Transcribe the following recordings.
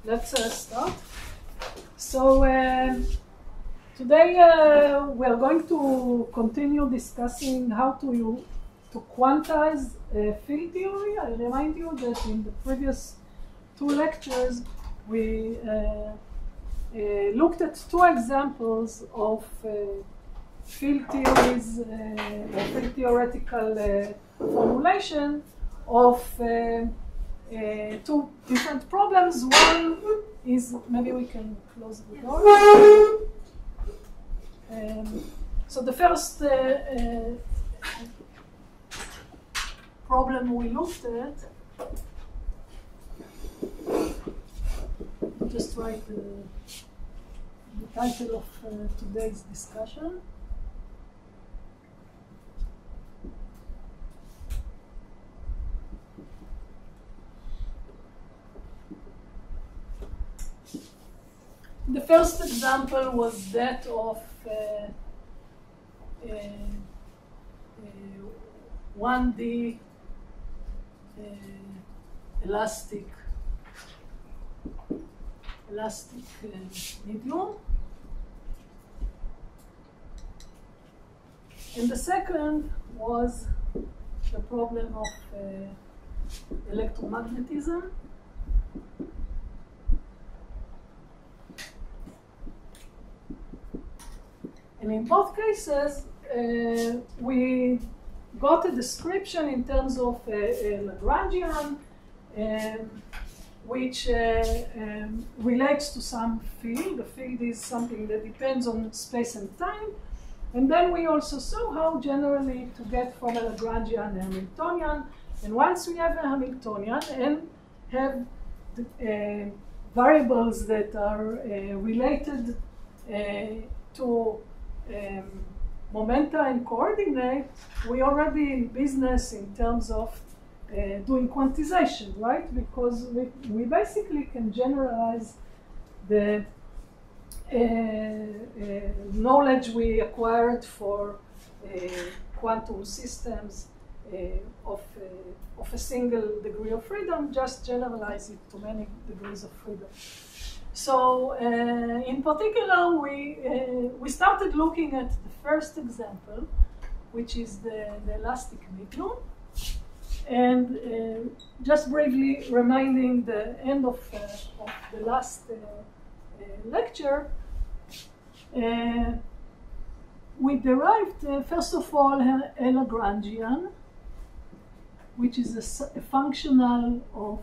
let's start. So today we are going to continue discussing how to quantize field theory. I remind you that in the previous two lectures we looked at two examples of field theories, field theoretical formulation of two different problems. One is, maybe we can close the door. So the first problem we looked at, just write the title of today's discussion. The first example was that of 1D elastic medium. And the second was the problem of electromagnetism. And in both cases, we got a description in terms of a Lagrangian, which relates to some field. The field is something that depends on space and time. And then we also saw how generally to get from a Lagrangian a Hamiltonian. And once we have a Hamiltonian and have variables that are related to momenta and coordinate, we already in business in terms of doing quantization, right? Because we basically can generalize the knowledge we acquired for quantum systems of a single degree of freedom, just generalize it to many degrees of freedom. So in particular, we started looking at the first example, which is the elastic medium. And just briefly reminding the end of the last lecture, we derived, first of all, a Lagrangian, which is a functional of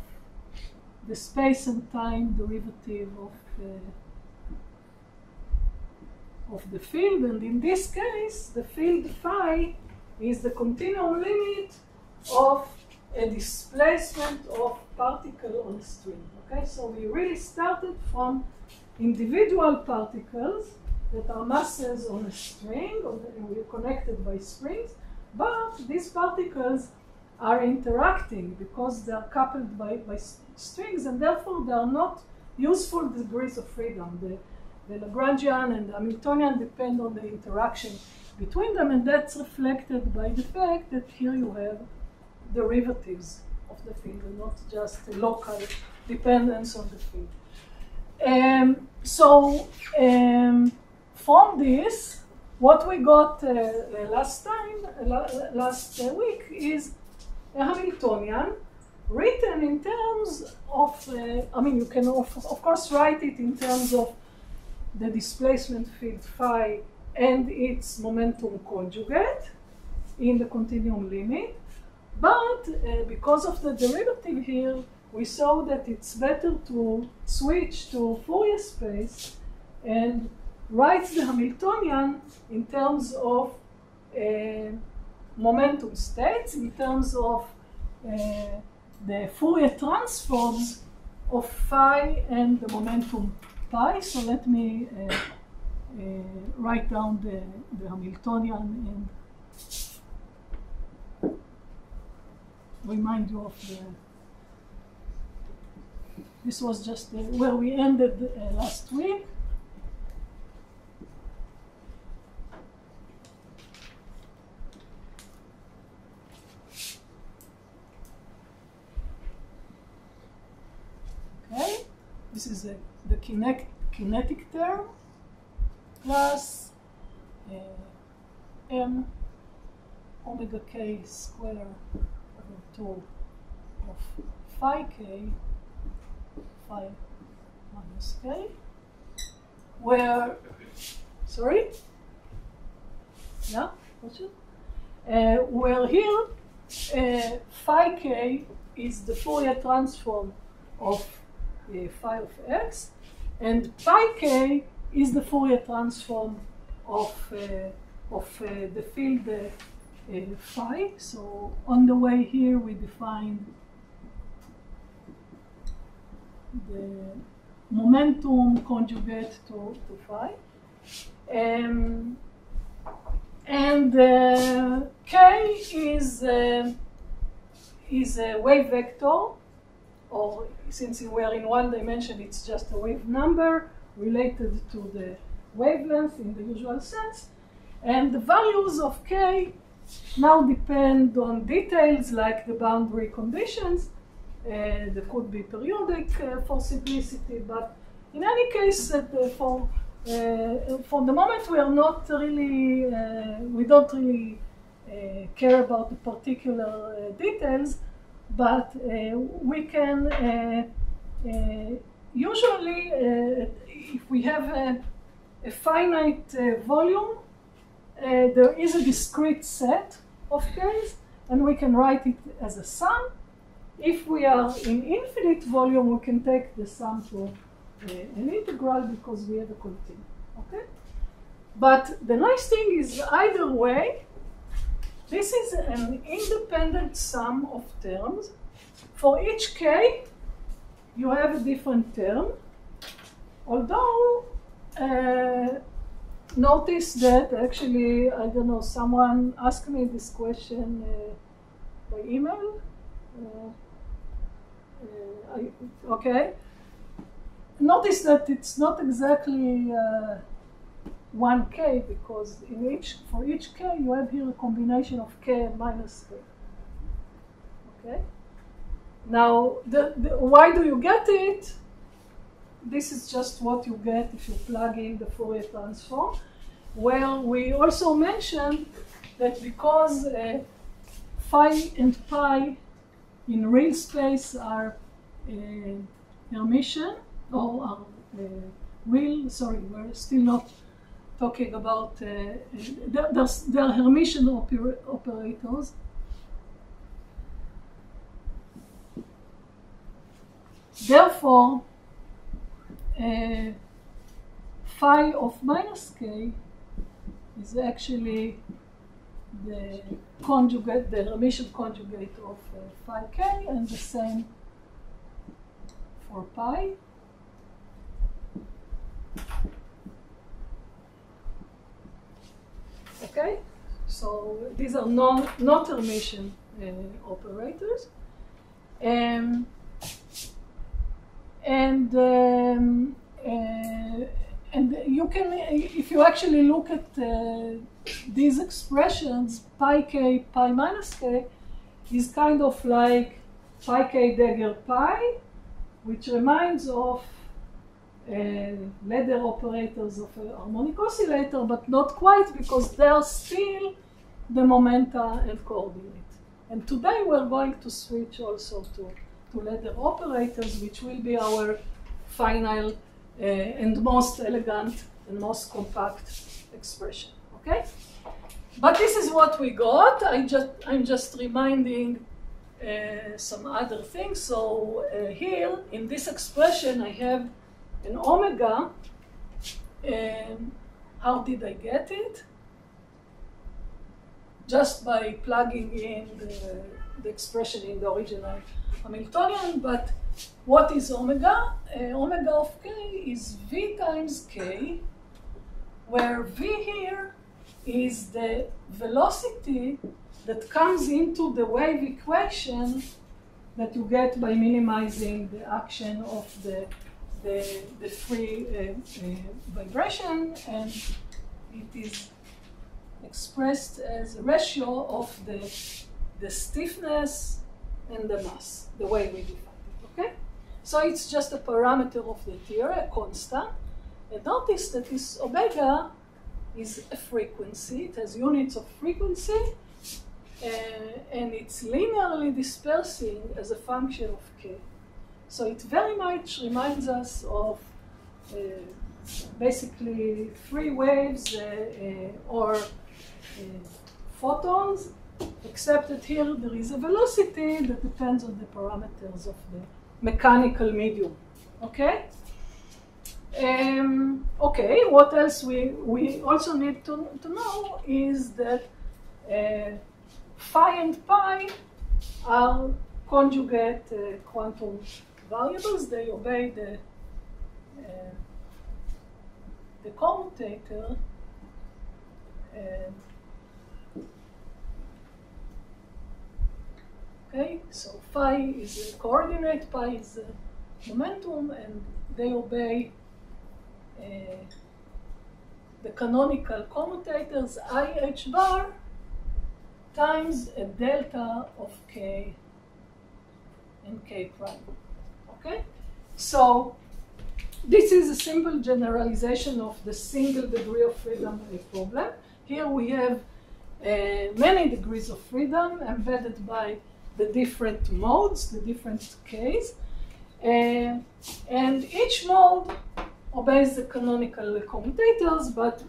the space and time derivative of the field. And in this case, the field phi is the continuum limit of a displacement of particle on a string. Okay, so we really started from individual particles that are masses on a string, and we're connected by strings, but these particles are interacting because they are coupled by strings, and therefore they are not useful degrees of freedom. The Lagrangian and the Hamiltonian depend on the interaction between them, and that's reflected by the fact that here you have derivatives of the field and not just a local dependence on the field. From this, what we got last week is a Hamiltonian written in terms of, you can of course write it in terms of the displacement field phi and its momentum conjugate in the continuum limit. But because of the derivative here, we saw that it's better to switch to Fourier space and write the Hamiltonian in terms of momentum states, in terms of the Fourier transforms of phi and the momentum pi. So let me write down the Hamiltonian and remind you of this was just where we ended last week. this is the kinetic term plus m omega k square over 2 of phi k, phi minus k, where, sorry? Yeah, question? Where here phi k is the Fourier transform of phi of x, and pi k is the Fourier transform of the field phi. So on the way here we define the momentum conjugate to phi. And k is a wave vector, or since we are in one dimension, it's just a wave number related to the wavelength in the usual sense. And the values of k now depend on details like the boundary conditions. They could be periodic for simplicity, but in any case, for the moment, we are not really, we don't really care about the particular details, but we can usually, if we have a finite volume, there is a discrete set of k's, and we can write it as a sum. If we are in infinite volume, we can take the sum to an integral because we have a continuum, okay? But the nice thing is either way, this is an independent sum of terms. For each k, you have a different term, although notice that actually, I don't know, someone asked me this question by email. Okay. Notice that it's not exactly 1k, because for each k you have here a combination of k and minus k. Okay. Now, why do you get it? This is just what you get if you plug in the Fourier transform. Well, we also mentioned that because phi and pi in real space are Hermitian, or are real, sorry, we're still not talking about, they're Hermitian operators. Therefore, phi of minus k is actually the conjugate, the Hermitian conjugate of phi k, and the same for pi. Okay, so these are not Hermitian operators. And you can, if you actually look at these expressions, pi k, pi minus k, is kind of like pi k dagger pi, which reminds of ladder operators of a harmonic oscillator, but not quite, because they are still the momenta and coordinate. And today we're going to switch also to ladder operators, which will be our final and most elegant and most compact expression. Okay? But this is what we got. I'm just reminding some other things. So here in this expression, I have an omega. How did I get it? Just by plugging in the expression in the original Hamiltonian. But what is omega? Omega of k is v times k, where v here is the velocity that comes into the wave equation that you get by minimizing the action of the free vibration, and it is expressed as a ratio of the stiffness and the mass, the way we define it, okay? So it's just a parameter of the theory, a constant. And notice that this omega is a frequency. It has units of frequency, and it's linearly dispersing as a function of k. So it very much reminds us of basically free waves or photons, except that here there is a velocity that depends on the parameters of the mechanical medium. Okay? Okay, what else we also need to know is that phi and pi are conjugate quantum variables. They obey the commutator. Okay, so phi is a coordinate, pi is a momentum, and they obey the canonical commutators I h bar times a delta of k and k prime. Okay, so this is a simple generalization of the single degree of freedom problem. Here we have many degrees of freedom embedded by the different modes, the different k's, and each mode obeys the canonical commutators, but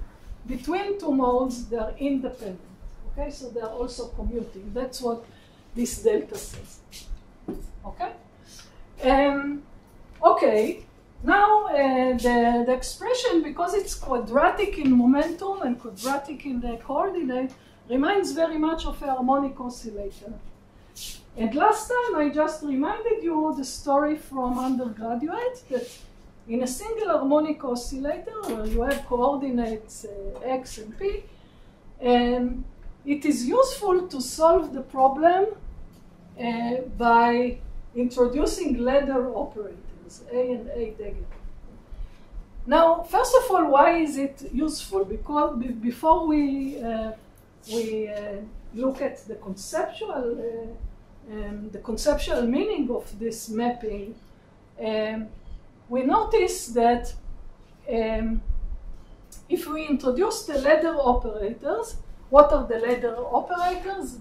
between two modes they are independent. Okay, so they are also commuting. That's what this delta says. Okay, okay. Now the expression, because it's quadratic in momentum and quadratic in the coordinate, reminds very much of a harmonic oscillator. And last time I just reminded you the story from undergraduate that in a single harmonic oscillator where you have coordinates x and p, it is useful to solve the problem by introducing ladder operators, A and A dagger. Now, first of all, why is it useful? Because before we look at the conceptual meaning of this mapping, we notice that if we introduce the ladder operators, what are the ladder operators?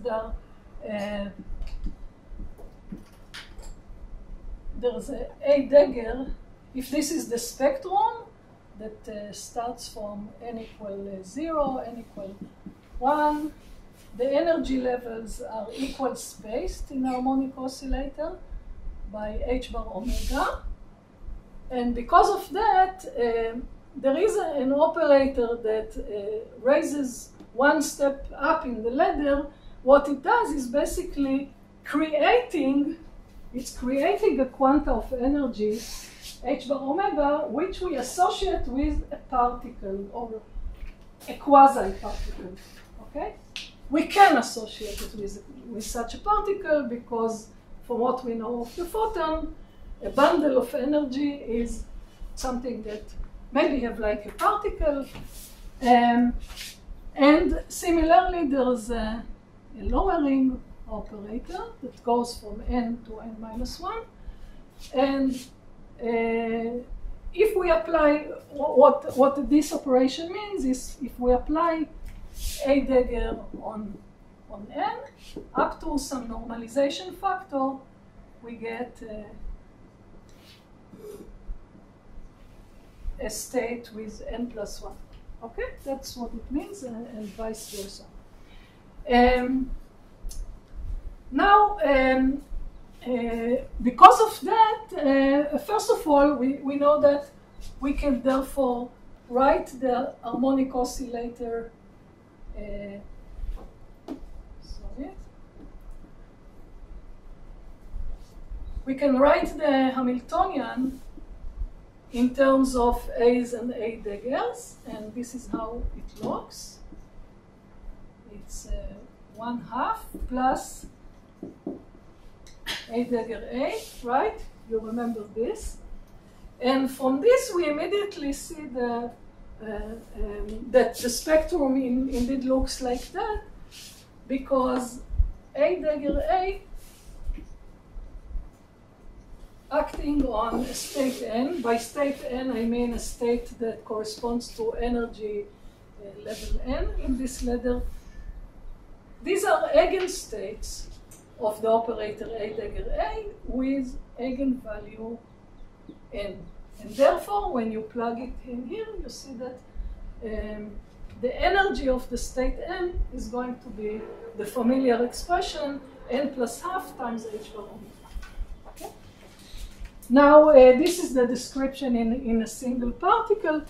There's a dagger. If this is the spectrum that starts from n equal 0, n equal 1, the energy levels are equal spaced in harmonic oscillator by h bar omega. And because of that, there is an operator that raises one step up in the ladder. What it does is basically creating a quanta of energy, h bar omega, which we associate with a particle or a quasi-particle. Okay? We can associate it with such a particle because, from what we know of the photon, a bundle of energy is something that maybe have like a particle. And similarly, there's a lowering operator that goes from n to n minus 1. And if we apply, what this operation means is if we apply a dagger on n up to some normalization factor, we get a state with n plus 1. Okay, that's what it means, and vice versa. Now, because of that, first of all, we know that we can therefore write the harmonic oscillator. We can write the Hamiltonian in terms of A's and A daggers, and this is how it looks. It's 1/2 plus A dagger A, right? You remember this. And from this, we immediately see that the spectrum indeed looks like that, because A dagger A acting on a state n. By state n, I mean a state that corresponds to energy level n in this ladder. These are eigenstates of the operator A dagger A with eigenvalue n. And therefore, when you plug it in here, you see that the energy of the state n is going to be the familiar expression n plus half times h bar omega. Okay? Now, this is the description in a single particle,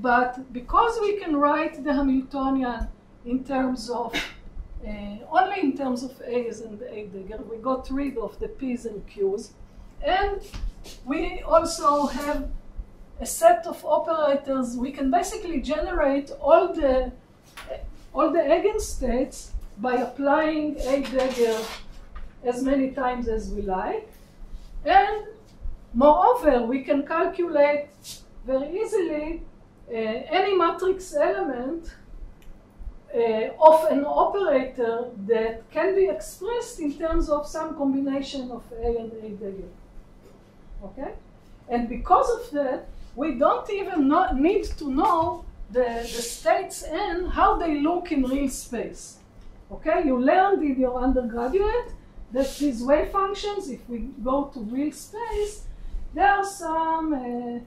but because we can write the Hamiltonian in terms of only in terms of A's and A dagger, we got rid of the P's and Q's, and we also have a set of operators. We can basically generate all the eigenstates by applying A dagger as many times as we like, and moreover, we can calculate very easily any matrix element of an operator that can be expressed in terms of some combination of A and A dagger. Okay? And because of that, we don't even need to know the states n, how they look in real space. Okay? You learned in your undergraduate that these wave functions, if we go to real space, there are some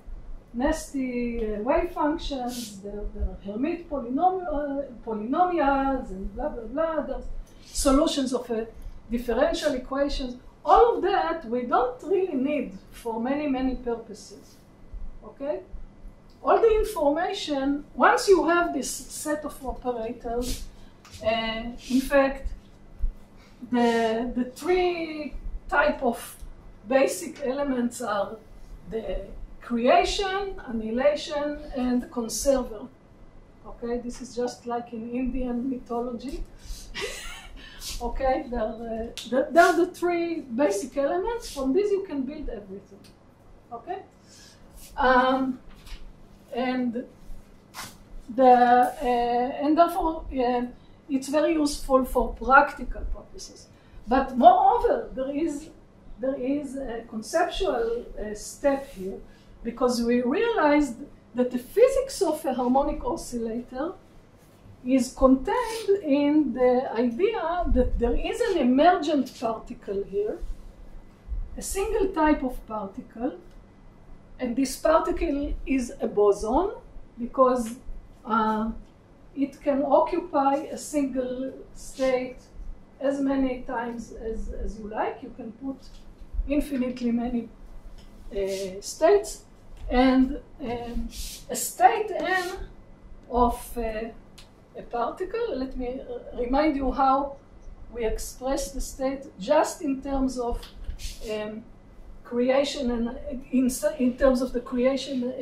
nasty wave functions, there are Hermite polynomials and blah, blah, blah. There's solutions of differential equations. All of that we don't really need for many, many purposes. Okay? All the information, once you have this set of operators, in fact, the three type of basic elements are the creation, annihilation, and conserver. Okay, this is just like in Indian mythology. Okay, they're the three basic elements. From these you can build everything. Okay, and therefore it's very useful for practical purposes. But moreover, there is a conceptual step here, because we realized that the physics of a harmonic oscillator is contained in the idea that there is an emergent particle here, a single type of particle, and this particle is a boson because it can occupy a single state as many times as you like. You can put infinitely many states, and a state n of a particle. Let me remind you how we express the state just in terms of creation and in terms of the creation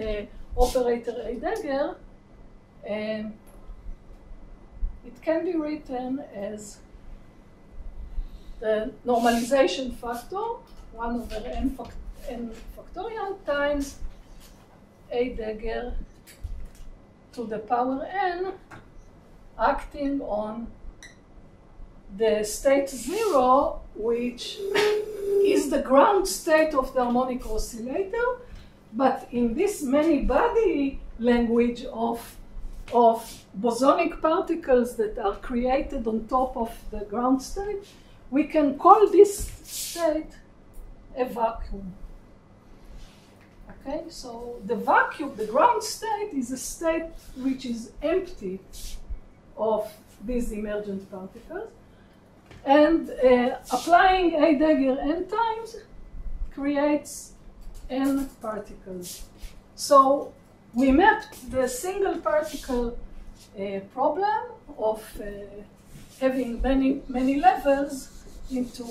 operator A dagger. It can be written as the normalization factor, 1 over n factorial times A dagger to the power n, acting on the state 0, which is the ground state of the harmonic oscillator. But in this many-body language of bosonic particles that are created on top of the ground state, we can call this state a vacuum. Okay, so the vacuum, the ground state, is a state which is empty of these emergent particles. And applying A dagger n times creates n particles. So we mapped the single particle problem of having many levels into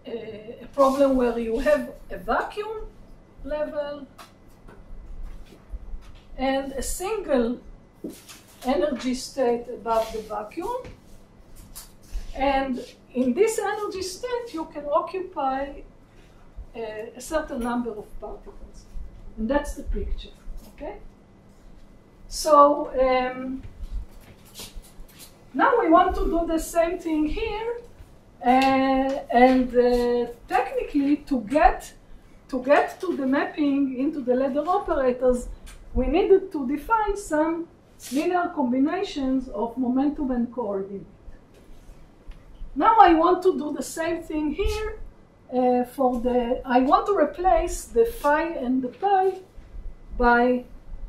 a problem where you have a vacuum level and a single energy state above the vacuum. And in this energy state, you can occupy a certain number of particles. And that's the picture, okay? So now we want to do the same thing here, and technically to get to the mapping into the ladder operators, we needed to define some linear combinations of momentum and coordinate. Now I want to do the same thing here. I want to replace the phi and the pi by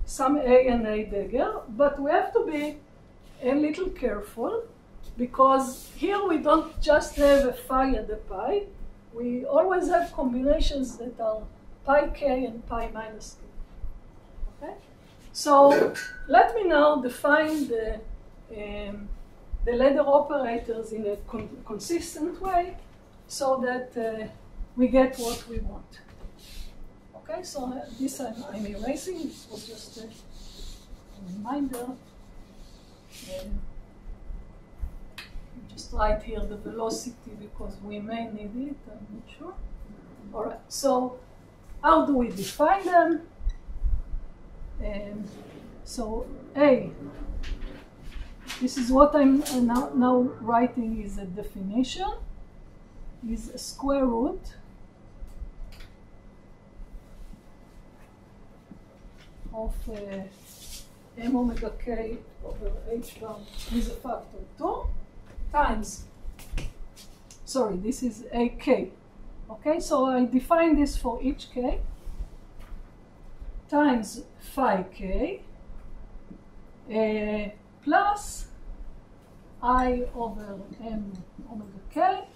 some A and A dagger, but we have to be a little careful, because here we don't just have a phi and a pi. We always have combinations that are pi k and pi minus k. Okay? So let me now define the ladder operators in a consistent way, so that we get what we want. Okay, so this I'm erasing. This was just a reminder. Just write here the velocity because we may need it, I'm not sure. All right, so how do we define them? So A, this is what I'm now writing is a definition, is a square root of m omega k over h bar with a factor 2 times, sorry, this is a k. Okay, so I define this for each k times phi k plus I over m omega k.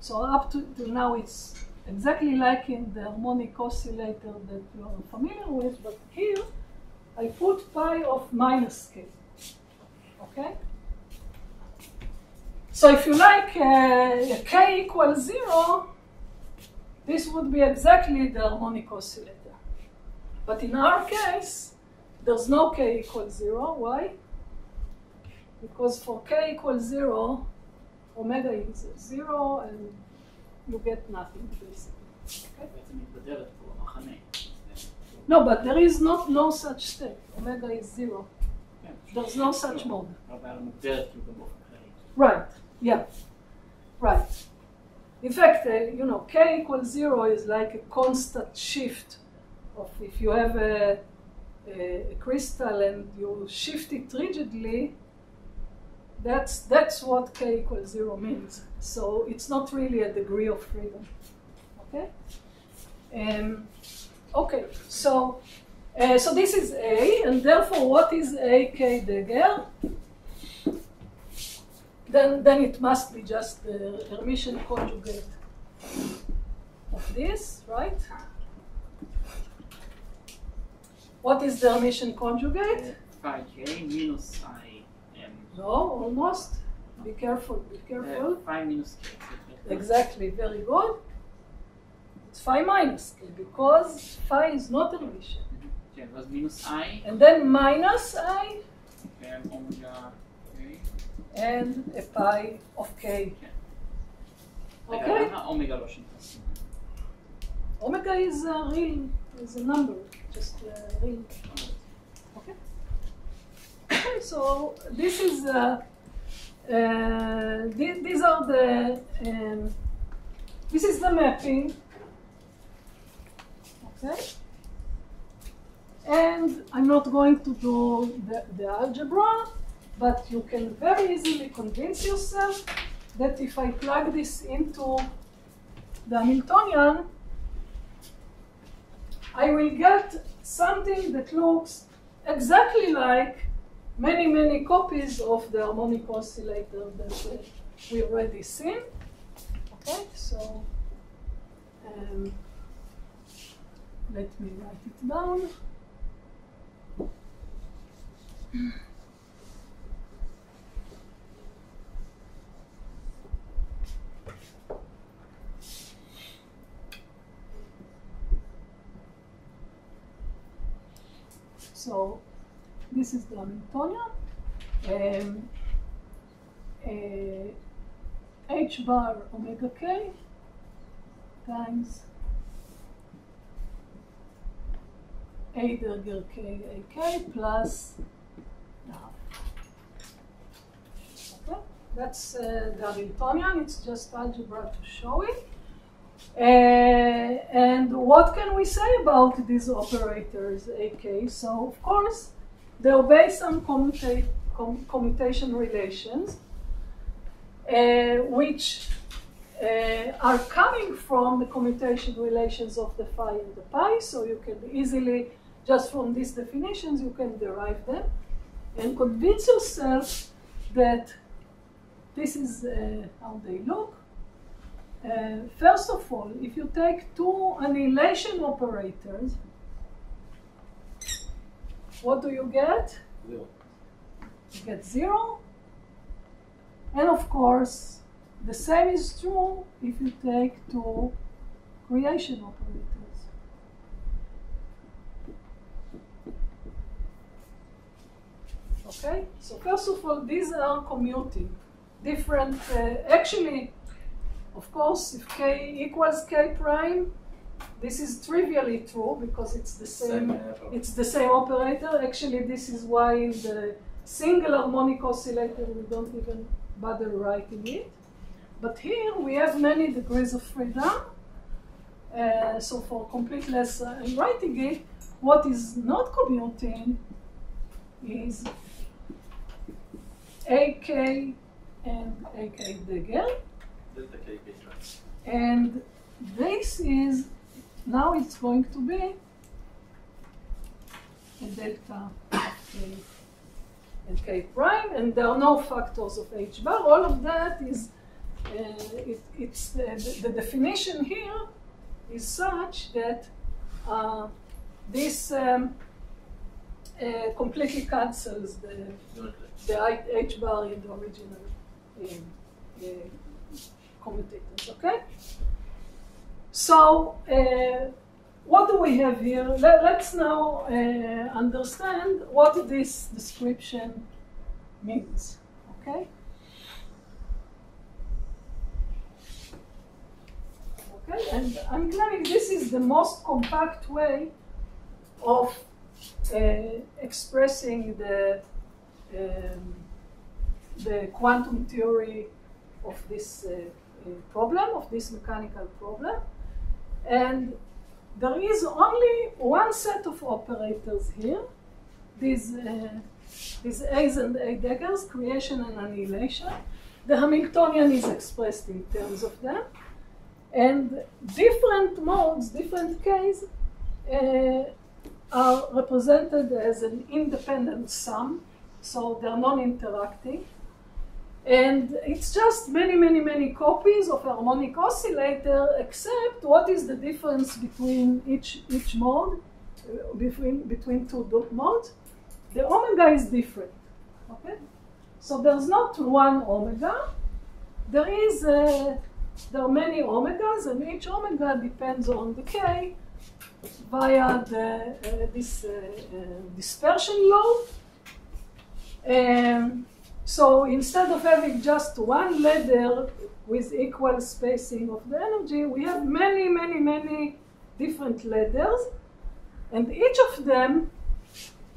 So up to now it's exactly like in the harmonic oscillator that you are familiar with, but here I put pi of minus k. Okay? So if you like k equals 0, this would be exactly the harmonic oscillator. But in our case, there's no k equals 0. Why? Because for k equals 0, omega is 0, and you get nothing, basically. Okay? No, but there is no such state. Omega is 0. There's no such mode. Right, yeah, right. In fact, you know, k equals 0 is like a constant shift of, if you have a crystal and you shift it rigidly, that's what k equals 0 means. So it's not really a degree of freedom. Okay? Okay, so this is A, and therefore what is A k dagger? Then it must be just the Hermitian conjugate of this, right? What is the Hermitian conjugate? Phi k minus I m. No, almost. Be careful, be careful. Phi minus k. Exactly, very good. It's phi minus k, because phi is not Hermitian. Yeah, it was minus I. And then minus I. Omega k. And a pi of k. Okay? Omega לא שנתפס. Omega is a real, is a number, just a real. Okay? Okay, so this is, these are the, this is the mapping. Okay? And I'm not going to do the algebra, but you can very easily convince yourself that if I plug this into the Hamiltonian, I will get something that looks exactly like many, many copies of the harmonic oscillator that we already seen. Okay, so let me write it down. So this is the Hamiltonian. H bar omega k times A dagger K AK plus the half. Okay, that's the Hamiltonian. It's just algebra to show it. And what can we say about these operators AK? So of course, they obey some commutation relations, which are coming from the commutation relations of the phi and the pi. So you can easily, just from these definitions, you can derive them and convince yourself that this is how they look. First of all, if you take two annihilation operators, what do you get? 0. You get 0. And of course, the same is true if you take two creation operators. Okay? So first of all, these are commuting. Different, actually, of course, if k equals k prime, this is trivially true because it's the same operator. Actually, this is why in the single harmonic oscillator we don't even bother writing it. But here we have many degrees of freedom. So for completeness, I'm writing it. What is not commuting is AK and AK dagger. Delta K K prime. And this is, now it's going to be a delta K and K prime, and there are no factors of H bar. All of that is, it's the definition here is such that this completely cancels the H bar in the original commutators, okay? So, what do we have here? Let's now understand what this description means, okay? Okay, and I'm claiming this is the most compact way of expressing the quantum theory of this problem, of this mechanical problem. And there is only one set of operators here, these A's and A daggers, creation and annihilation. The Hamiltonian is expressed in terms of them. And different modes, different K's, are represented as an independent sum, so they're non-interacting. And it's just many copies of a harmonic oscillator, except what is the difference between each mode, between two modes? The omega is different, okay? So there's not one omega. There are many omegas, and each omega depends on the K via this dispersion load. So instead of having just one ladder with equal spacing of the energy, we have many different ladders, and each of them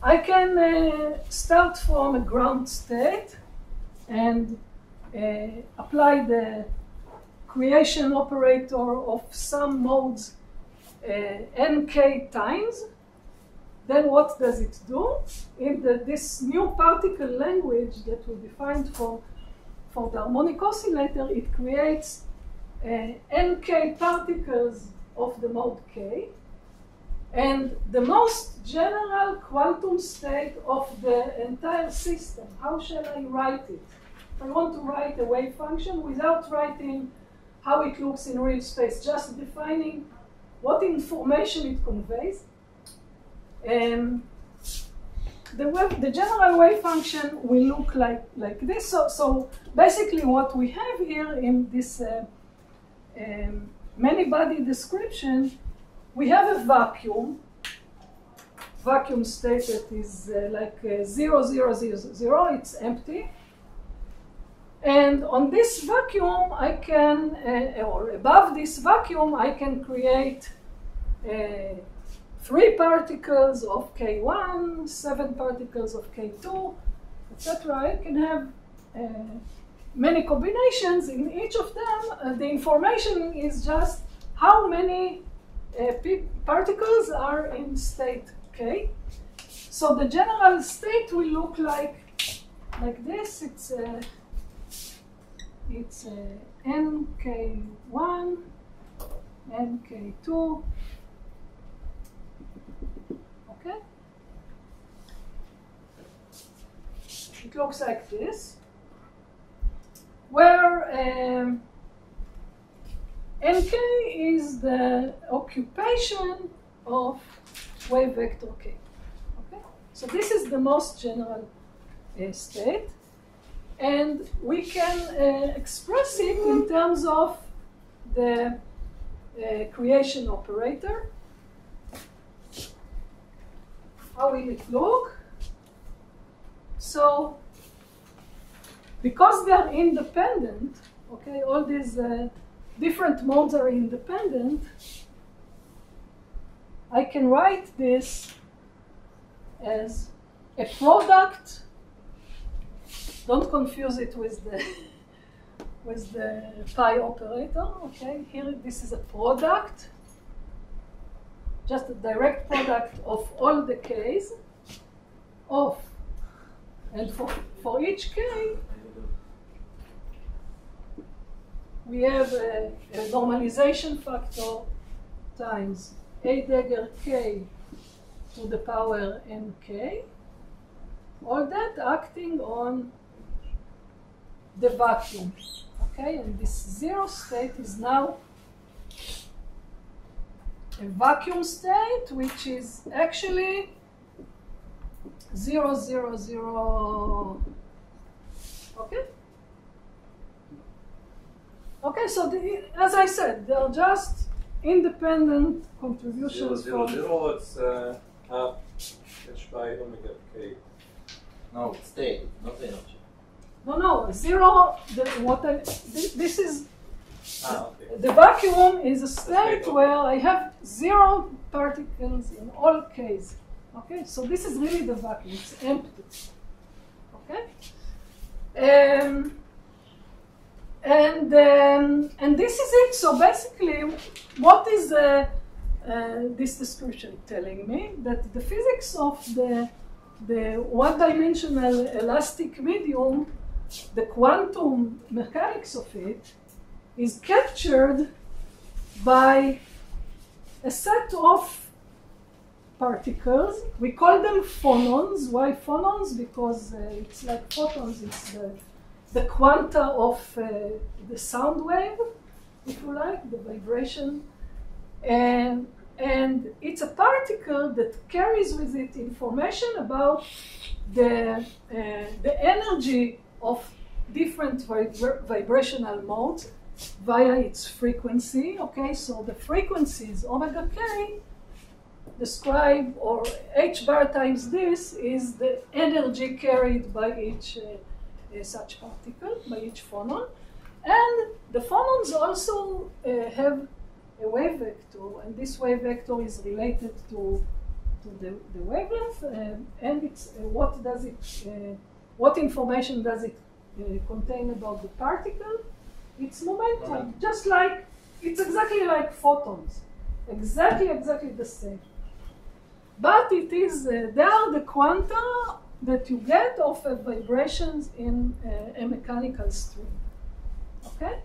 I can start from a ground state and apply the creation operator of some modes nk times. Then what does it do? In this new particle language that we defined for the harmonic oscillator, it creates nk particles of the mode k. And the most general quantum state of the entire system, how shall I write it? I want to write a wave function without writing how it looks in real space, just defining what information it conveys. The general wave function will look like this. So basically what we have here in this many-body description, we have a vacuum state that is like 0, 0, 0, 0, it's empty. And on this vacuum, I can, or above this vacuum, I can create 3 particles of K1, 7 particles of K2, etc. I can have many combinations. In each of them, the information is just how many particles are in state K. So the general state will look like this. It's NK1, NK2. Okay? It looks like this, where NK is the occupation of wave vector K. Okay? So this is the most general state, and we can express it in terms of the creation operator. How will it look? So, because they are independent, okay, all these different modes are independent, I can write this as a product. Don't confuse it with the pi operator, okay? Here, this is a product, just a direct product of all the k's of, and for each k, we have a normalization factor times a dagger k to the power nk, all that acting on the vacuum, okay? And this zero state is now a vacuum state, which is actually 0, 0, 0, okay? Okay, so as I said, they're just independent contributions 0, 0, from... 0, it's half h by omega k. No, state, not energy. No, 0, this is... Okay. The vacuum is a state where I have 0 particles in all k's. Okay, so this is really the vacuum, it's empty. Okay? And this is it. So basically, what is this description telling me? That the physics of the one-dimensional elastic medium, the quantum mechanics of it, is captured by a set of particles. We call them phonons. Why phonons? Because it's like photons. It's the quanta of the sound wave, if you like, the vibration. And it's a particle that carries with it information about the energy of different vibrational modes via its frequency. Okay, so the frequency is omega k, describe, or h bar times this is the energy carried by each such particle, by each phonon. And the phonons also have a wave vector, and this wave vector is related to the wavelength, and it's what information does it contain about the particle? Its momentum, just like, it's exactly like photons, exactly the same. But it is, they are the quanta that you get of vibrations in a mechanical stream, okay?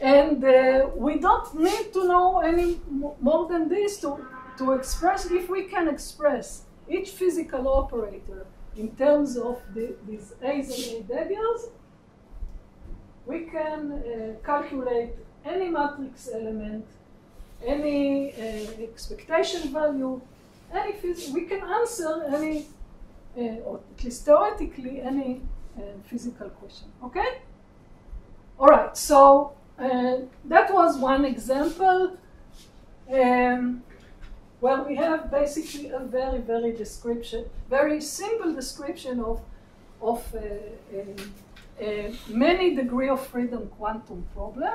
And we don't need to know any more than this to express, if we can express each physical operator in terms of these A's and A daggers, we can calculate any matrix element, any expectation value, we can answer any, or at least theoretically, any physical question, okay? All right, so that was one example where we have basically a very simple description of many degree of freedom quantum problem.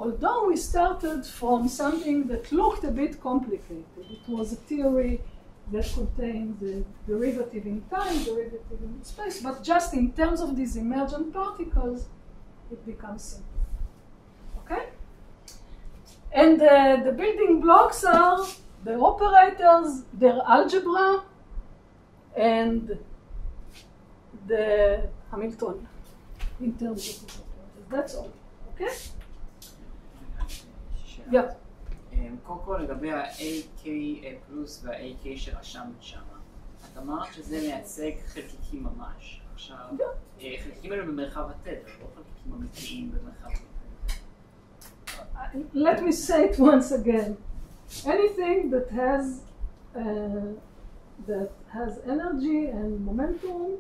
although we started from something that looked a bit complicated, it was a theory that contained the derivative in time, derivative in space, but just in terms of these emergent particles, it becomes simple. Okay? And the building blocks are the operators, their algebra, and the Hamiltonian in terms of these operators. That's all. Okay? Yeah. קודם כל לגבי ה-AK פלוס וה-AK שרשמת שם, את אמרת שזה מייצג חלקיקים ממש. עכשיו, חלקיקים האלה במרחב התדר, לא חלקיקים אמיתיים במרחב התדר. Let me say it once again. Anything that has energy and momentum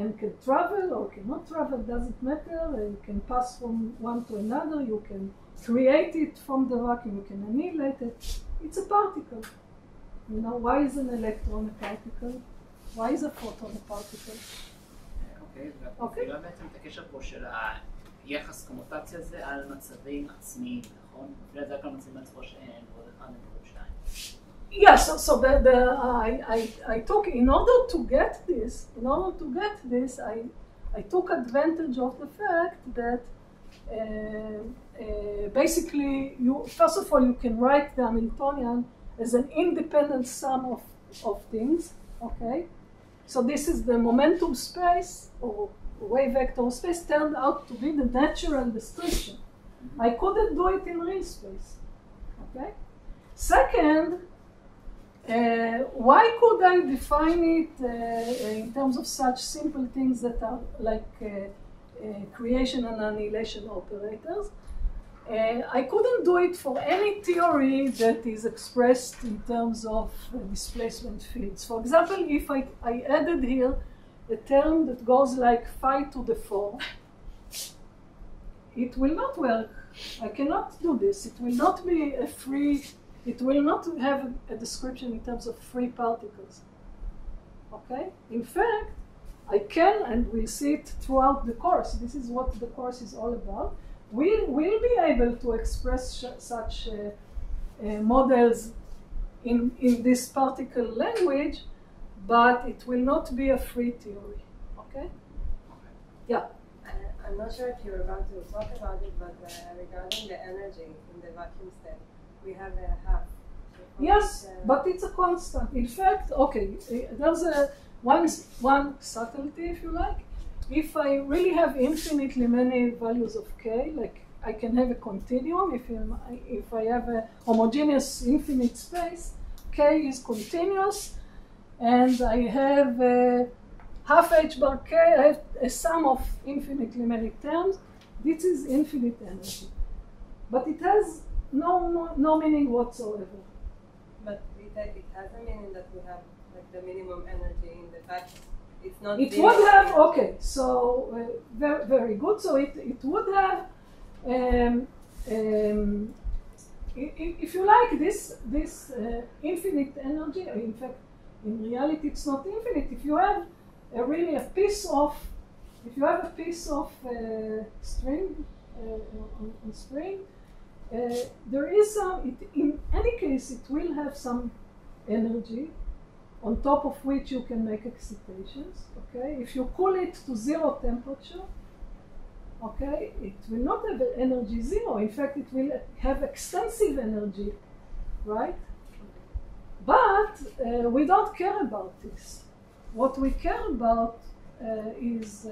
and can travel or cannot travel, doesn't matter. You can pass from one to another. You can create it from the vacuum. You can annihilate it. It's a particle. You know, why is an electron a particle? Why is a photon a particle? אוקיי, והפרופילה בעצם את הקשר פה של היחס קומוטציה הזה על מצבים עצמיים, נכון? הפרופילה זה רק על מצבים עצמו שאין, ועוד אחד נקודות שתיים. Yes, so I took, in order to get this, I took advantage of the fact that basically, first of all, you can write the Hamiltonian as an independent sum of things, okay? So this is the momentum space, or wave vector space, turned out to be the natural description. I couldn't do it in real space, okay? Second, why could I define it in terms of such simple things that are like creation and annihilation operators? I couldn't do it for any theory that is expressed in terms of displacement fields. For example, if I added here a term that goes like phi to the 4, it will not work. I cannot do this. It will not be a free, it will not have a description in terms of free particles. Okay? In fact, I can, and we'll see it throughout the course. This is what the course is all about. We will be able to express such models in this particle language, but it will not be a free theory. Okay? Yeah. I'm not sure if you were about to talk about it, but regarding the energy in the vacuum state, we have a half. Yes, but it's a constant. In fact, okay, there's one subtlety, if you like. If I really have infinitely many values of k, like I can have a continuum, if I have a homogeneous infinite space, k is continuous, and I have half h bar k, I have a sum of infinitely many terms. This is infinite energy. But it has no meaning whatsoever. But it has a meaning that we have like the minimum energy in the vacuum. It's not. It would have, okay, so very, very good. So it would have, if you like, this infinite energy. In fact, in reality, it's not infinite. If you have really a piece of, string on string, there is some. In any case, it will have some energy, on top of which you can make excitations, okay? If you cool it to 0 temperature, okay, it will not have energy 0. In fact, it will have extensive energy, right? But we don't care about this. What we care about is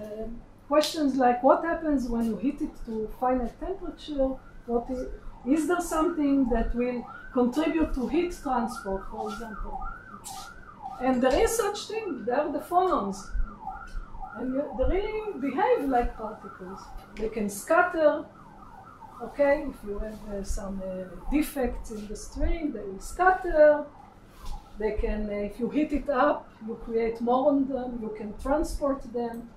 questions like what happens when you heat it to finite temperature? Is there something that will contribute to heat transport, for example? And there is such thing, they are the phonons. And they really behave like particles. They can scatter, okay? If you have some defects in the string, they will scatter. They can, if you heat it up, you create more on them, you can transport them.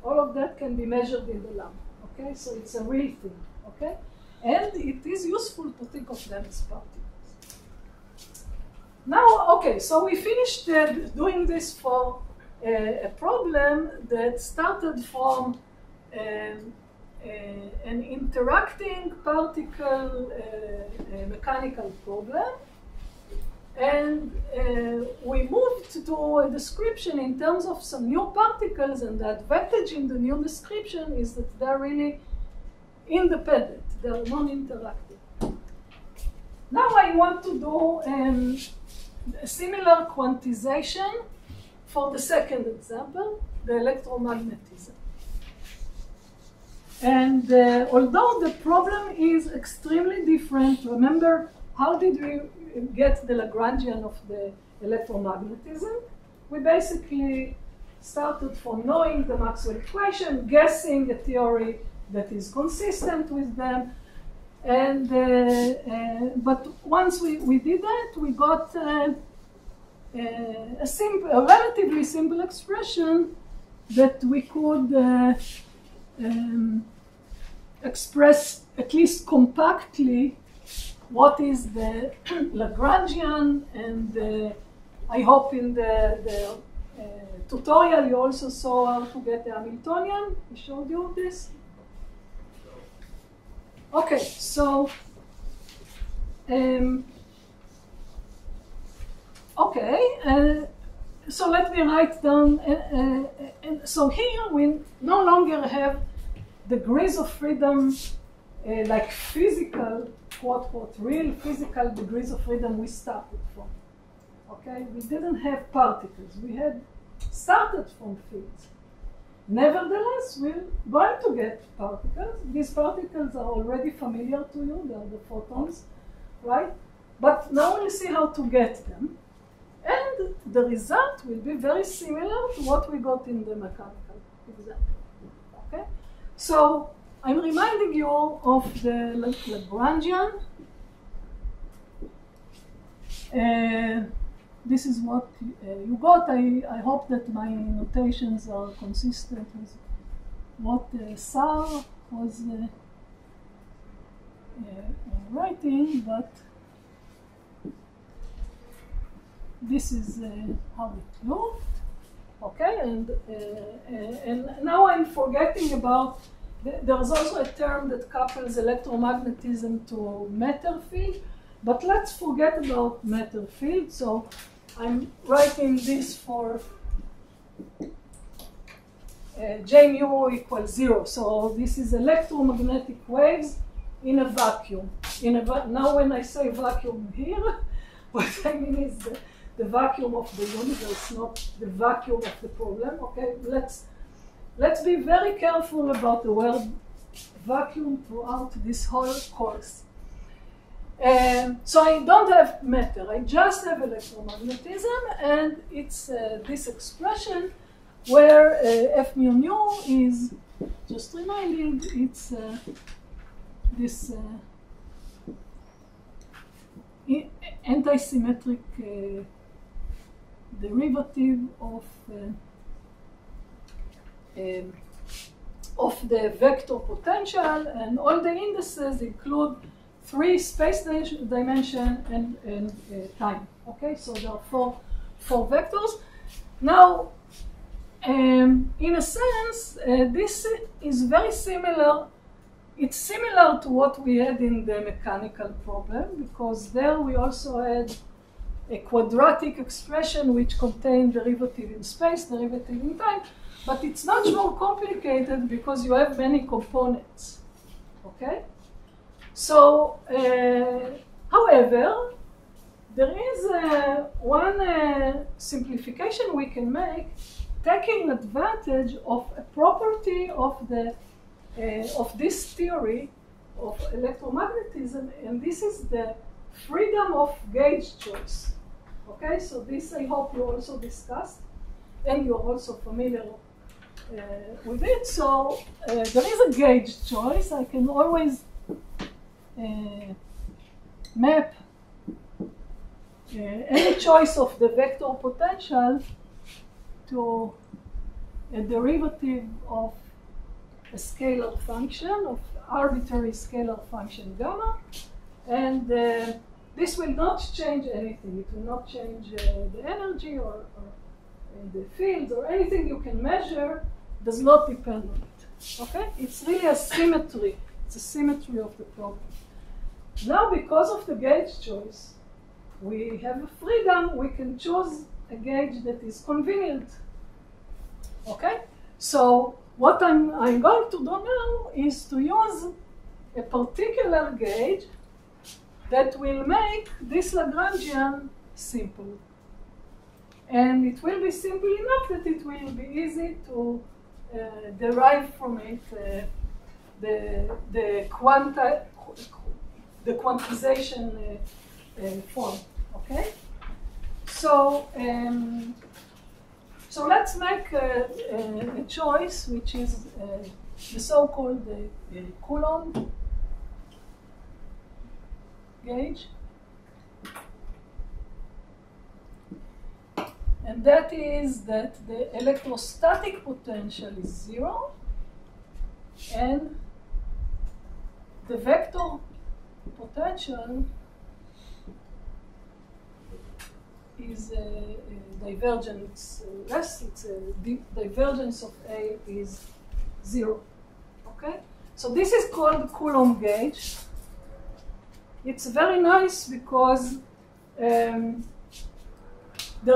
All of that can be measured in the lab, okay? So it's a real thing, okay? And it is useful to think of them as particles. Now, okay, so we finished doing this for a problem that started from an interacting particle mechanical problem. And we moved to a description in terms of some new particles, and the advantage in the new description is that they're really independent, they're non-interactive. Now I want to do a similar quantization for the second example, the electromagnetism. And although the problem is extremely different, remember, how did we get the Lagrangian of the electromagnetism? We basically started from knowing the Maxwell equation, guessing a theory that is consistent with them. And but once we did that, we got a relatively simple expression that we could express at least compactly what is the Lagrangian, and I hope in the tutorial you also saw how to get the Hamiltonian. I showed you this. Okay, so so let me write down. And so here we no longer have degrees of freedom like physical, quote, real physical degrees of freedom we started from. Okay, we didn't have particles, we had started from fields. Nevertheless, we're going to get particles. These particles are already familiar to you, they are the photons, right? But now we'll see how to get them. And the result will be very similar to what we got in the mechanical example. Okay? So I'm reminding you of the Lagrangian. This is what you got. I hope that my notations are consistent with what Sar was writing, but this is how it looked. Okay, and now I'm forgetting about, there's also a term that couples electromagnetism to matter field, but let's forget about matter field. So I'm writing this for J mu equals 0. So this is electromagnetic waves in a vacuum. Now when I say vacuum here, what I mean is the vacuum of the universe, not the vacuum of the problem. Okay, let's be very careful about the word vacuum throughout this whole course. So I don't have matter, I just have electromagnetism, and it's this expression where F mu nu is, just reminding, it's this anti-symmetric derivative of the vector potential, and all the indices include 3 space dimension and time. Okay, so there are four vectors. Now, in a sense, this is very similar. It's similar to what we had in the mechanical problem, because there we also had a quadratic expression which contained derivative in space, derivative in time, but it's much more complicated because you have many components. Okay? So, however, there is one simplification we can make, taking advantage of a property of this theory of electromagnetism, and this is the freedom of gauge choice. Okay, so this I hope you also discussed, and you're also familiar with it. So there is a gauge choice. I can always map any choice of the vector potential to a derivative of a scalar function, of arbitrary scalar function gamma, and this will not change anything. It will not change the energy or the field, or anything you can measure does not depend on it. Okay? It's really a symmetry. It's a symmetry of the problem. Now, because of the gauge choice, we have a freedom. We can choose a gauge that is convenient. Okay? So what I'm going to do now is to use a particular gauge that will make this Lagrangian simple. And it will be simple enough that it will be easy to derive from it the quantization form. Okay? So let's make a choice, which is the so-called Coulomb gauge. And that is that the electrostatic potential is 0, and the vector potential is divergent. It's less. It's the divergence of A is 0. Okay. So this is called Coulomb gauge. It's very nice because there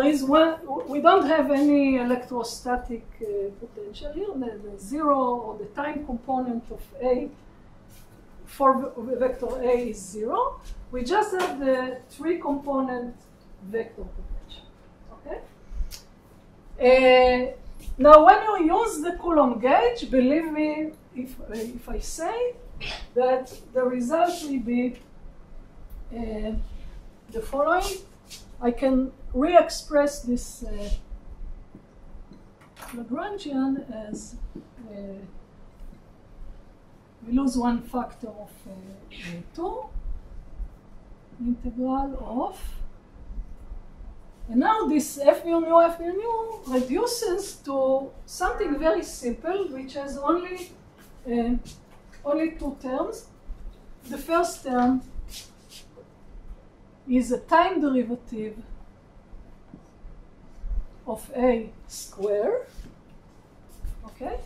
is one. We don't have any electrostatic potential here. The 0 or the time component of A for vector A is 0. We just have the 3-component vector potential. Okay. Now, when you use the Coulomb gauge, believe me, if I say that the result will be the following, I can re-express this Lagrangian as we lose one factor of 2, integral of, and now this f mu nu reduces to something very simple, which has only 2 terms. The first term is a time derivative of A squared, okay?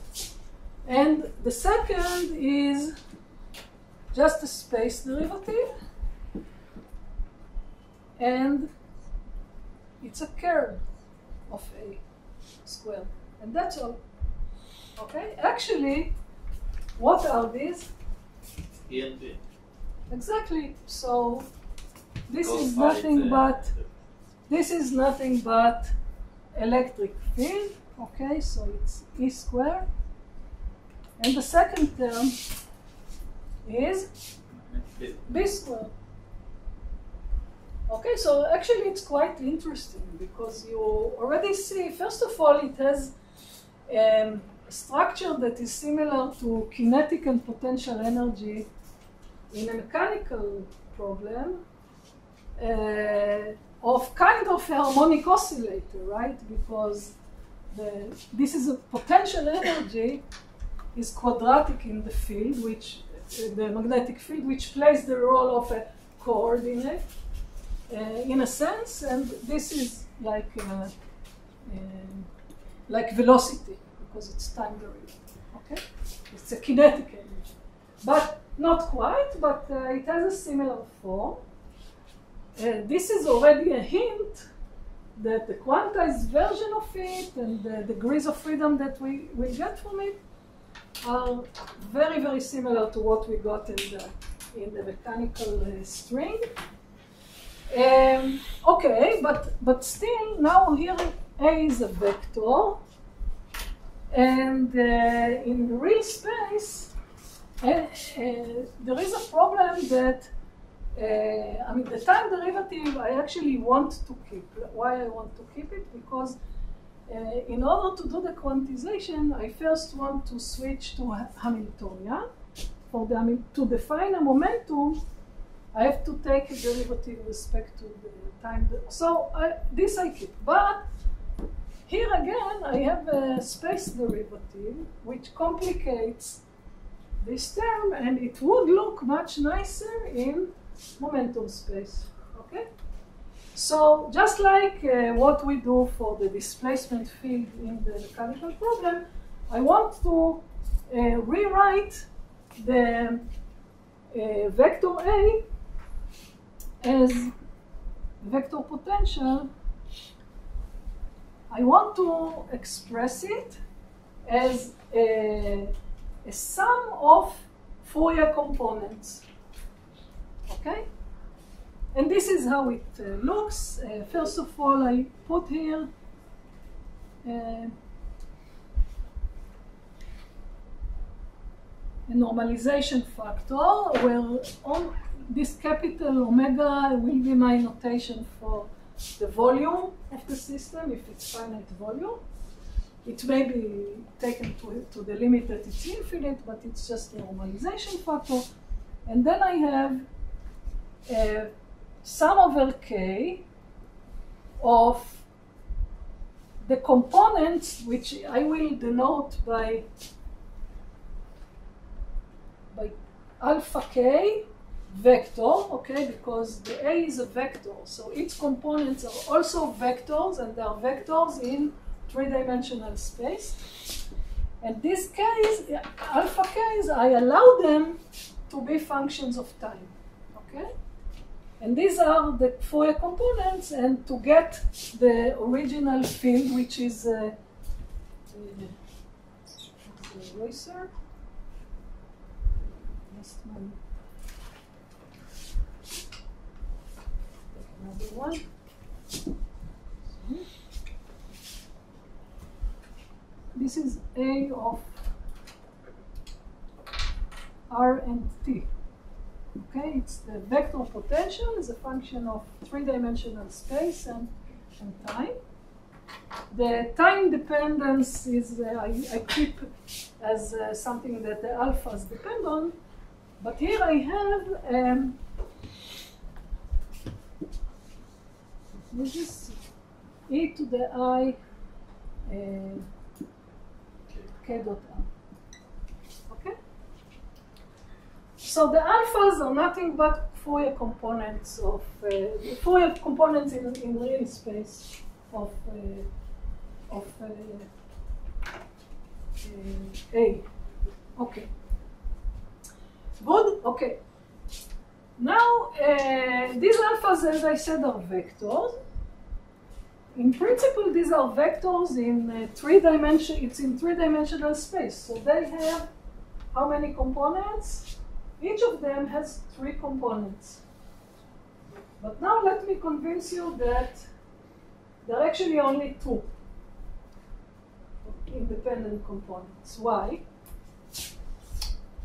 And the second is just a space derivative, and it's a curve of A squared, and that's all, okay? Actually, what are these? E and B. Exactly, so this Go is find nothing the- but electric field. Okay, so it's E squared, and the second term is B squared. Okay, so actually it's quite interesting because you already see, first of all, it has a structure that is similar to kinetic and potential energy in a mechanical problem of kind of a harmonic oscillator, right? Because this is a potential energy is quadratic in the field, which the magnetic field, which plays the role of a coordinate in a sense, and this is like velocity because it's time derivative. Okay, it's a kinetic energy, but not quite. But it has a similar form. This is already a hint that the quantized version of it and the degrees of freedom that we will get from it are very, very similar to what we got in the mechanical string. Okay, but still, now here A is a vector, and in the real space, there is a problem that the time derivative I actually want to keep. Why I want to keep it? Because in order to do the quantization, I first want to switch to Hamiltonian. To define a momentum, I have to take a derivative with respect to the time. So this I keep. But here again, I have a space derivative, which complicates this term, and it would look much nicer in momentum space. Okay? So just like what we do for the displacement field in the mechanical problem, I want to rewrite the vector A as vector potential. I want to express it as a sum of Fourier components. Okay? And this is how it looks. First of all, I put here a normalization factor where this capital omega will be my notation for the volume of the system if it's finite volume. It may be taken to the limit that it's infinite, but it's just a normalization factor. And then I have a sum over k of the components, which I will denote by alpha k vector, okay, because the A is a vector, so its components are also vectors, and they are vectors in three-dimensional space. And these k's, alpha k's, I allow them to be functions of time, okay? And these are the Fourier components, and to get the original field, which is the eraser. Another one. This is A of R and T. Okay, it's the vector potential as a function of three-dimensional space and time. The time dependence is I keep as something that the alphas depend on, but here I have this is e to the I k dot r. Okay? So the alphas are nothing but Fourier components of Fourier components in real space of A. Okay. Good. Okay. Now these alphas, as I said, are vectors. In principle, these are vectors in three-dimensional. It's in three-dimensional space. So they have how many components? Each of them has 3 components. But now let me convince you that there are actually only 2 independent components. Why?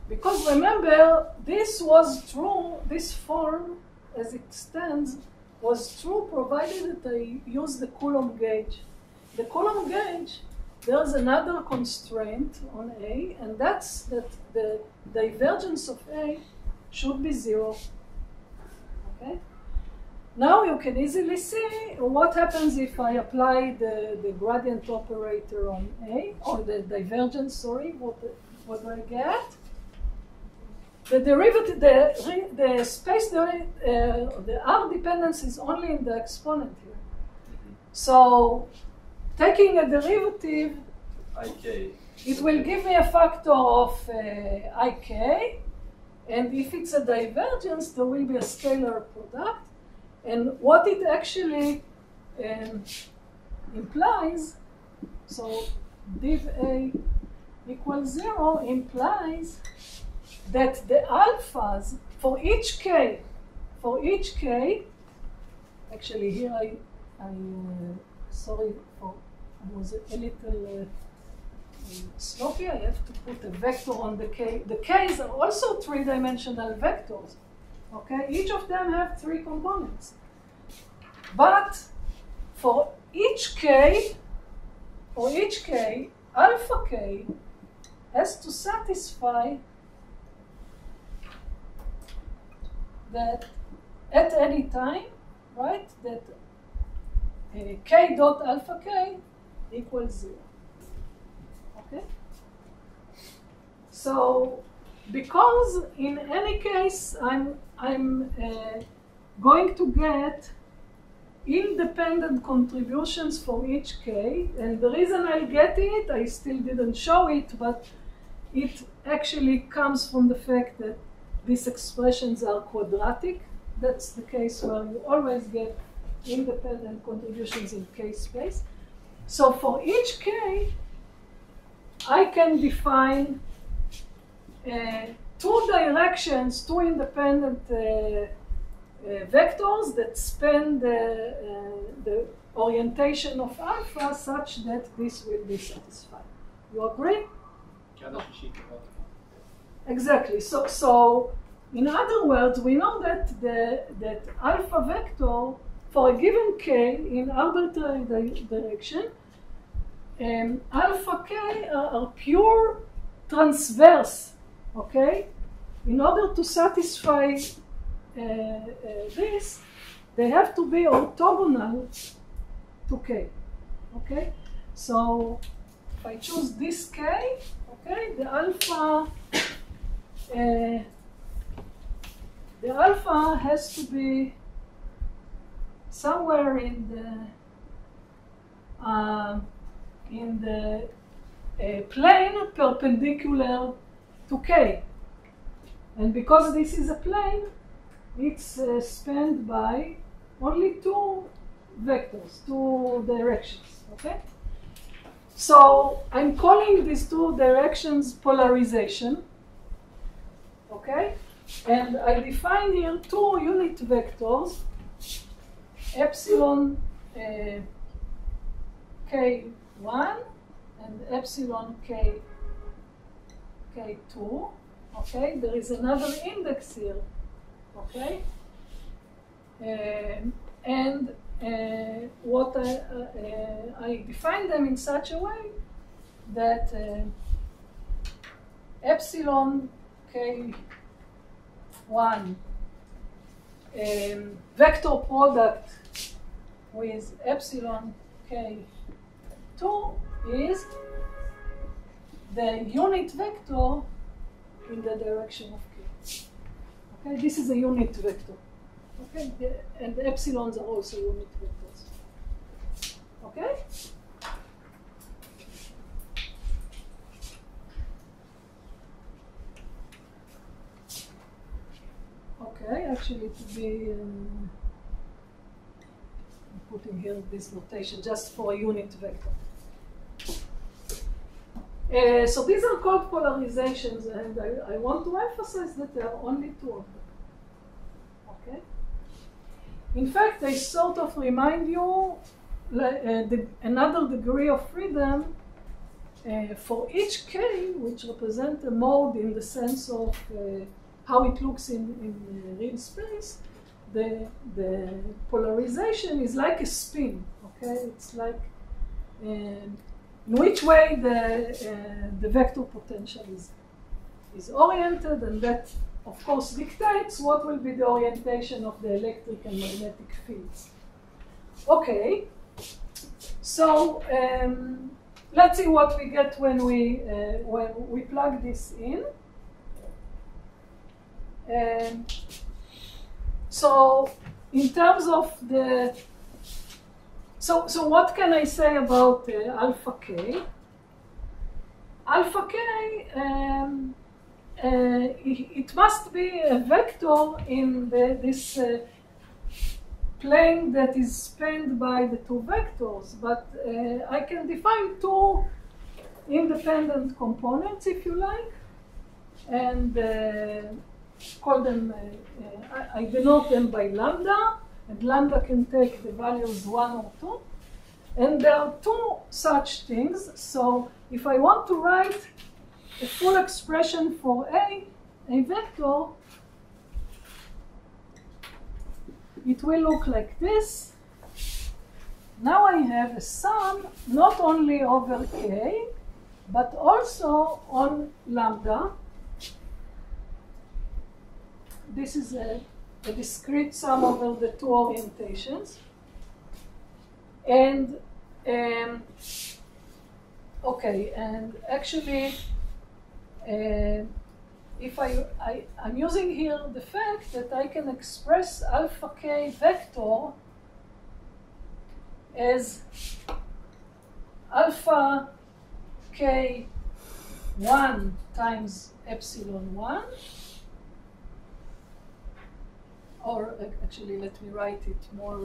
Because remember, this was true, this form as it stands was true provided that I use the Coulomb gauge. The Coulomb gauge, there's another constraint on A, and that's that the divergence of A should be 0. Okay? Now you can easily see what happens if I apply the gradient operator on A, or the divergence, sorry, what do I get? The derivative, the space, the R dependence is only in the exponent here. So taking a derivative, IK. it will give me a factor of IK, and if it's a divergence, there will be a scalar product. And what it actually implies, so div A equals 0 implies that the alphas for each k, actually here sorry, I was a little sloppy. I have to put a vector on the k. The k's are also 3-dimensional vectors. Okay, each of them have 3 components. But for each k, alpha k has to satisfy that at any time, right, that k dot alpha k equals 0. Okay? So, because in any case I'm going to get independent contributions for each k, and the reason I'll get it, I still didn't show it, but it actually comes from the fact that these expressions are quadratic. That's the case where you always get independent contributions in K space. So for each K, I can define two directions, two independent vectors that span the orientation of alpha such that this will be satisfied. You agree? Exactly. So in other words, we know that that alpha vector for a given K in arbitrary direction, alpha K are pure transverse, okay? In order to satisfy this, they have to be orthogonal to K, okay? So if I choose this K, okay, the alpha has to be somewhere in the plane perpendicular to K. And because this is a plane, it's spanned by only two vectors, two directions, okay? So I'm calling these two directions polarization, okay? And I define here two unit vectors, epsilon K1 and epsilon K2, okay? There is another index here, okay? And what I define them in such a way that epsilon K1 vector product with epsilon K2 is the unit vector in the direction of K. Okay, this is a unit vector. Okay, and the epsilons are also unit vectors. Okay? Okay, actually to be putting here this notation just for a unit vector. So these are called polarizations, and I want to emphasize that there are only two of them. Okay? In fact, they sort of remind you another degree of freedom for each K, which represents a mode in the sense of how it looks in real space. The polarization is like a spin, okay? It's like in which way the vector potential is oriented, and that, of course, dictates what will be the orientation of the electric and magnetic fields. Okay, so let's see what we get when we plug this in. So in terms of the, so what can I say about alpha K? Alpha K, it must be a vector in this plane that is spanned by the two vectors, but I can define two independent components, if you like, and call them, I denote them by lambda, and lambda can take the values 1 or 2. And there are two such things. So if I want to write a full expression for a vector, it will look like this. Now I have a sum not only over K, but also on lambda. This is a discrete sum over the two orientations. And okay, and actually, if I'm using here the fact that I can express alpha K vector as alpha K 1 times epsilon 1, or actually let me write it more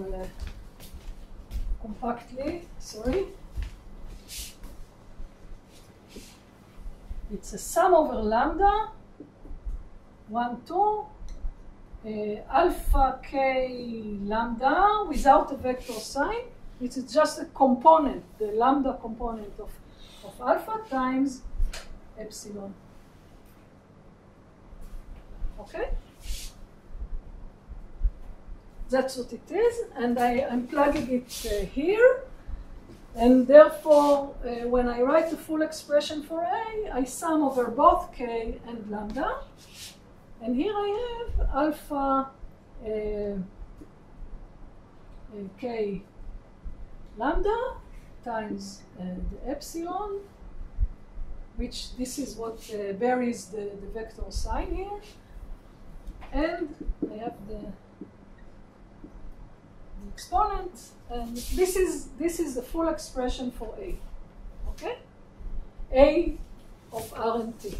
compactly, sorry. It's a sum over lambda, 1, 2, alpha k lambda without a vector sign. It is just a component, the lambda component of alpha times epsilon. Okay? That's what it is, and I'm plugging it here. And therefore, when I write the full expression for A, I sum over both k and lambda. And here I have alpha k lambda times the epsilon, which this is what buries the vector sign here. And I have the exponent, and this is the full expression for A. Okay? A of R and T.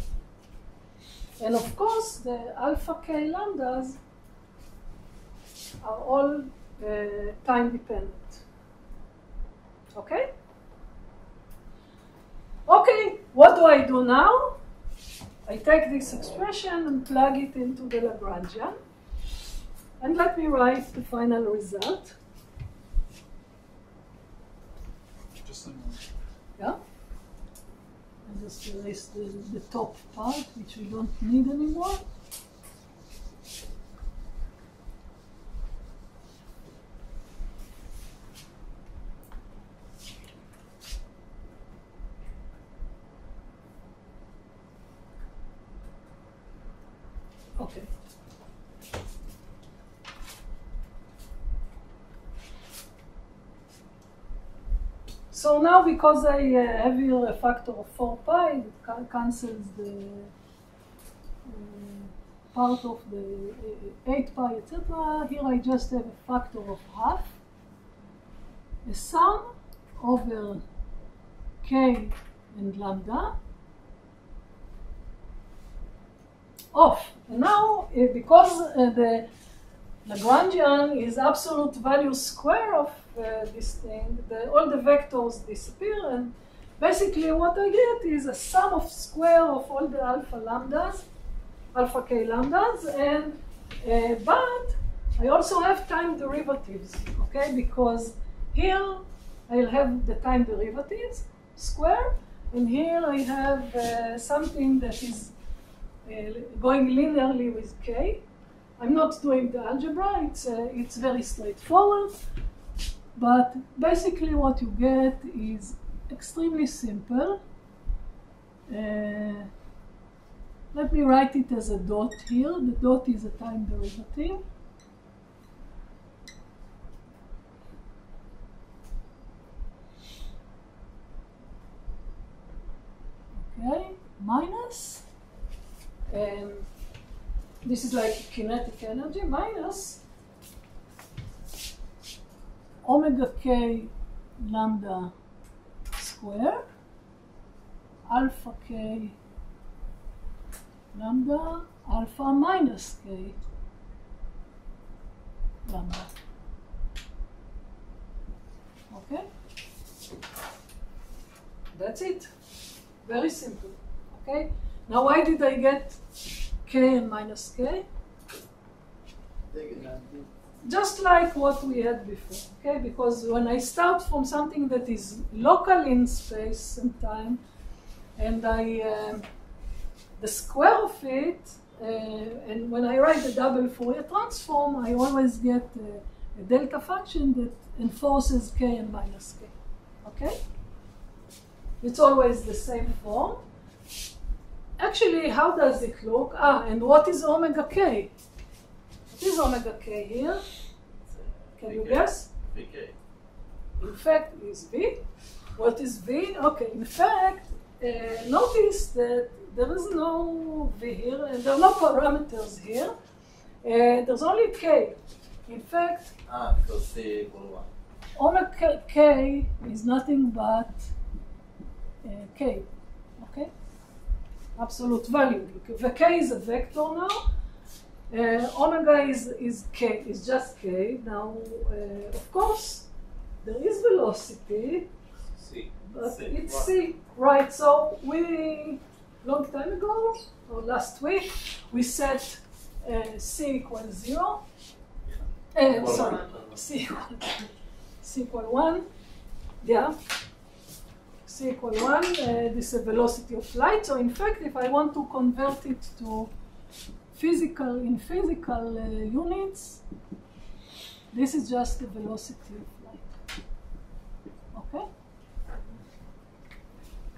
And of course, the alpha k lambdas are all time dependent. Okay? Okay, what do I do now? I take this expression and plug it into the Lagrangian. And let me write the final result. Just a moment. Yeah? And just erase the top part, which we don't need anymore. Okay. So now, because I have here a factor of 4 pi, it cancels the part of the 8 pi, etc. Here I just have a factor of half, a sum over k and lambda of. And now, because the Lagrangian is absolute value square of this thing, all the vectors disappear, and basically what I get is a sum of square of all the alpha lambdas, alpha k lambdas, and but I also have time derivatives, okay? Because here I'll have the time derivatives square, and here I have something that is going linearly with k. I'm not doing the algebra, it's very straightforward, but basically what you get is extremely simple. Let me write it as a dot here. The dot is a time derivative. Okay, minus, and this is like kinetic energy, minus omega k lambda square, alpha k lambda, alpha minus k lambda. Okay? That's it. Very simple. Okay? Now why did I get k and minus k? Just like what we had before, okay? Because when I start from something that is local in space and time, and the square of it, and when I write the double Fourier transform, I always get a delta function that enforces k and minus k, okay? It's always the same form. Actually, how does it look? And what is omega k? What is omega k here? Can you guess? VK. In fact, is v. What is v? Okay, in fact, notice that there is no v here, and there are no parameters here. There's only k. In fact, because C equal 1. omega k is nothing but k. Okay? absolute value. The k is a vector now. Omega is k, is just k. Now, of course, there is velocity, C. but C. it's c, right? So we, long time ago, or last week, we set c equals 0. Sorry, c equal 1. Yeah. C equal 1, this is the velocity of light. So in fact, if I want to convert it to physical units, this is just the velocity of light. Okay?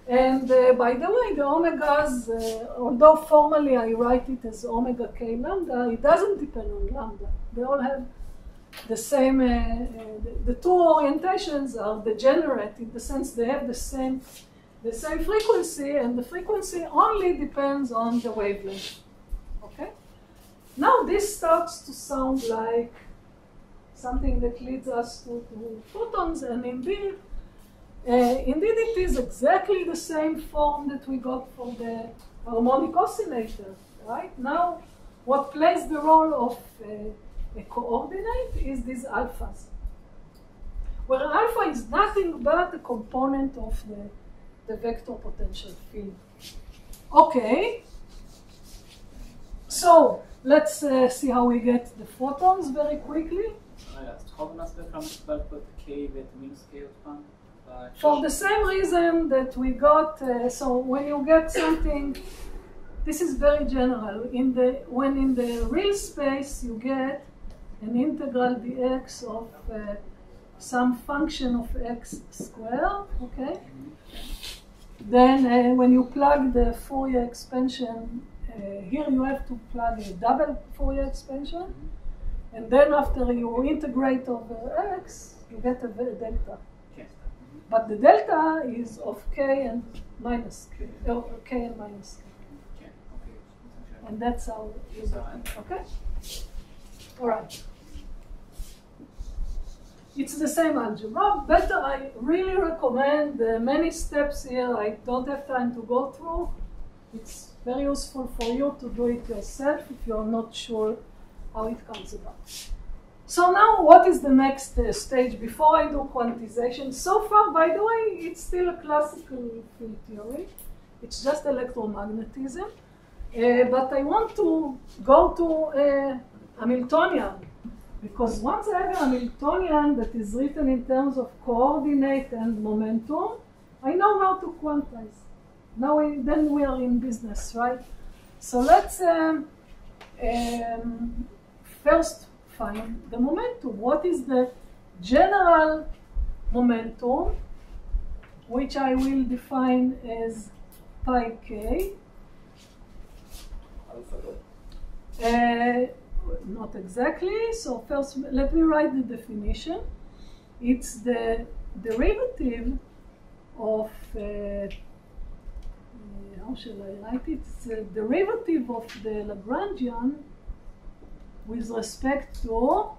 And by the way, the omegas, although formally I write it as omega k lambda, it doesn't depend on lambda. They all have the same, the two orientations are degenerate in the sense they have the same frequency, and the frequency only depends on the wavelength. Okay? Now this starts to sound like something that leads us to photons, and indeed it is exactly the same form that we got for the harmonic oscillator, right? Now, what plays the role of a coordinate is these alphas, where alpha is nothing but a component of the vector potential field. Okay, so let's see how we get the photons very quickly. For the same reason that we got, so when you get something, this is very general. When in the real space you get an integral dx of some function of x squared, okay? Then when you plug the Fourier expansion, here you have to plug a double Fourier expansion, and then after you integrate over x, you get a delta. But the delta is of k and minus k, or k and minus k. And that's how you do it, okay? All right. It's the same algebra. Better, I really recommend many steps here. I don't have time to go through. It's very useful for you to do it yourself if you're not sure how it comes about. So now, what is the next stage before I do quantization? So far, by the way, it's still a classical field theory. It's just electromagnetism. But I want to go to Hamiltonian, because once I have a Hamiltonian that is written in terms of coordinate and momentum, I know how to quantize. Now, then we are in business, right? So let's first find the momentum. What is the general momentum, which I will define as pi k? Not exactly. So first, let me write the definition. It's the derivative of, how shall I write it? It's the derivative of the Lagrangian with respect to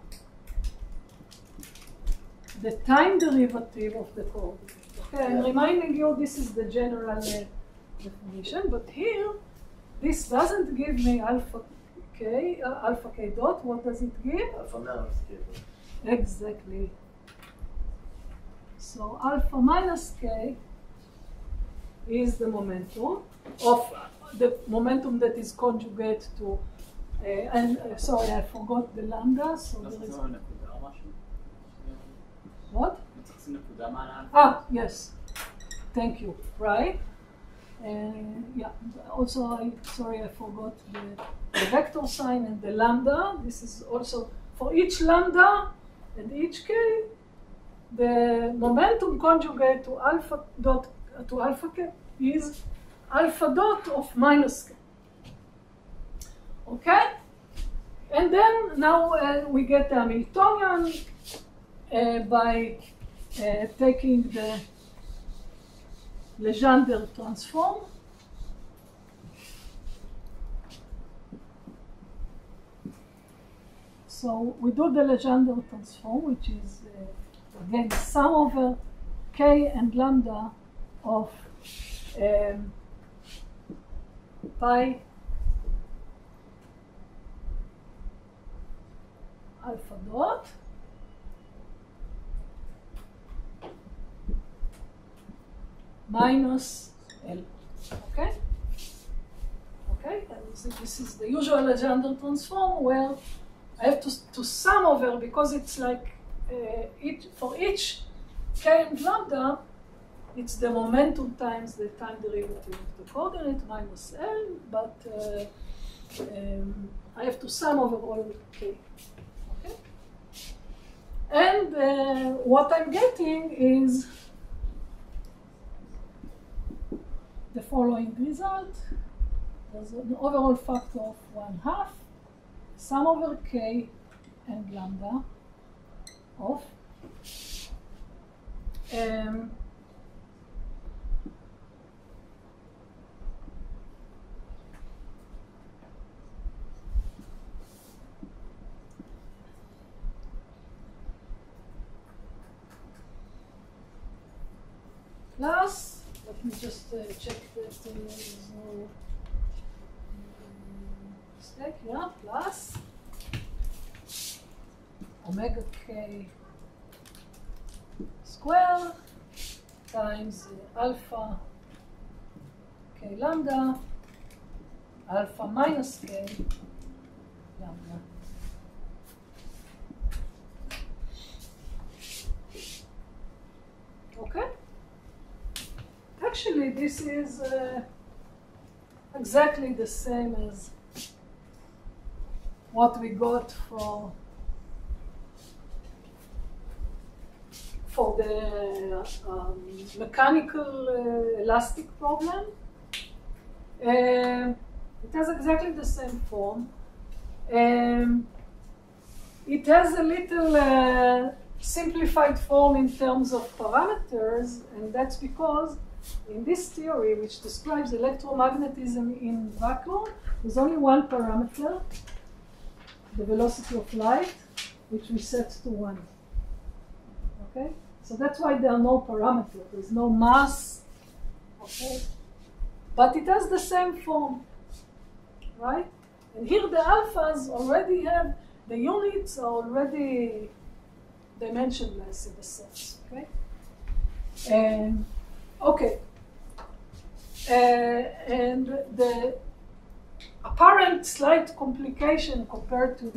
the time derivative of the coordinate. Okay, I'm reminding you this is the general definition, but here, this doesn't give me alpha k dot. What does it give? Alpha minus k. Exactly. So alpha minus k is the momentum of the momentum that is conjugate to, sorry, I forgot the lambda. So there is what? Ah, yes. Thank you. Right. Yeah. Also, sorry, I forgot the vector sign and the lambda. This is also for each lambda and each k. The momentum conjugate to alpha dot to alpha k is alpha dot of minus k. Okay? And then now we get the Hamiltonian by taking the Legendre transform. So we do the Legendre transform, which is again sum over k and lambda of pi alpha dot minus L. Okay? Okay, and this is the usual Legendre transform where I have to sum over, because it's like for each k and lambda, it's the momentum times the time derivative of the coordinate minus L, but I have to sum over all k. Okay? And what I'm getting is the following result. There's an overall factor of 1/2, sum over k and lambda of plus, let me just check that there's no mistake, yeah, plus omega k square times alpha k lambda, alpha minus k lambda. Okay? Actually, this is exactly the same as what we got for the mechanical elastic problem. It has exactly the same form. It has a little simplified form in terms of parameters, and that's because in this theory, which describes electromagnetism in vacuum, there's only one parameter, the velocity of light, which we set to 1. Okay? So that's why there are no parameters. There's no mass. Okay? But it has the same form. Right? And here the alphas already have, the units are already dimensionless in a sense. Okay? Okay. And the apparent slight complication compared to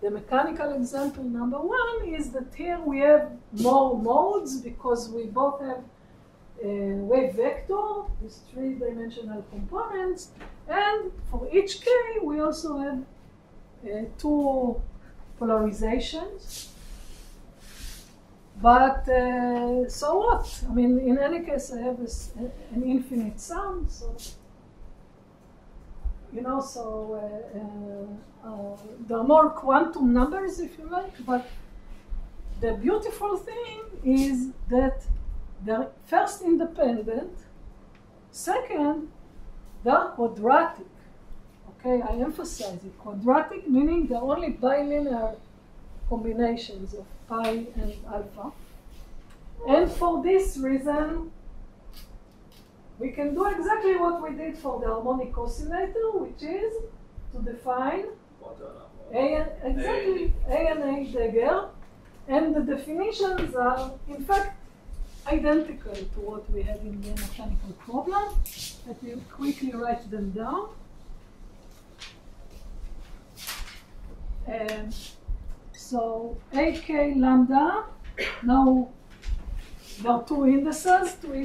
the mechanical example number 1 is that here we have more modes because we both have a wave vector with 3-dimensional components, and for each k we also have 2 polarizations. But so what? I mean, in any case, I have an infinite sum, so you know. So there are more quantum numbers, if you like. But the beautiful thing is that they're first independent. Second, they're quadratic. Okay, I emphasize it. Quadratic meaning they're only bilinear combinations of pi and alpha. And for this reason, we can do exactly what we did for the harmonic oscillator, which is to define A and A dagger. And the definitions are, in fact, identical to what we had in the mechanical problem. Let me quickly write them down. So AK lambda, now there are 2 indices to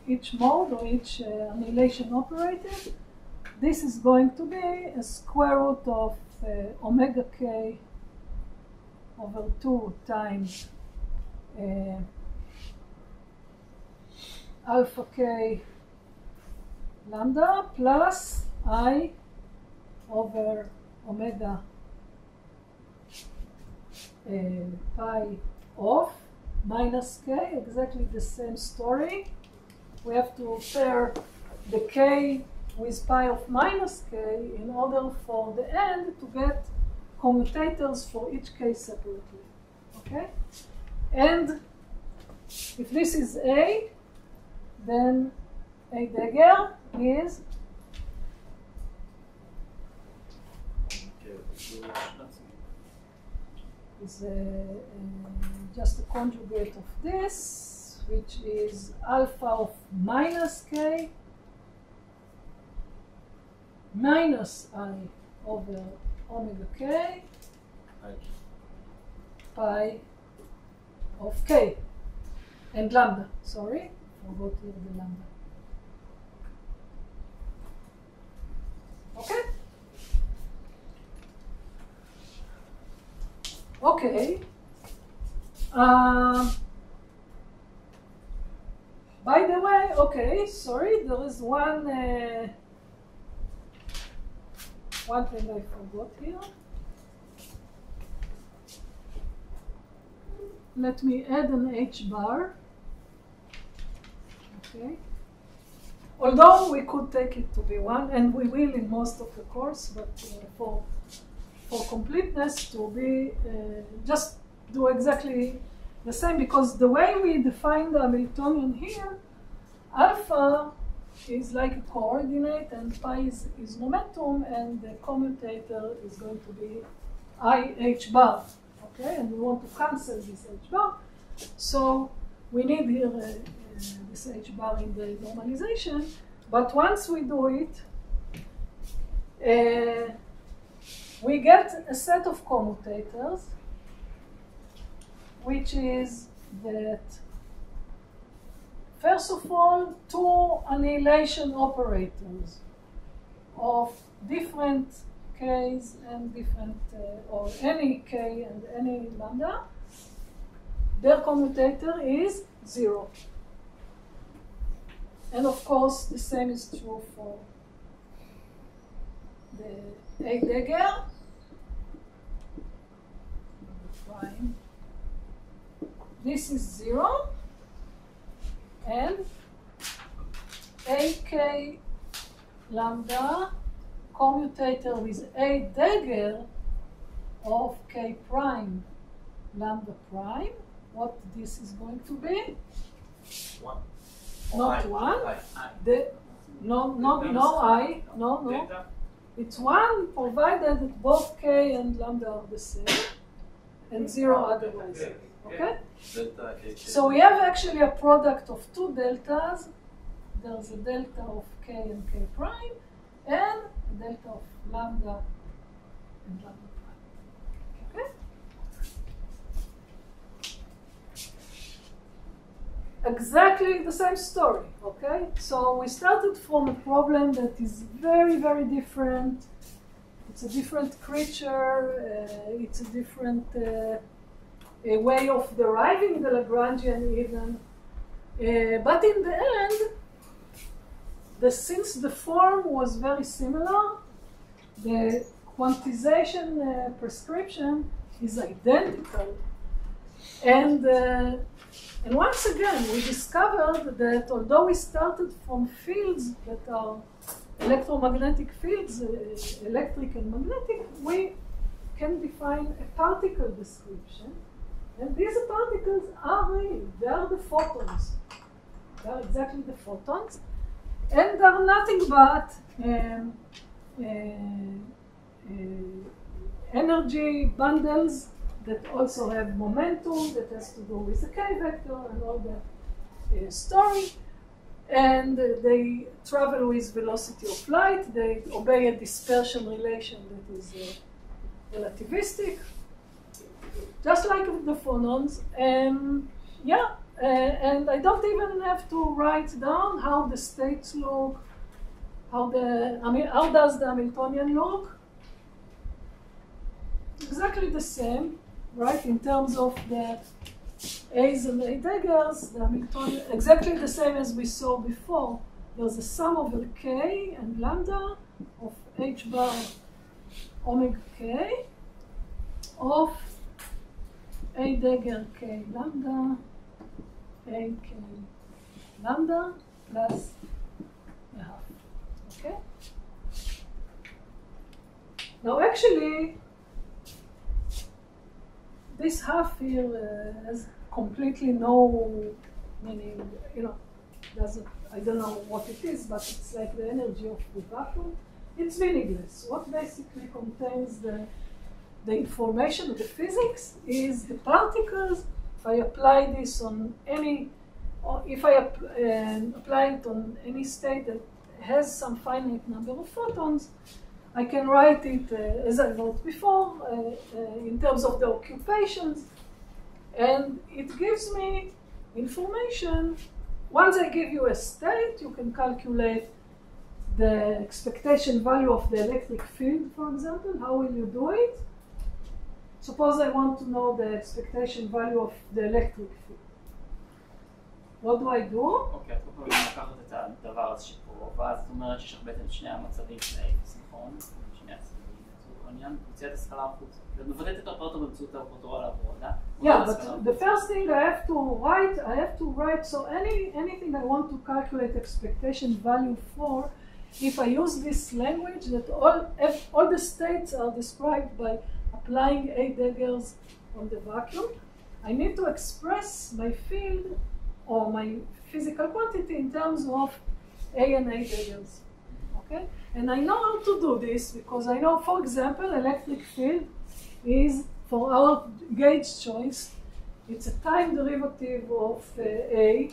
each mode or each annihilation operator. This is going to be a square root of omega k over 2 times alpha k lambda plus I over omega pi of minus k, exactly the same story. We have to pair the k with pi of minus k in order for the end to get commutators for each k separately. Okay? And if this is A, then A dagger is is just a conjugate of this, which is alpha of minus k minus I over omega k pi of k and lambda. Sorry, forgot here the lambda. Okay? Okay. By the way, okay, sorry, there is one thing I forgot here. Let me add an H bar. Okay. Although we could take it to be 1, and we will in most of the course, but for completeness to be, just do exactly the same, because the way we define the Hamiltonian here, alpha is like a coordinate and pi is momentum, and the commutator is going to be IH bar. Okay, and we want to cancel this H bar. So we need here this H bar in the normalization. But once we do it, we get a set of commutators, which is that, first of all, two annihilation operators of different k's and different, or any k and any lambda, their commutator is 0. And of course, the same is true for the A dagger. Prime. This is 0. And AK lambda commutator with A dagger of K prime lambda prime. What this is going to be? 1. Not 1. No. It's 1 provided that both K and lambda are the same, and 0 otherwise. Okay? Delta H. So we have actually a product of two deltas. There's a delta of K and K prime, and a delta of lambda and lambda prime. Okay? Exactly the same story, okay? So we started from a problem that is very, very different. It's a different creature, it's a different a way of deriving the Lagrangian even. But in the end, since the form was very similar, the quantization prescription is identical. And once again, we discovered that although we started from fields that are electromagnetic fields, electric and magnetic, we can define a particle description. And these particles are real. They are the photons. They are exactly the photons. And they are nothing but energy bundles that also have momentum that has to do with the K vector and all that story. And they travel with velocity of light. They obey a dispersion relation that is relativistic, just like the phonons. And I don't even have to write down how the states look, how does the Hamiltonian look. Exactly the same, right? In terms of the A's and A daggers, the Hamiltonian, exactly the same as we saw before. There's a sum over K and lambda of H bar omega K of A dagger K lambda, A K lambda plus a half. Okay? Now actually, this half here has completely no meaning, doesn't, I don't know what it is, but it's like the energy of the vacuum. It's meaningless. What basically contains the the information of the physics is the particles. If I apply this on any, or if I apply it on any state that has some finite number of photons, I can write it, as I wrote before, in terms of the occupations, and it gives me information. Once I give you a state, you can calculate the expectation value of the electric field, for example. How will you do it? Suppose I want to know the expectation value of the electric field. What do I do? אוקיי, את יכולה לקחת את הדבר הזה שפה, ואז את אומרת שיש לך בעצם שני המצבים של האפס, נכון? שני הצדדים, לצורך העניין, מוציאה את הסקלה החוצה. ואת מבטאת את האופרטור באמצעות האופרטור על העבודה. Yeah, but the first thing I have to write, so anything I want to calculate expectation value for, if I use this language that all the states are described by applying A daggers on the vacuum, I need to express my field or my physical quantity in terms of A and A daggers. Okay? And I know how to do this because I know, for example, electric field is, for our gauge choice, it's a time derivative of A,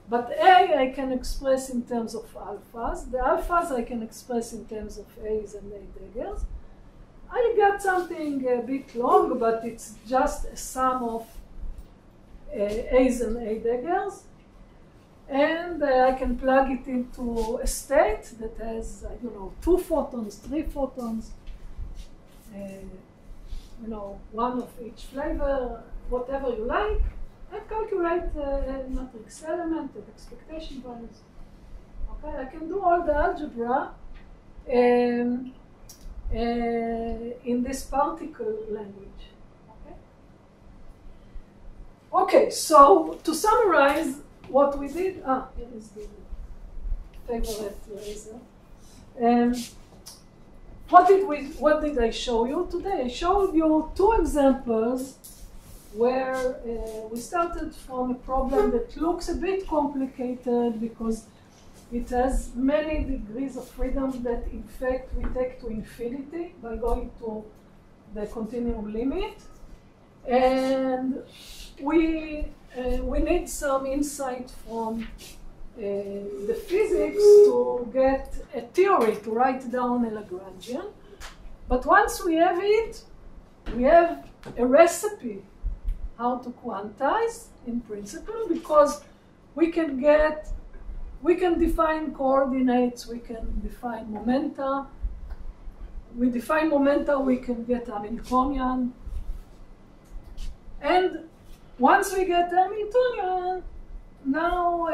but A I can express in terms of alphas. The alphas I can express in terms of A's and A daggers. I got something a bit long, but it's just a sum of A's and A daggers. And I can plug it into a state that has, I don't know, 2 photons, 3 photons, you know, one of each flavor, whatever you like, and calculate a matrix element and expectation values. Okay, I can do all the algebra in this particle language. Okay? Okay, so to summarize what we did, here is the favorite laser. What did I show you today? I showed you 2 examples where we started from a problem that looks a bit complicated because it has many degrees of freedom that in fact we take to infinity by going to the continuum limit. And we need some insight from the physics to get a theory to write down a Lagrangian. But once we have it, we have a recipe how to quantize in principle, because we can define coordinates, we can define momenta. We define momenta, we can get Hamiltonian. And once we get Hamiltonian, now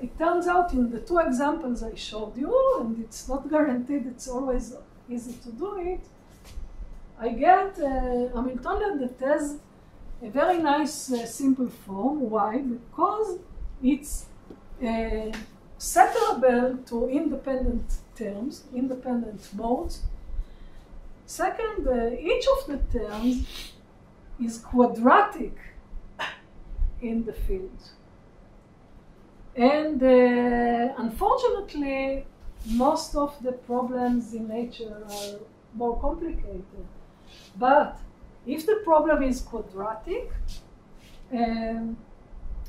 it turns out in the 2 examples I showed you, and it's not guaranteed it's always easy to do it, I get Hamiltonian that has a very nice simple form. Why? Because it's separable to independent terms, independent modes. Second, each of the terms is quadratic in the field. And unfortunately, most of the problems in nature are more complicated. But if the problem is quadratic, and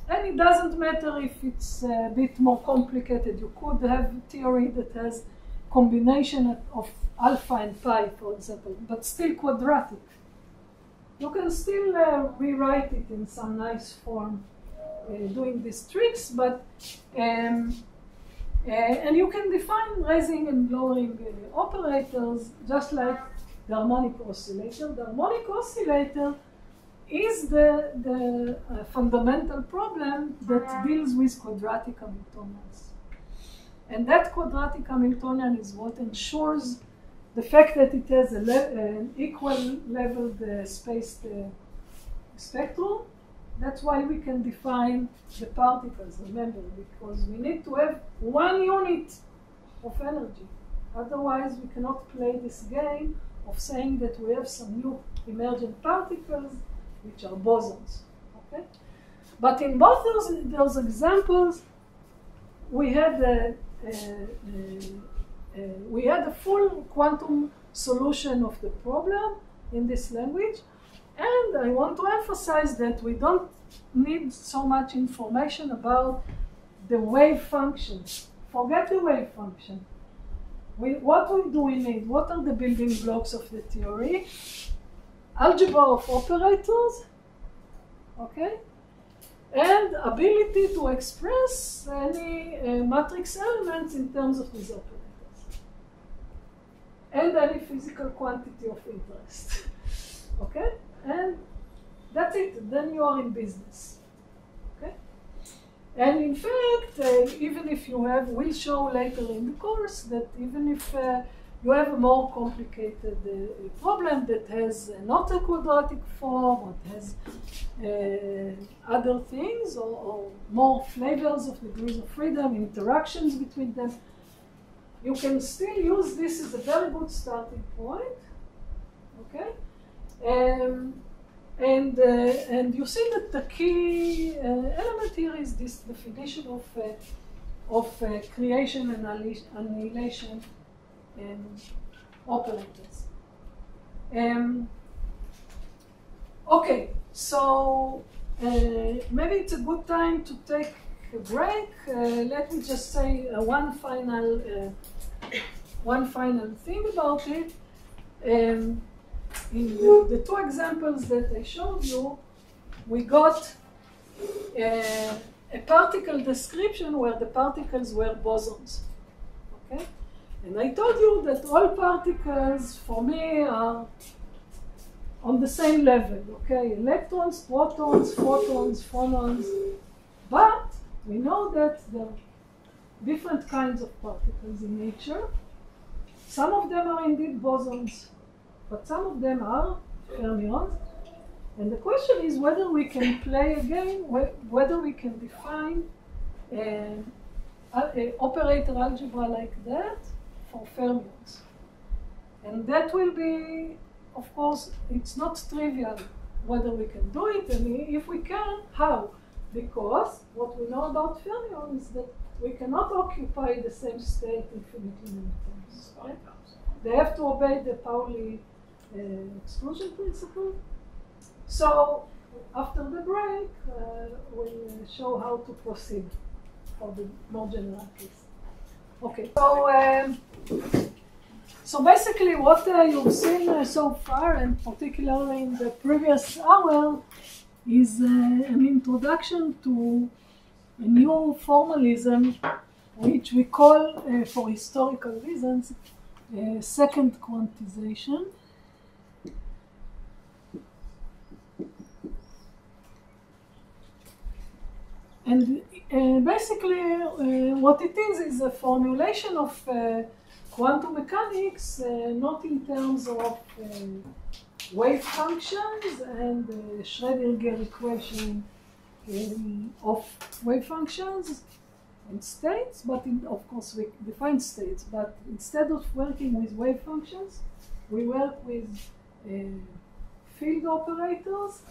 it doesn't matter if it's a bit more complicated, you could have a theory that has combination of alpha and pi, for example, but still quadratic. You can still rewrite it in some nice form doing these tricks, but and you can define raising and lowering operators just like the harmonic oscillator. The harmonic oscillator is the fundamental problem that deals with quadratic Hamiltonians. And that quadratic Hamiltonian is what ensures the fact that it has an equal leveled spaced spectrum. That's why we can define the particles, remember, because we need to have 1 unit of energy. Otherwise, we cannot play this game of saying that we have some new emergent particles, which are bosons. Okay? But in both those examples, we had a full quantum solution of the problem in this language. And I want to emphasize that we don't need so much information about the wave functions. Forget the wave function. What do we need? What are the building blocks of the theory? Algebra of operators, okay? And ability to express any matrix elements in terms of these operators. And any physical quantity of interest, okay? And that's it, then you are in business, okay? And in fact, even if you have, we'll show later in the course that even if you have a more complicated problem that has not a quadratic form, or has other things, or more flavors of degrees of freedom, interactions between them, you can still use this as a very good starting point, okay? And you see that the key element here is this definition of creation and annihilation operators. Okay, so maybe it's a good time to take a break. Let me just say one final thing about it. In the two examples that I showed you, we got a particle description where the particles were bosons. Okay? And I told you that all particles, for me, are on the same level. Okay? Electrons, protons, photons, phonons. But we know that there are different kinds of particles in nature. Some of them are indeed bosons, but some of them are fermions. And the question is whether we can play a game, whether we can define an operator algebra like that for fermions. And that will be, of course, it's not trivial whether we can do it, and if we can, how? Because what we know about fermions is that we cannot occupy the same state infinitely many times. Right? They have to obey the Pauli exclusion principle. So after the break, we'll show how to proceed for the more general case. Okay, so basically what you've seen so far, and particularly in the previous hour, is an introduction to a new formalism, which we call, for historical reasons, second quantization. And basically what it is a formulation of quantum mechanics, not in terms of wave functions and Schrödinger equation of wave functions and states, but of course we define states, but instead of working with wave functions, we work with field operators,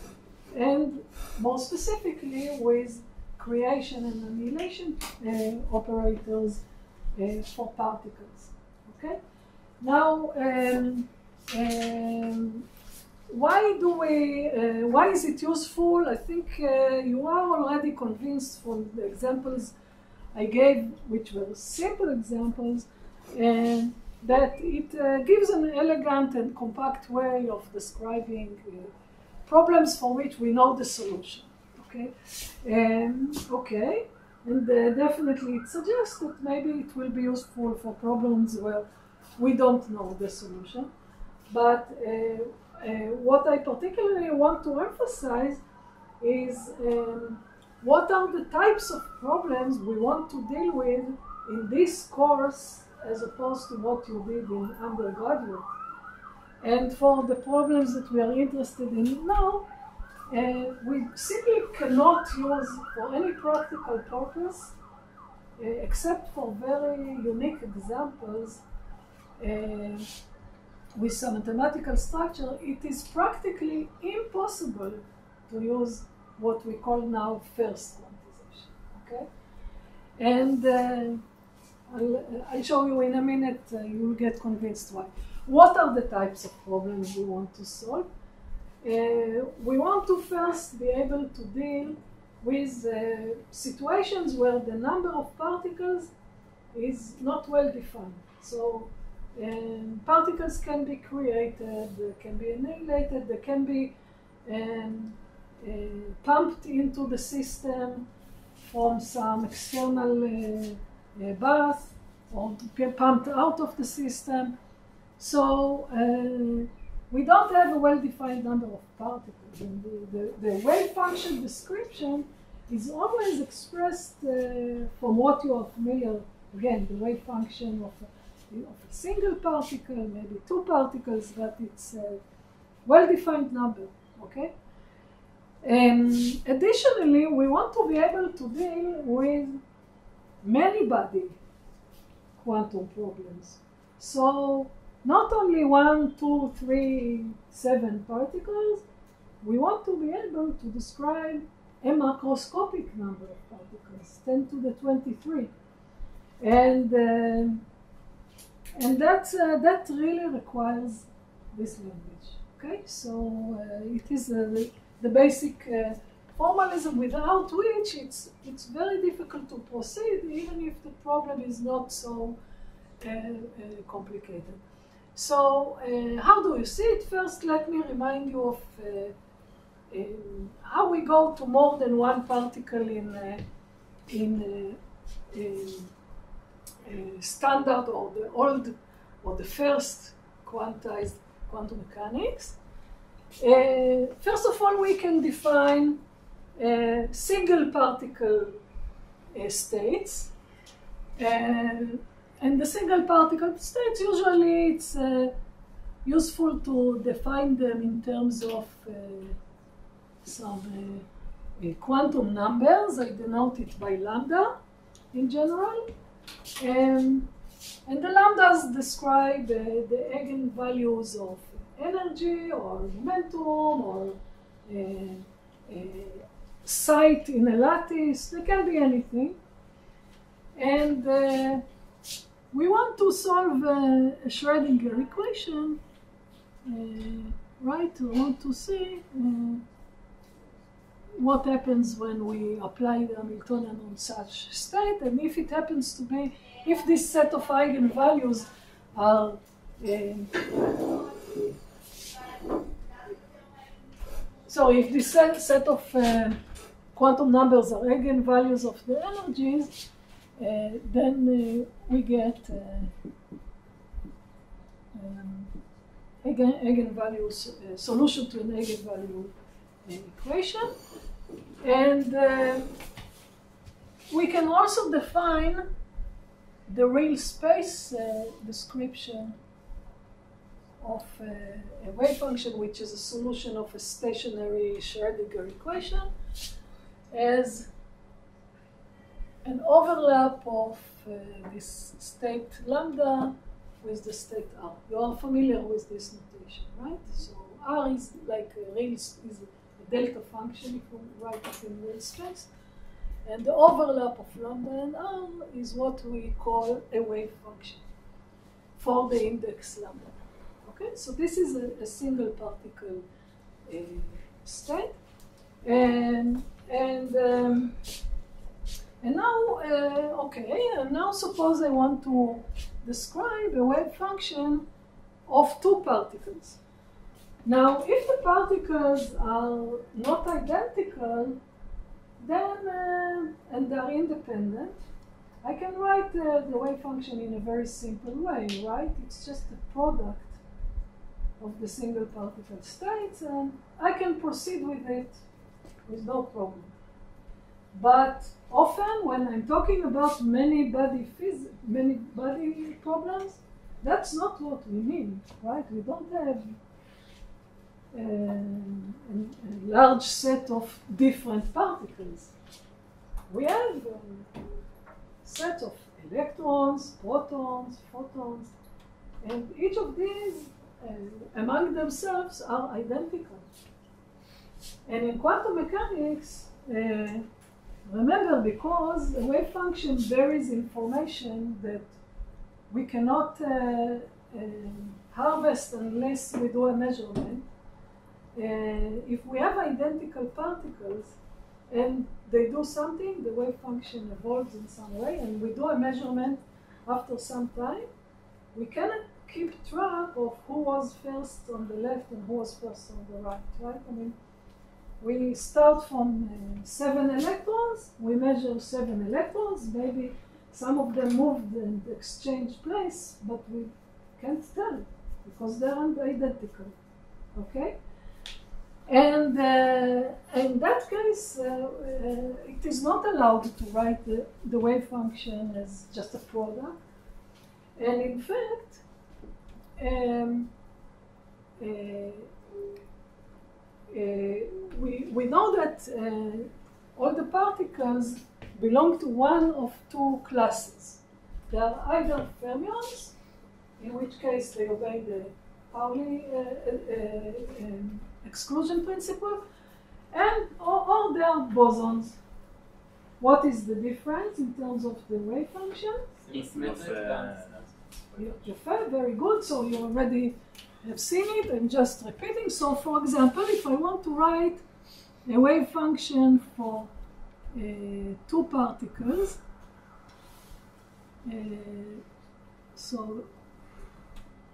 and more specifically with creation and annihilation operators for particles. Okay? Now, why is it useful? I think you are already convinced from the examples I gave, which were simple examples, that it gives an elegant and compact way of describing problems for which we know the solution. Okay, and definitely it suggests that maybe it will be useful for problems where we don't know the solution. But what I particularly want to emphasize is what are the types of problems we want to deal with in this course as opposed to what you did in undergraduate. And for the problems that we are interested in now, we simply cannot use for any practical purpose, except for very unique examples with some mathematical structure. It is practically impossible to use what we call now first quantization. Okay, and I'll show you in a minute. You will get convinced why. what are the types of problems we want to solve? We want to first be able to deal with situations where the number of particles is not well defined. So particles can be created, can be annihilated, they can be pumped into the system from some external bath, or pumped out of the system. So we don't have a well-defined number of particles. And the wave function description is always expressed from what you are familiar. Again, the wave function of a single particle, maybe two particles, but it's a well-defined number. Okay. Additionally, we want to be able to deal with many-body quantum problems. So not only 1, 2, 3, 7 particles, we want to be able to describe a macroscopic number of particles, 10 to the 23. And that really requires this language. Okay, so it is the basic formalism, without which it's very difficult to proceed, even if the problem is not so complicated. So how do you see it? First, let me remind you of how we go to more than one particle in standard or the old or the first quantized quantum mechanics. First of all, we can define single particle states. And the single particle states, usually it's useful to define them in terms of some quantum numbers. I denote it by lambda in general. And the lambdas describe the eigenvalues of energy or momentum or site in a lattice. They can be anything. And we want to solve a Schrödinger equation, right? We want to see what happens when we apply the Hamiltonian on such state, and if it happens to be, if this set of eigenvalues are so if this set of quantum numbers are eigenvalues of the energies, then we get eigenvalues, solution to an eigenvalue equation. And we can also define the real space description of a wave function, which is a solution of a stationary Schrödinger equation, as an overlap of this state lambda with the state R. You are familiar with this notation, right? So R is like a real, is a delta function if you write it in real space. And the overlap of lambda and R is what we call a wave function for the index lambda. Okay, so this is a single particle state. And now, and now suppose I want to describe a wave function of two particles. Now, if the particles are not identical, then, and they're independent, I can write the wave function in a very simple way, right? It's just a product of the single particle states, and I can proceed with it with no problem. But often, when I'm talking about many body problems, that's not what we mean, right? We don't have a large set of different particles. We have a set of electrons, protons, photons, and each of these among themselves are identical. And in quantum mechanics, remember, because a wave function bears information that we cannot harvest unless we do a measurement. If we have identical particles and they do something, the wave function evolves in some way, and we do a measurement after some time, we cannot keep track of who was first on the left and who was first on the right, right? I mean, we start from 7 electrons, we measure 7 electrons, maybe some of them moved and exchanged place, but we can't tell because they aren't identical, okay? And in that case, it is not allowed to write the wave function as just a product. And in fact, we know that all the particles belong to one of two classes. They are either fermions, in which case they obey the Pauli exclusion principle, and or they are bosons. What is the difference in terms of the wave function? Very good. So you already have seen it. I'm just repeating. So for example, if I want to write a wave function for two particles, so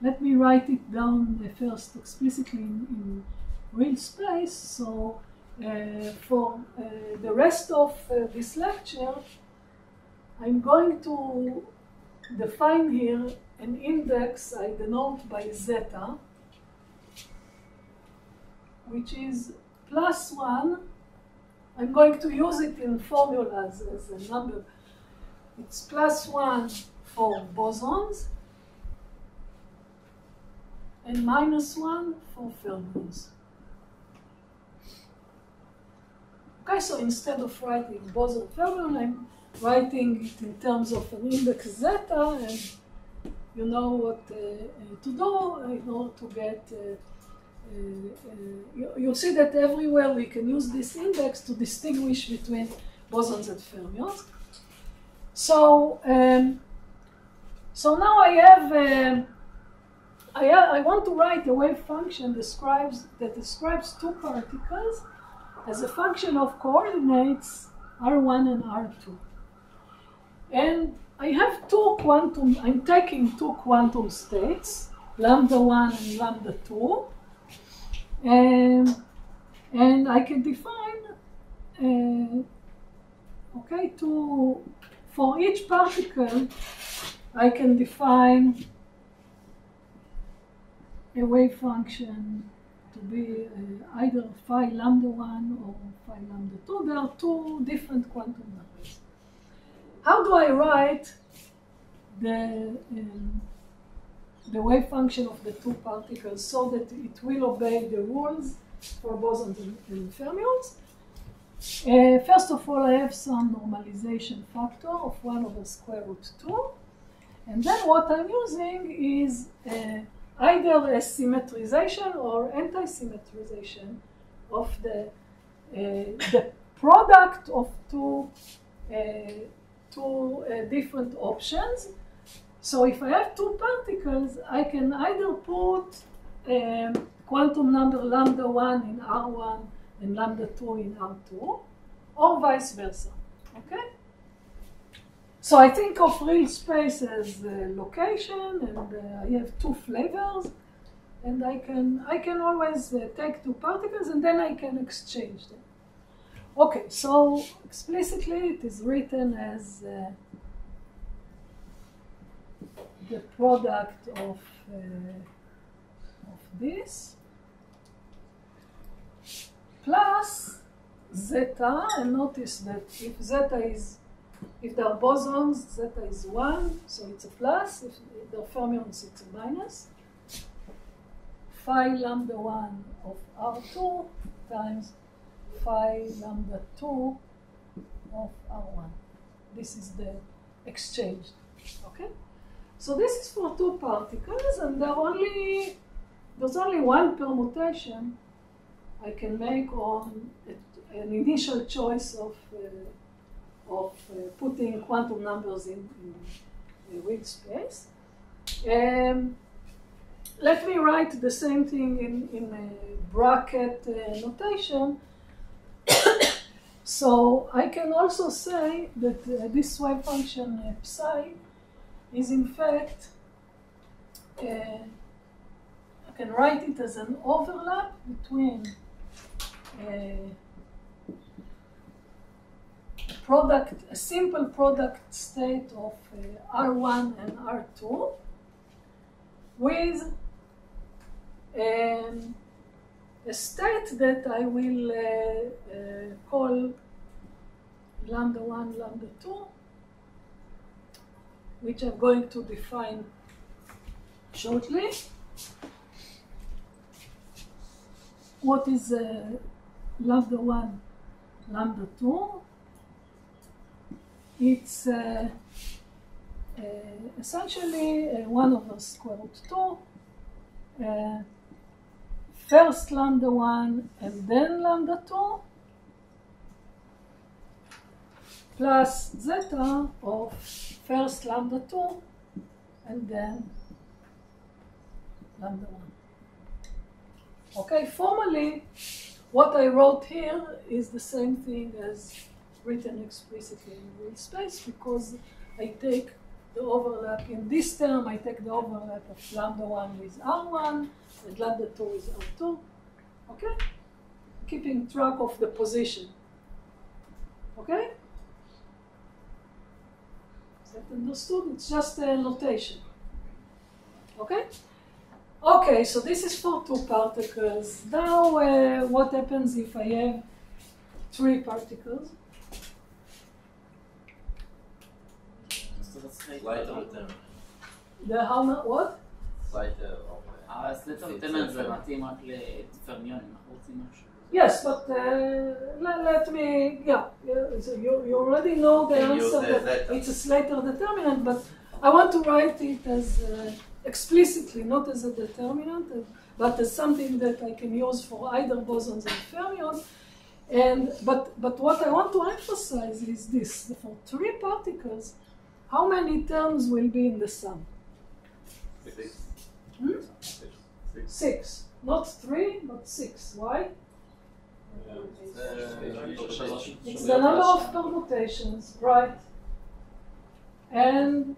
let me write it down first explicitly in real space. So for the rest of this lecture, I'm going to define here an index I denote by zeta, which is +1. I'm going to use it in formulas as a number. It's +1 for bosons and -1 for fermions. Okay, so instead of writing boson fermion, I'm writing it in terms of an index zeta, and you know what to do in order to get. You'll see that everywhere we can use this index to distinguish between bosons and fermions. So, so now I want to write a wave function that describes two particles as a function of coordinates R1 and R2. And I have I'm taking two quantum states, λ1 and λ2, and I can define, for each particle, I can define a wave function to be either phi λ1 or phi λ2. There are two different quantum numbers. How do I write the wave function of the two particles so that it will obey the rules for bosons and fermions? First of all, I have some normalization factor of 1/√2. And then what I'm using is either a symmetrization or anti-symmetrization of the product of two different options. So if I have two particles, I can either put quantum number λ1 in R1 and λ2 in R2, or vice versa, okay? So I think of real space as location, and I have two flavors, and I can always take two particles and then I can exchange them. Okay, so explicitly it is written as the product of this plus zeta, and notice that if there are bosons, zeta is 1, so it's a plus. If there are fermions, it's a minus. Phi λ1 of R2 times phi λ2 of R1. This is the exchange, okay? So this is for two particles, and there's only one permutation I can make on an initial choice of putting quantum numbers in real space. let me write the same thing in a bracket notation. So I can also say that this wave function psi is in fact, I can write it as an overlap between a simple product state of R1 and R2 with a state that I will call lambda 1, lambda 2, which I'm going to define shortly. What is lambda 1, lambda 2? It's essentially 1 over square root 2, first lambda 1 and then lambda 2, plus zeta of first lambda 2 and then lambda 1. Okay, formally, what I wrote here is the same thing as written explicitly in real space, because I take the overlap in this term, I take the overlap of lambda 1 with R1 and lambda 2 with R2. Okay? Keeping track of the position. Okay? Is that understood? It's just a notation. Okay? Okay, so this is for 2 particles. Now, what happens if I have 3 particles? Lighter return. The how much? What? Lighter אז לצמצם זה מתאים רק לפרמיונים, אנחנו רוצים משהו. Yes, but let me, so you already know the answer that it's a Slater determinant, but I want to write it as explicitly, not as a determinant, but as something that I can use for either bosons and fermions. But what I want to emphasize is this: for 3 particles, how many terms will be in the sum? 6. 6. Not 3, but 6. Why? It's the number of permutations, right? And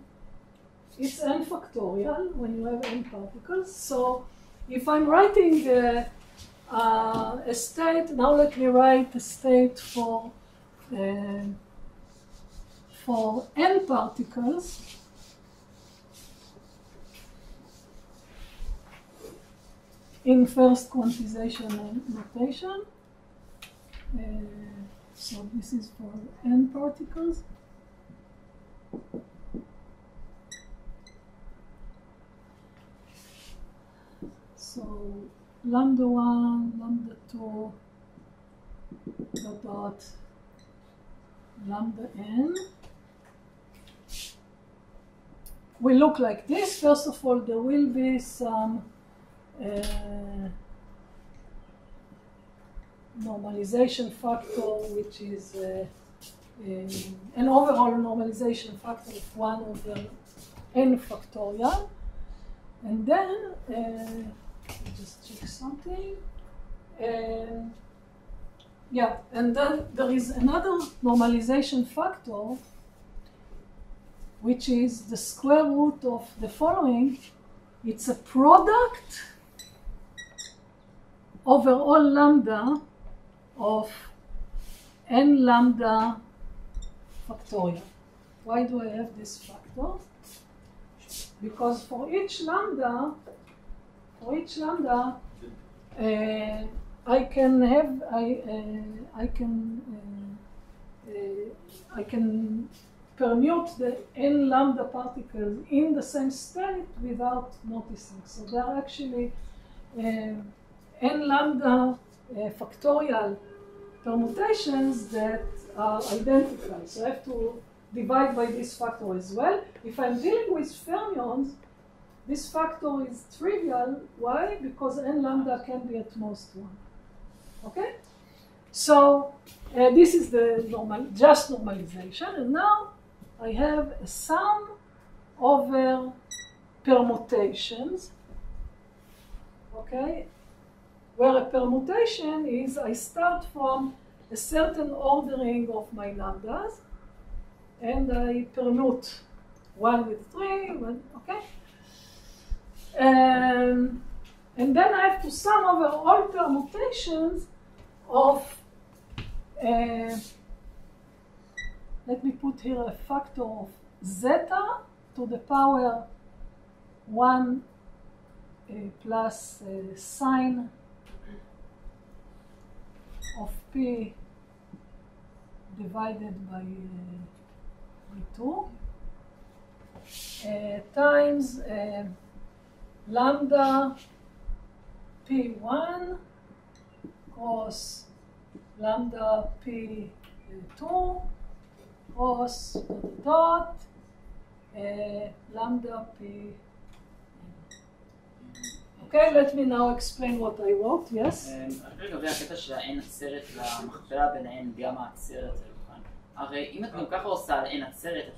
it's n factorial when you have n particles. So if I'm writing a state, now let me write a state for n particles. In first quantization notation. So this is for n particles. So lambda 1, lambda 2, dot lambda n will look like this. First of all, there will be some normalization factor, which is an overall normalization factor of 1 over n factorial. And then, just check something. And then there is another normalization factor, which is the square root of the following. It's a product over all lambda of n lambda factorial. Why do I have this factor? Because for each lambda, I can permute the n lambda particles in the same state without noticing. So there are actually n lambda factorial permutations that are identical. So I have to divide by this factor as well. If I'm dealing with fermions, this factor is trivial. Why? Because n lambda can be at most 1. Okay? So this is the just normalization. And now I have a sum over permutations. okay? Where a permutation is I start from a certain ordering of my lambdas and I permute 1 with 3, okay? And then I have to sum over all permutations of, let me put here a factor of zeta to the power 1 plus sine of p divided by 2 times lambda p1 cos lambda p2 cos dot lambda p. Okay, let me now explain what I wrote, yes? לגבי הקטע של ה-n עצרת למכפלה ביניהן גם העצרת, הרי אם את גם ככה עושה על n עצרת, את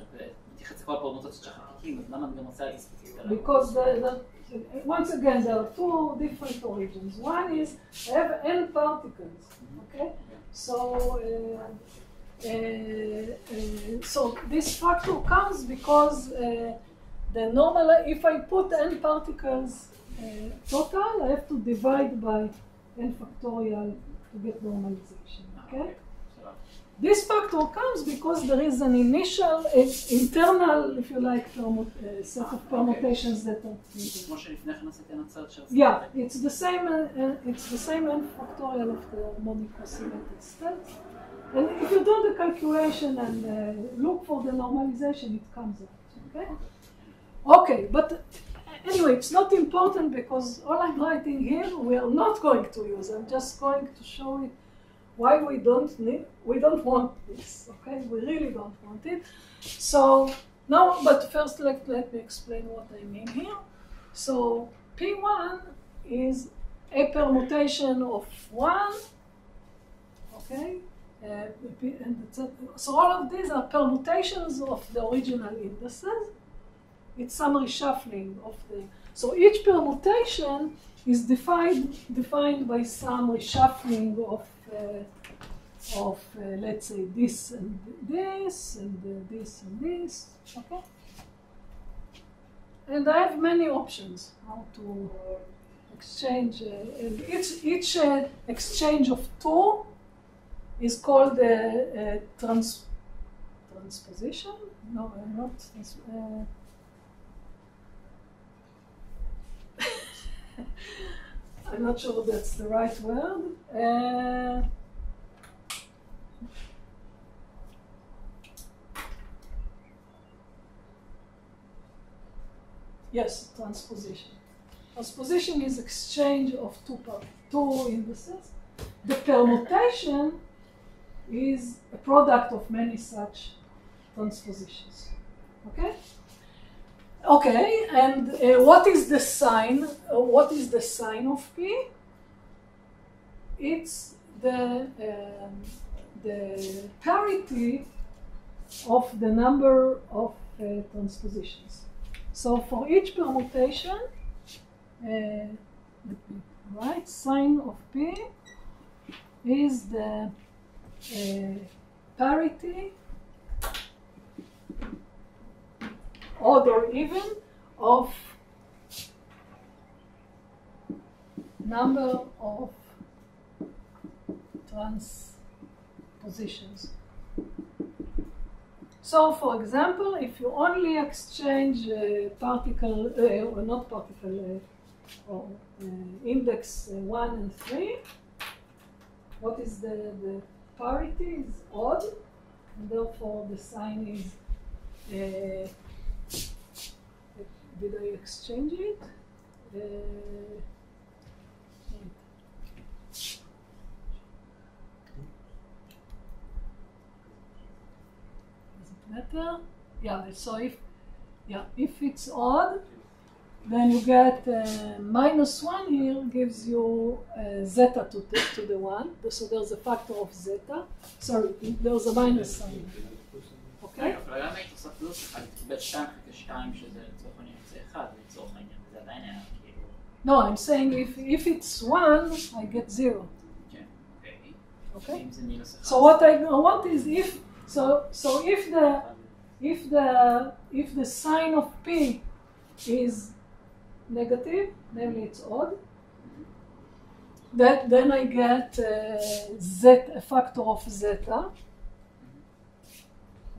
מתייחסת לכל הפרמוטציות של החלקיקים, אז למה את גם עושה על ספציפית עליו? Because once again there are two different origins. One is I have n particles, okay? So this factor comes because the normal, if I put n particles total, I have to divide by n factorial to get normalization, okay? This factor comes because there is an initial, internal, if you like, set of permutations that are needed. Yeah, it's the same n factorial of the harmonic oscillator state. And if you do the calculation and look for the normalization, it comes out, okay? Okay, but anyway, it's not important because all I'm writing here, we are not going to use. I'm just going to show it why we don't want this, okay? We really don't want it. So now, but first let me explain what I mean here. So P1 is a permutation of 1, okay? So all of these are permutations of the original indices. It's some reshuffling of the, so each permutation is defined by some reshuffling of let's say this and this and this and this, okay? And I have many options how to exchange, and each exchange of 2 is called transposition. No, not I'm not sure that's the right word. Yes, transposition. Transposition is exchange of two indices. The permutation is a product of many such transpositions. Okay? Okay, and what is the sign? What is the sign of P? It's the parity of the number of transpositions. So for each permutation, right, sign of P is the parity, odd or even, of number of transpositions. So, for example, if you only exchange particle, or not particle, or index 1 and 3, what is the parity is odd, and therefore the sign is, did I exchange it? Does it matter? Yeah, so if it's odd, then you get -1 here gives you zeta to the 1. So there's a factor of zeta. Sorry, there's a minus sign. Okay? אבל למה היית עושה פלוס 1, תקבל 2 חלקי 2 שזה לצורך העניין זה 1, לצורך העניין, זה עדיין היה כאילו No, I'm saying if it's 1, I get 0. כן, אוקיי. Okay? אם זה מינוס 1. So what I want is if the sign of P is negative, namely it's odd, then I get a factor of zeta.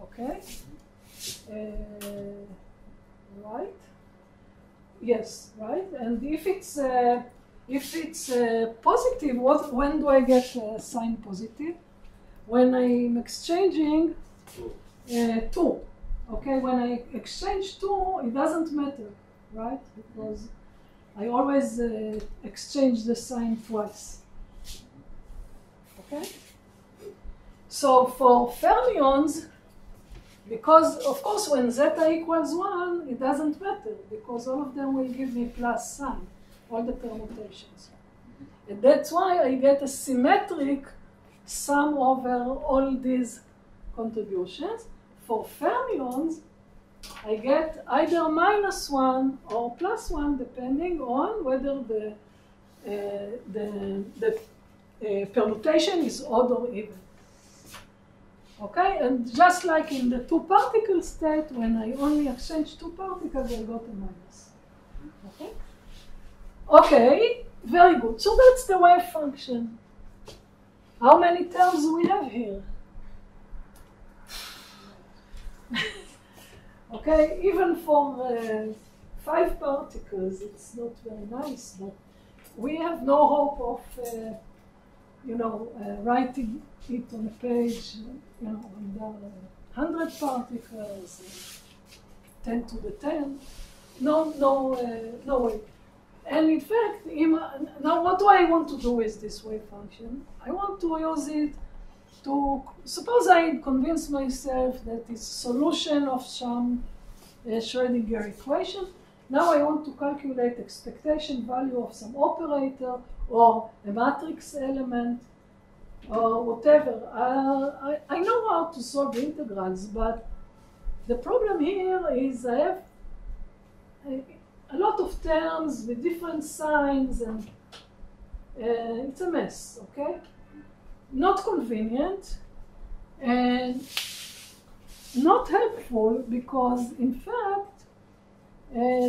Okay? Right? Yes, right. And if it's positive, when do I get sign positive? When I'm exchanging 2. Okay, when I exchange 2, it doesn't matter, right? Because I always exchange the sign twice. Okay? So for fermions, because of course when zeta equals 1, it doesn't matter, because all of them will give me plus sign, all the permutations. And that's why I get a symmetric sum over all these contributions. For fermions, I get either -1 or +1, depending on whether the permutation is odd or even. Okay, and just like in the two-particle state, when I only exchange 2 particles, I got a minus. Okay? Okay, very good. So that's the wave function. How many terms do we have here? Okay, even for 5 particles, it's not very nice, but we have no hope of, writing it on a page, under 100 particles, 10 to the 10. No way. And in fact, now what do I want to do with this wave function? I want to use it to, suppose I convince myself that it's a solution of some Schrödinger equation. Now I want to calculate expectation value of some operator or a matrix element or whatever. I know how to solve integrals, but the problem here is I have a lot of terms with different signs, and it's a mess, okay? Not convenient and not helpful, because in fact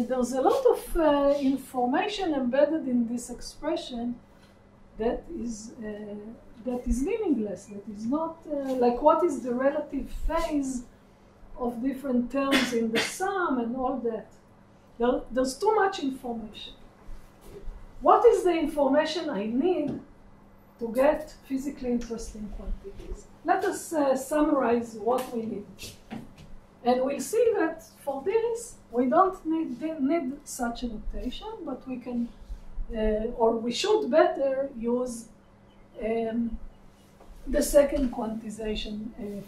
there's a lot of information embedded in this expression that is meaningless, that is not like what is the relative phase of different terms in the sum and all that. There's too much information. What is the information I need to get physically interesting quantities? Let us summarize what we need. And we'll see that for this, we don't need such a notation, but we can, or we should better use the second quantization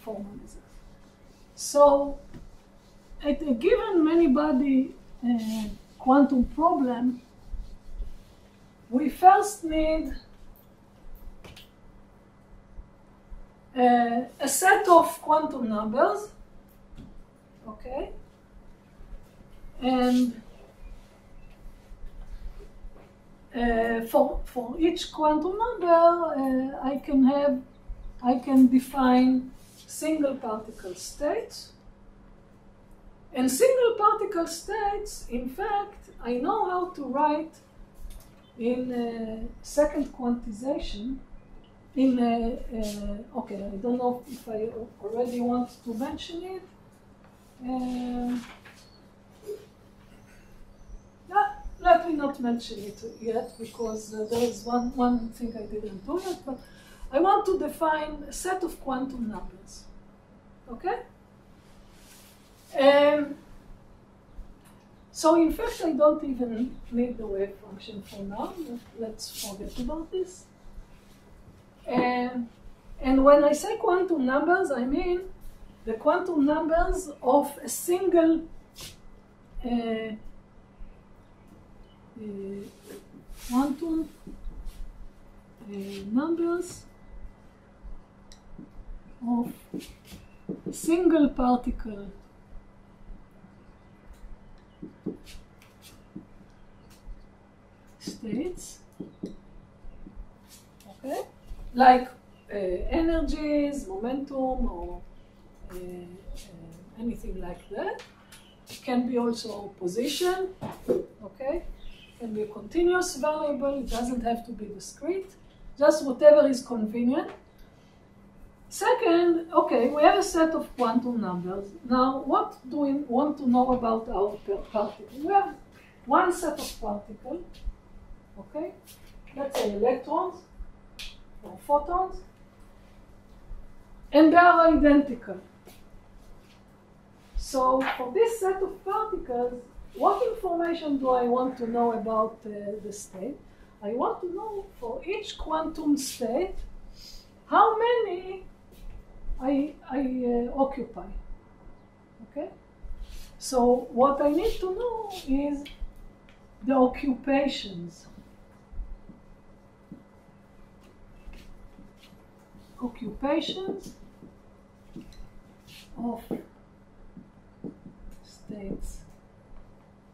formalism. So, at a given many-body quantum problem, we first need a set of quantum numbers, okay, and for each quantum number, I can define single particle states. And single particle states, in fact, I know how to write in second quantization. Okay, I don't know if I already want to mention it. Let me not mention it yet, because there is one thing I didn't do yet, but I want to define a set of quantum numbers, okay? So in fact, I don't even need the wave function for now. Let's forget about this. And when I say quantum numbers, I mean the quantum numbers of a single quantum numbers of single particle states, okay, like energies, momentum, or anything like that. It can be also position, okay? It can be a continuous variable, it doesn't have to be discrete, just whatever is convenient. Second, okay, we have a set of quantum numbers. Now, what do we want to know about our particle? We have one set of particles, okay? Let's say electrons or photons, and they are identical. So for this set of particles, what information do I want to know about the state? I want to know for each quantum state how many I occupy. Okay? So what I need to know is the occupations. Occupations of states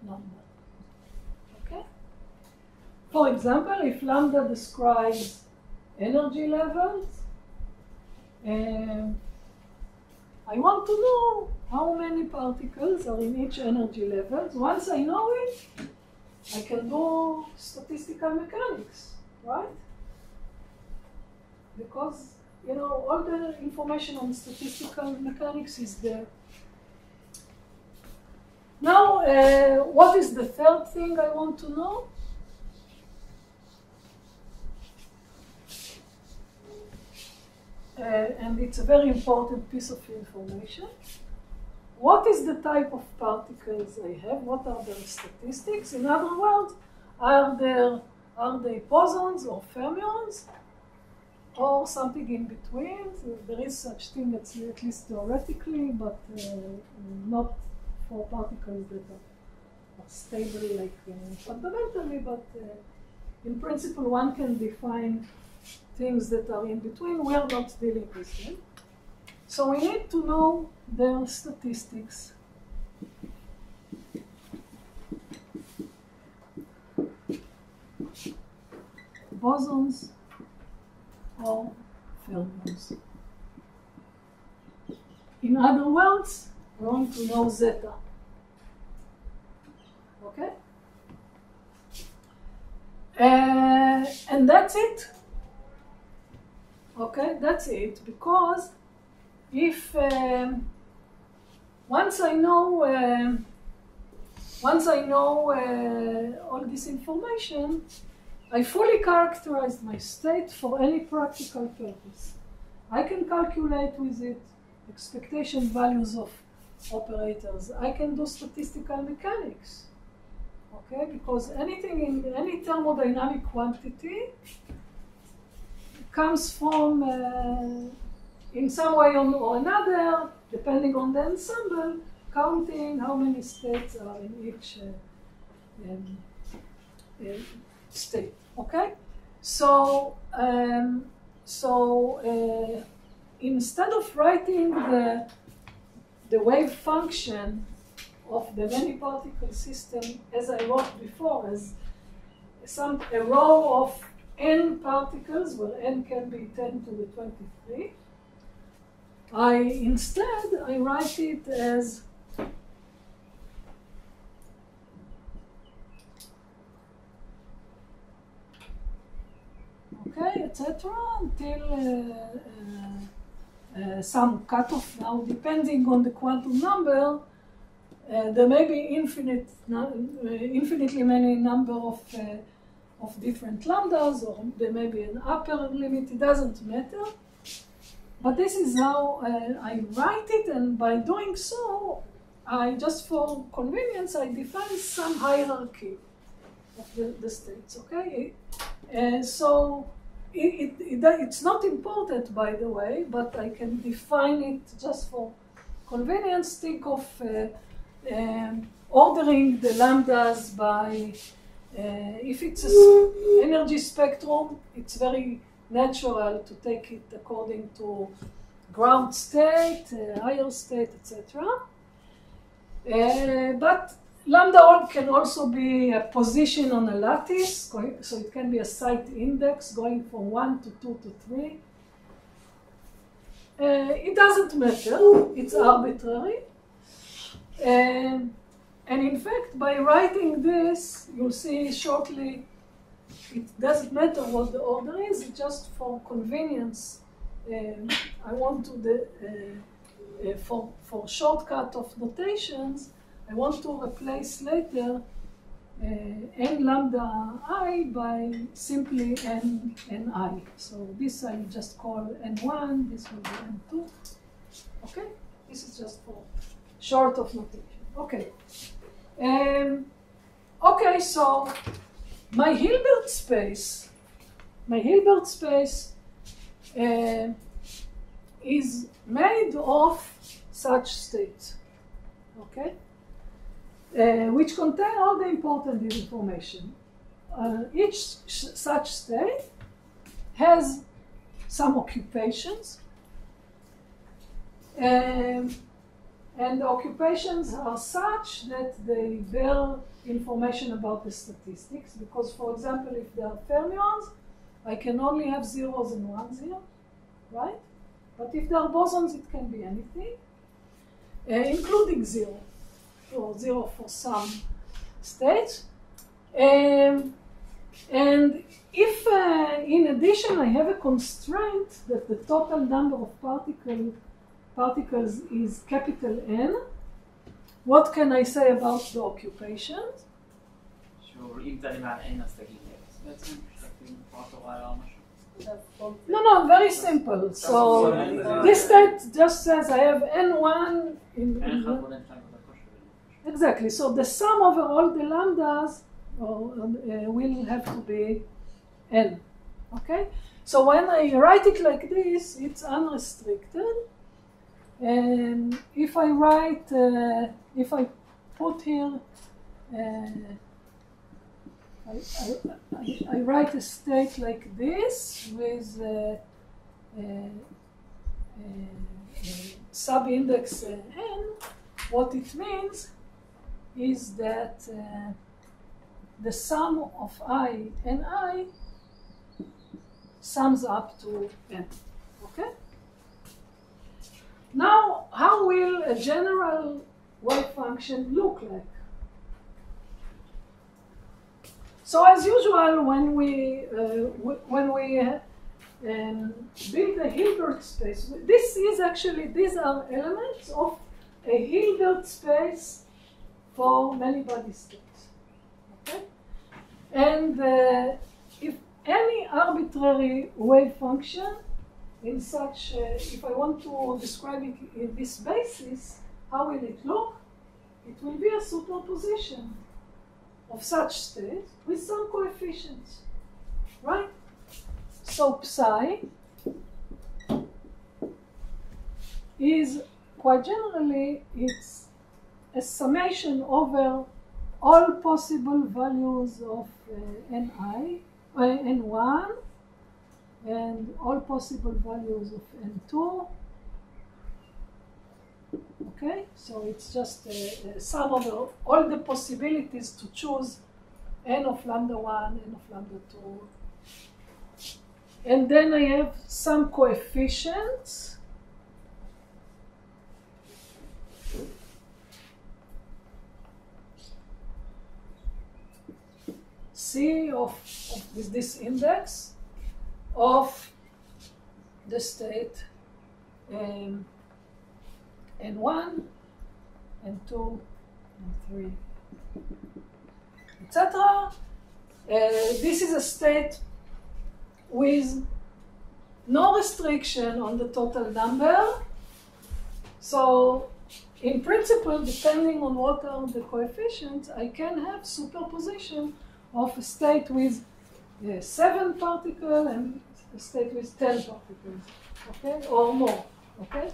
number. Okay? For example, if lambda describes energy levels, I want to know how many particles are in each energy level. Once I know it, I can do statistical mechanics, right? Because, you know, all the information on statistical mechanics is there. Now, what is the third thing I want to know? And it's a very important piece of information. What is the type of particles I have? What are their statistics? In other words, are they bosons or fermions or something in between? So there is such thing that's at least theoretically, but not for particles that are stable like fundamentally, but in principle one can define things that are in between. We are not dealing with them. So we need to know their statistics. Bosons or fermions. In other words, we want to know zeta. Okay? And that's it. Okay, that's it. Because if once I know all this information, I fully characterized my state for any practical purpose. I can calculate with it expectation values of operators. I can do statistical mechanics. Okay, because anything in any thermodynamic quantity comes from, in some way or another, depending on the ensemble, counting how many states are in each state. Okay, so instead of writing the wave function of the many particle system as I wrote before, as a row of n particles, where n can be 10 to the 23, instead I write it as okay, etc. until some cutoff. Now, depending on the quantum number, there may be infinitely many number of different lambdas, or there may be an upper limit. It doesn't matter. But this is how I write it, and by doing so, just for convenience, I define some hierarchy of the states. Okay, so it's not important, by the way, but I can define it just for convenience. Think of ordering the lambdas by, if it's an energy spectrum, it's very natural to take it according to ground state, higher state, etc. But Lambda can also be a position on a lattice, so it can be a site index going from 1 to 2 to 3. It doesn't matter, it's arbitrary. And in fact, by writing this, you'll see shortly, it doesn't matter what the order is, it's just for convenience. I want to, for shortcut of notations, I want to replace later n lambda I by simply n I. So this I just call n1, this will be n2. Okay? This is just for short of notation. Okay. Okay, so my Hilbert space is made of such states. Okay? Which contain all the important information. Each such state has some occupations, and the occupations are such that they bear information about the statistics, because, for example, if there are fermions, I can only have zeros and ones here, right? But if there are bosons, it can be anything, including zero. Or zero for some states. And if, in addition, I have a constraint that the total number of particles is capital N, what can I say about the occupations? אם אתה למען אין אז תגיד בעצם, No, very simple. So this state just says I have N1 in exactly. So the sum over all the lambdas will have to be n. Okay? So when I write it like this, it's unrestricted. And if I write, if I put here, I write a state like this with sub-index n, what it means is that the sum of I and I sums up to n. Okay? Now, how will a general wave function look like? So, as usual, when we build a Hilbert space, this is actually, these are elements of a Hilbert space for many-body states. Okay? And if any arbitrary wave function in such, if I want to describe it in this basis, how will it look? It will be a superposition of such state with some coefficients, right? So psi is quite generally, it's a summation over all possible values of ni, n1, and all possible values of n2. Okay, so it's just a sum over all the possibilities to choose n of lambda 1, n of lambda 2. And then I have some coefficients. C of this index of the state n1, n2, n3, etc. This is a state with no restriction on the total number. So, in principle, depending on what are the coefficients, I can have superposition of a state with 7 particles and a state with 10 particles, okay, or more, okay?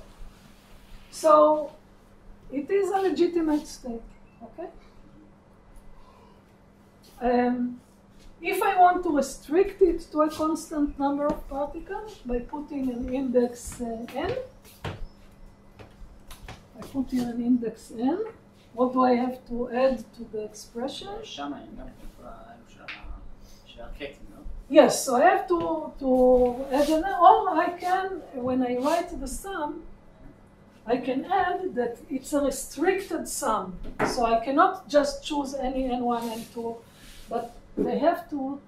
So, it is a legitimate state, okay? If I want to restrict it to a constant number of particles by putting an index n, I put here an index n, What do I have to add to the expression? שם אין גם כל האלו של הקטים, לא? Yes, so I have to add an, or I can, when I write the sum, I can add that it's a restricted sum. So I cannot just choose any n1, n2, but they have to,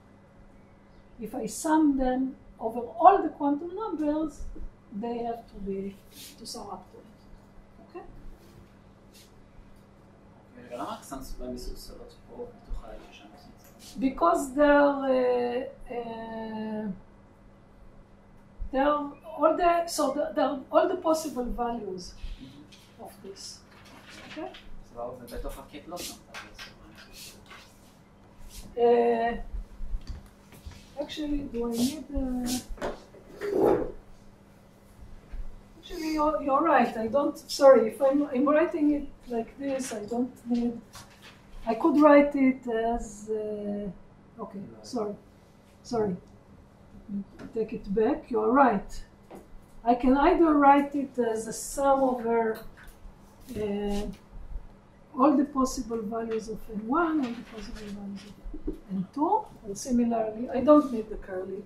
if I sum them over all the quantum numbers, they have to sum up to it. Okay? למה שם סוגים מסובסדות פה בתוך האלה שם? Because they're all the possible values of this. Okay? ובתוך הקט לא שמת. Actually, do I need? Actually, you're right. I don't. Sorry, if I'm writing it like this, I don't need. I could write it as. Okay, sorry. Take it back. You're right. I can either write it as a sum over all the possible values of n1, all the possible values of n2, and similarly, I don't need the curly.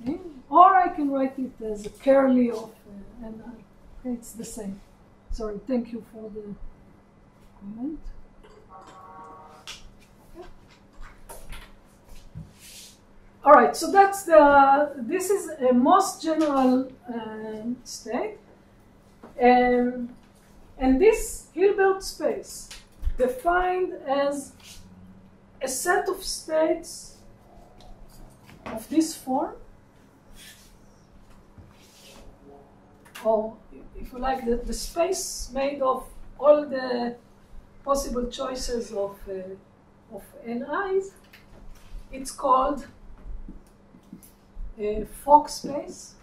Okay? Or I can write it as a curly of ni. Okay, it's the same. Sorry, thank you for the comment. Okay. All right, so that's this is a most general state. And this Hilbert space, defined as a set of states of this form, or if you like, the space made of all the possible choices of ni's, it's called a Fock space.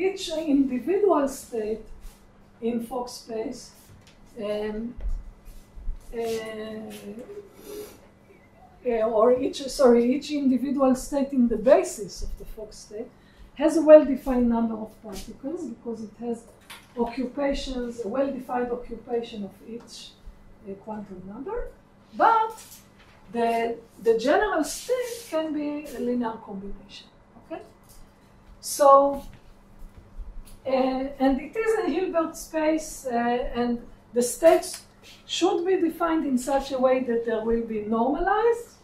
Each individual state in Fock space each individual state in the basis of the Fock state has a well-defined number of particles because it has occupations, a well-defined occupation of each quantum number, but the general state can be a linear combination. Okay, so and it is a Hilbert space, and the states should be defined in such a way that they will be normalized.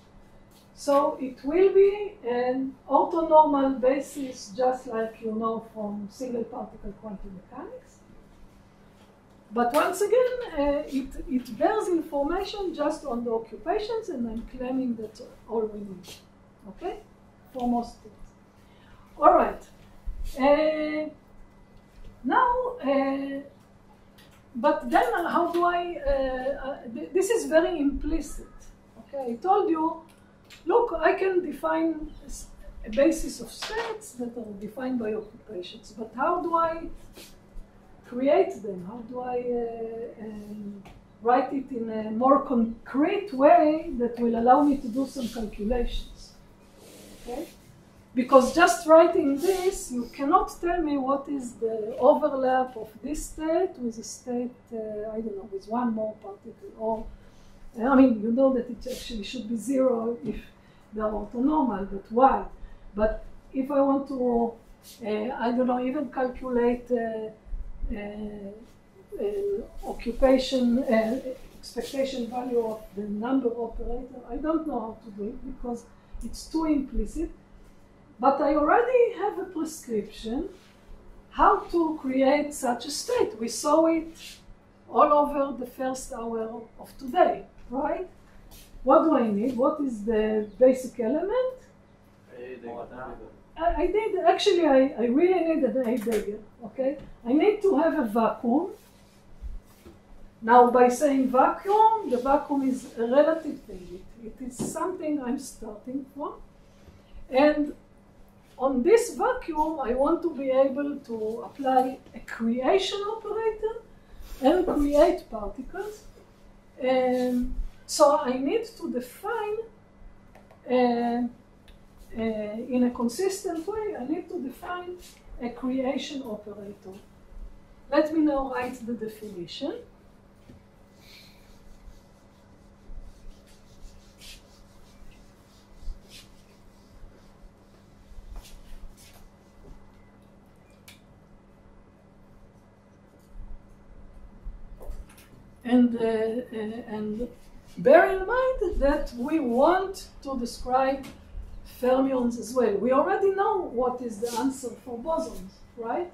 So it will be an orthonormal basis, just like you know from single particle quantum mechanics. But once again, it bears information just on the occupations, and I'm claiming that's all we need. Okay? For most things. All right. Now, but then how do I, this is very implicit. Okay, I told you, look, I can define a basis of states that are defined by occupations, but how do I create them? How do I write it in a more concrete way that will allow me to do some calculations? Okay? Because just writing this, you cannot tell me what is the overlap of this state with a state, I don't know, with one more particle. Or, I mean, you know that it actually should be zero if they are orthonormal, but why? But if I want to, I don't know, even calculate occupation, expectation value of the number operator, I don't know how to do it because it's too implicit. But I already have a prescription how to create such a state. We saw it all over the first hour of today, right? What do I need? What is the basic element? I need, actually, I really need an A dagger, okay? I need to have a vacuum. Now, by saying vacuum, the vacuum is a relative thing. It is something I'm starting from. And on this vacuum, I want to be able to apply a creation operator and create particles. So I need to define in a consistent way, I need to define a creation operator. Let me now write the definition. And bear in mind that we want to describe fermions as well. We already know what is the answer for bosons, right?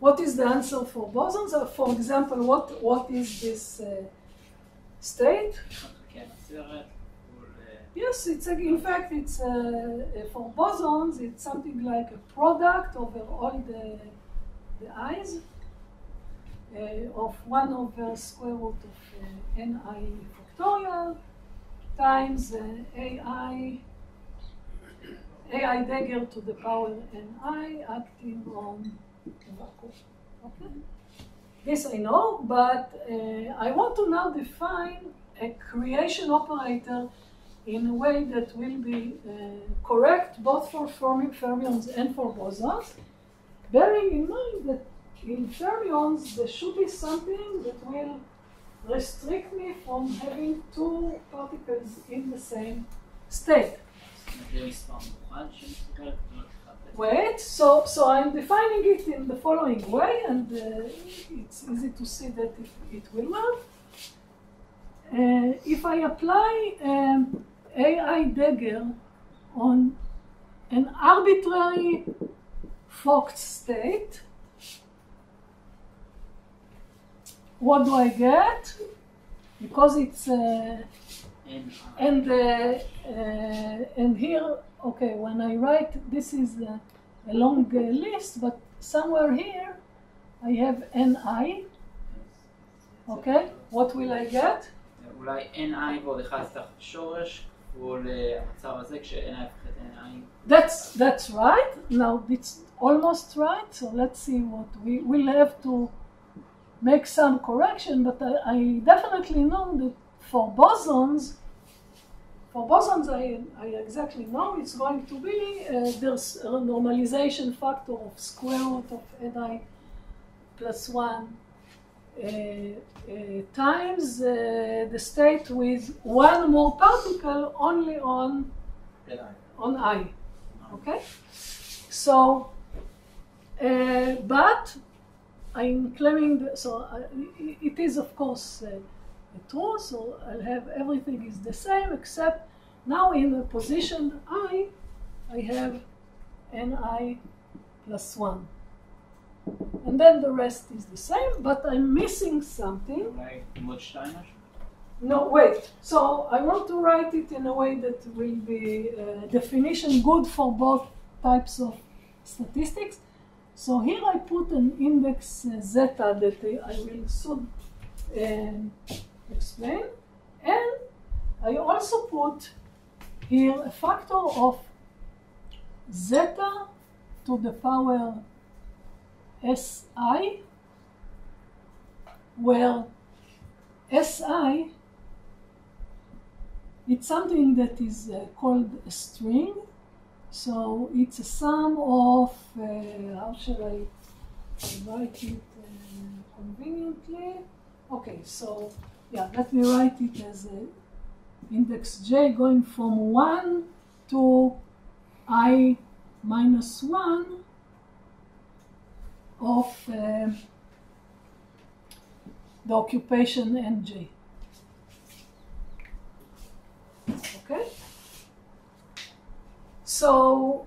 What is the answer for bosons? For example, what is this state? Yes, in fact, it's for bosons, it's something like a product over all the i's of 1 over square root of ni factorial times ai dagger to the power ni acting on the vacuum. Okay. This I know, but I want to now define a creation operator in a way that will be correct both for fermions and for bosons, bearing in mind that in fermions there should be something that will restrict me from having two particles in the same state. Wait, so I'm defining it in the following way, and it's easy to see that it will work. If I apply AI dagger on an arbitrary Fock state, what do I get? Because it's and here, okay, when I write, this is a long list, but somewhere here I have ni. Okay, what will I get? אולי ni ועוד אחד תחת שורש כפול המצב הזה כש-ni פחת ni. That's right. Now it's almost right. So let's see what we will have to make some correction, but I definitely know that for bosons I exactly know it's going to be there's a normalization factor of square root of ni plus 1 times the state with one more particle only on I. Okay? So, but I'm claiming, it is of course true, so I'll have everything is the same, except now in the position I have ni plus 1. And then the rest is the same, but I'm missing something. No, wait. So I want to write it in a way that will be definition good for both types of statistics. So here I put an index zeta that I will soon explain. And I also put here a factor of zeta to the power Si, where Si, it's something that is called a string. So it's a sum of, how shall I write it conveniently? Okay, so yeah, let me write it as index j going from 1 to I minus 1 of the occupation nj. Okay? So,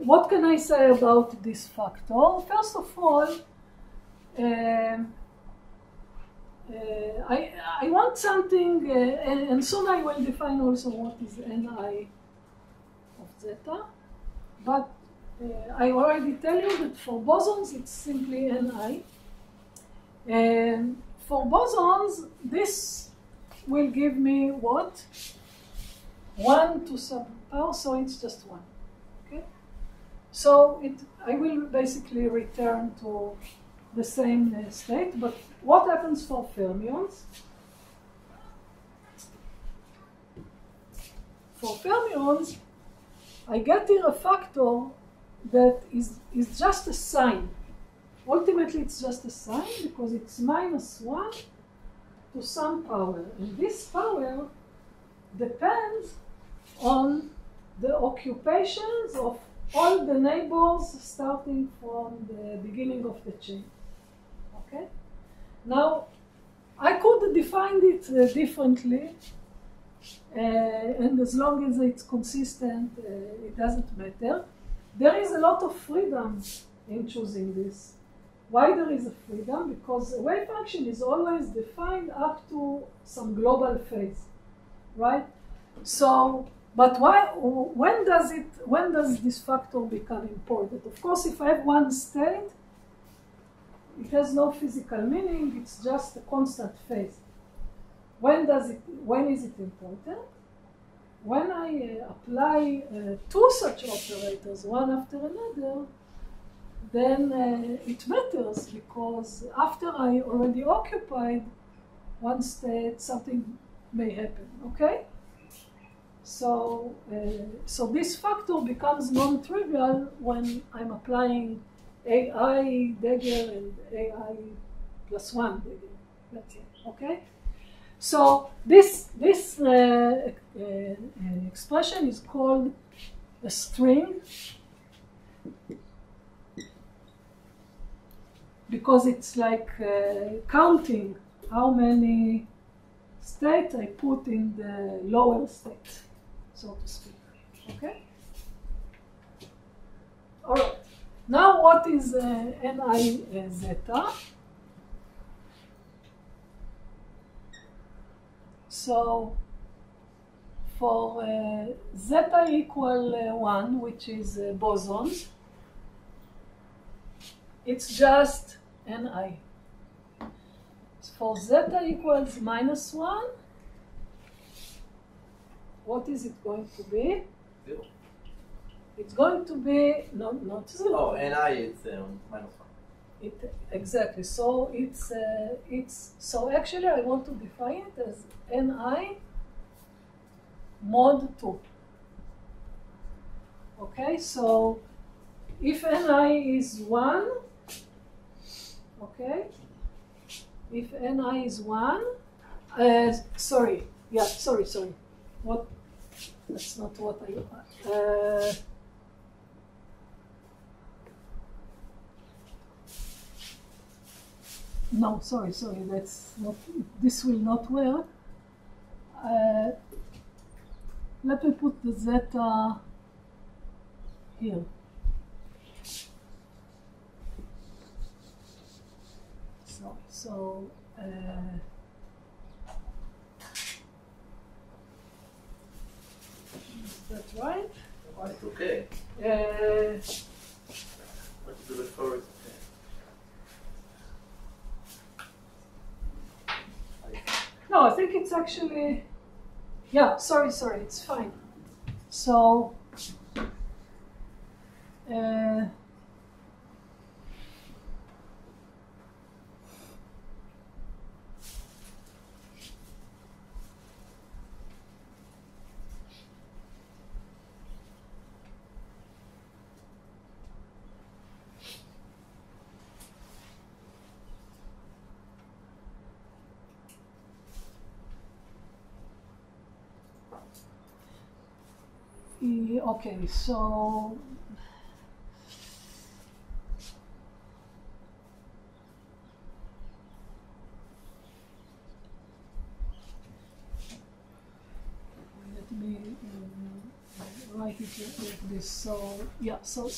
what can I say about this factor? First of all, I want something, and soon I will define also what is ni of zeta, but I already tell you that for bosons it's simply ni. For bosons, this will give me what? 1 to some power, so it's just 1. Okay? So I will basically return to the same state, but what happens for fermions? For fermions, I get here a factor that is just a sign. Ultimately, it's just a sign because it's -1 to some power. And this power depends on the occupations of all the neighbors starting from the beginning of the chain. Okay? Now, I could define it differently, and as long as it's consistent, it doesn't matter. There is a lot of freedom in choosing this. Why there is a freedom? Because a wave function is always defined up to some global phase, right? So, but when does this factor become important? Of course, if I have one state, it has no physical meaning, it's just a constant phase. When is it important? When I apply two such operators, one after another, then it matters because after I already occupied one state, something may happen, okay? So this factor becomes non-trivial when I'm applying AI dagger and AI +1 dagger, that's it, okay? So this expression is called a string because it's like counting how many states I put in the lower state, so to speak, okay? All right, now what is Ni zeta? So for zeta equal 1, which is bosons, it's just Ni. For zeta equals -1, what is it going to be? 0. It's going to be not 0. Oh, Ni is -1. Exactly. So so actually I want to define it as Ni mod 2. Okay, so if Ni is 1, okay, if Ni is 1, sorry, what, that's not what I, no, sorry, that's not, this will not work. Let me put the zeta here. So is that right? Oh, it's okay. What to do it for is okay. No, I think it's actually, yeah, sorry, it's fine. So, okay, so let me write it like this. So yeah, so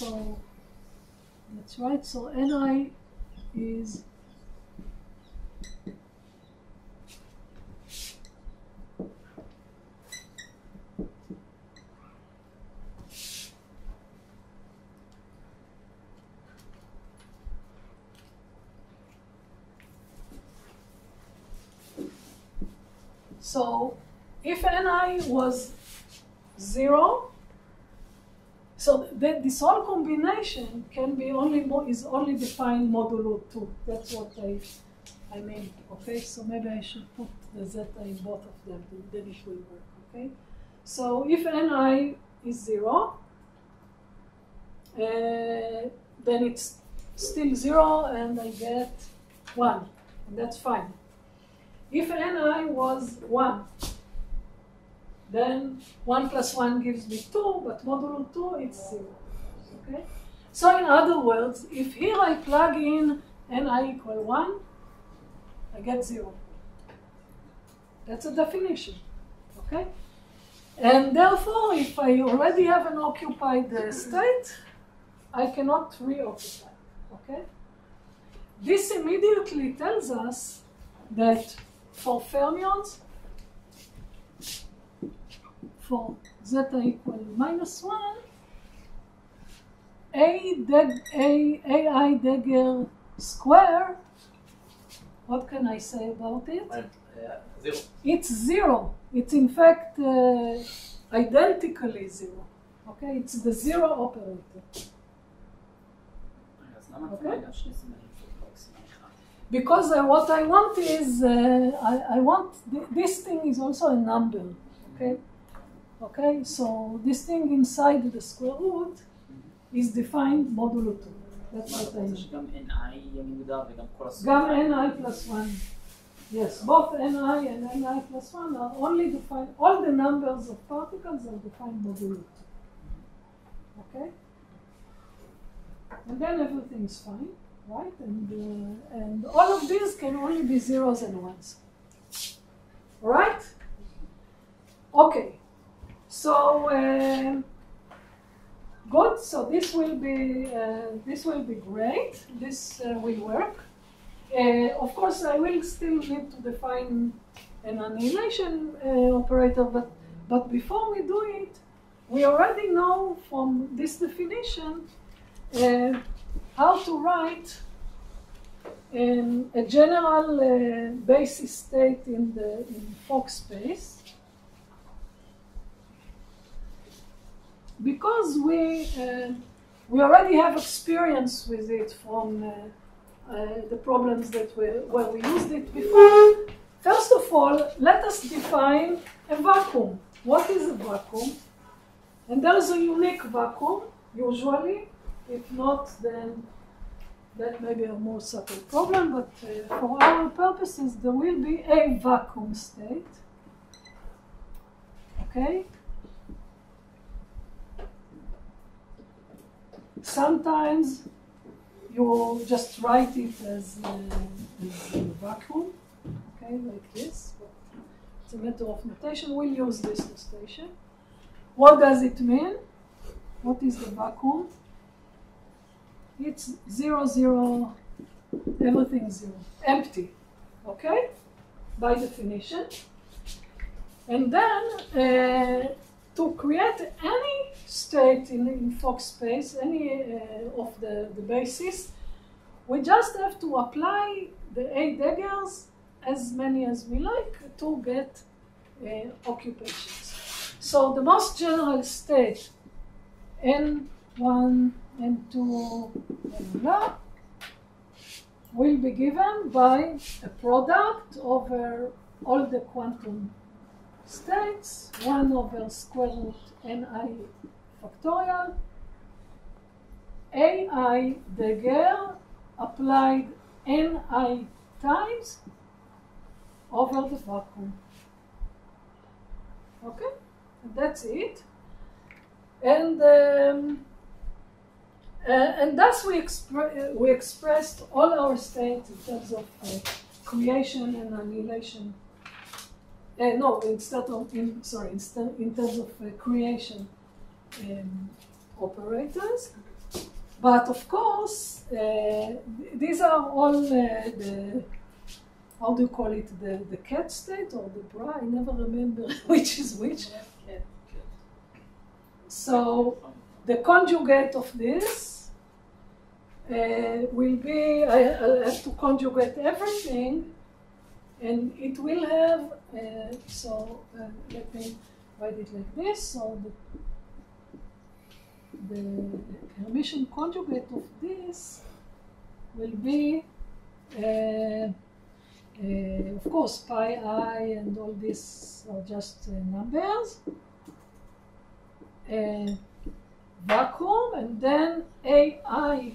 that's right. So Ni is so if Ni was 0, so this whole combination can be is only defined modulo 2. That's what I mean. Okay, so maybe I should put the zeta in both of them, then it will work. Okay, so if Ni is 0, then it's still 0 and I get 1, and that's fine. If ni was 1, then 1 plus 1 gives me 2, but modulo 2 it's 0. Okay? So in other words, if here I plug in ni equal 1, I get 0. That's a definition. Okay? And therefore, if I already have an occupied state, I cannot reoccupy. Okay? This immediately tells us that for fermions, for zeta equal -1, AI dagger square, what can I say about it? 0. It's 0. It's in fact identically 0. Okay, it's the 0 operator. Okay? Because what I want is, I want, this thing is also a number. Okay? Okay, so this thing inside the square root is defined modulo 2. That's what I mean. שגם ni יהיה מוגדר וגם כל הסוף. גם ni plus 1. Yes, both ni and ni plus 1 are only defined, all the numbers of particles are defined modulo 2. Okay? And then everything's fine, right? And all of these can only be zeros and ones. All right? Okay. So, good. So this will be great. This will work. Of course, I will still need to define an annihilation operator, but before we do it, we already know from this definition how to write a general basis state in Fock space. Because we already have experience with it from the problems that where we used it before. First of all, let us define a vacuum. What is a vacuum? And there is a unique vacuum, usually. If not, then that may be a more subtle problem, but for our purposes, there will be a vacuum state. Okay? Sometimes you just write it as a vacuum, okay, like this. It's a matter of notation. We'll use this notation. What does it mean? What is the vacuum? It's 0, 0, everything 0, empty, okay, by definition. And then to create any state in Fock space, any of the bases, we just have to apply the A daggers, as many as we like, to get occupations. So the most general state, N1, N2, and blah, will be given by a product over all the quantum states, 1 over square root ni factorial, AI dagger applied ni times over the vacuum. Okay, and that's it. And thus we expressed all our states in terms of creation and annihilation. No, in terms of creation operators. But of course, these are all how do you call it, the cat state or the bra? I never remember which is which. So the conjugate of this will be, I'll have to conjugate everything, and it will have, let me write it like this. So the Hermitian conjugate of this will be, of course, pi I and all this are just numbers. vacuum and then AI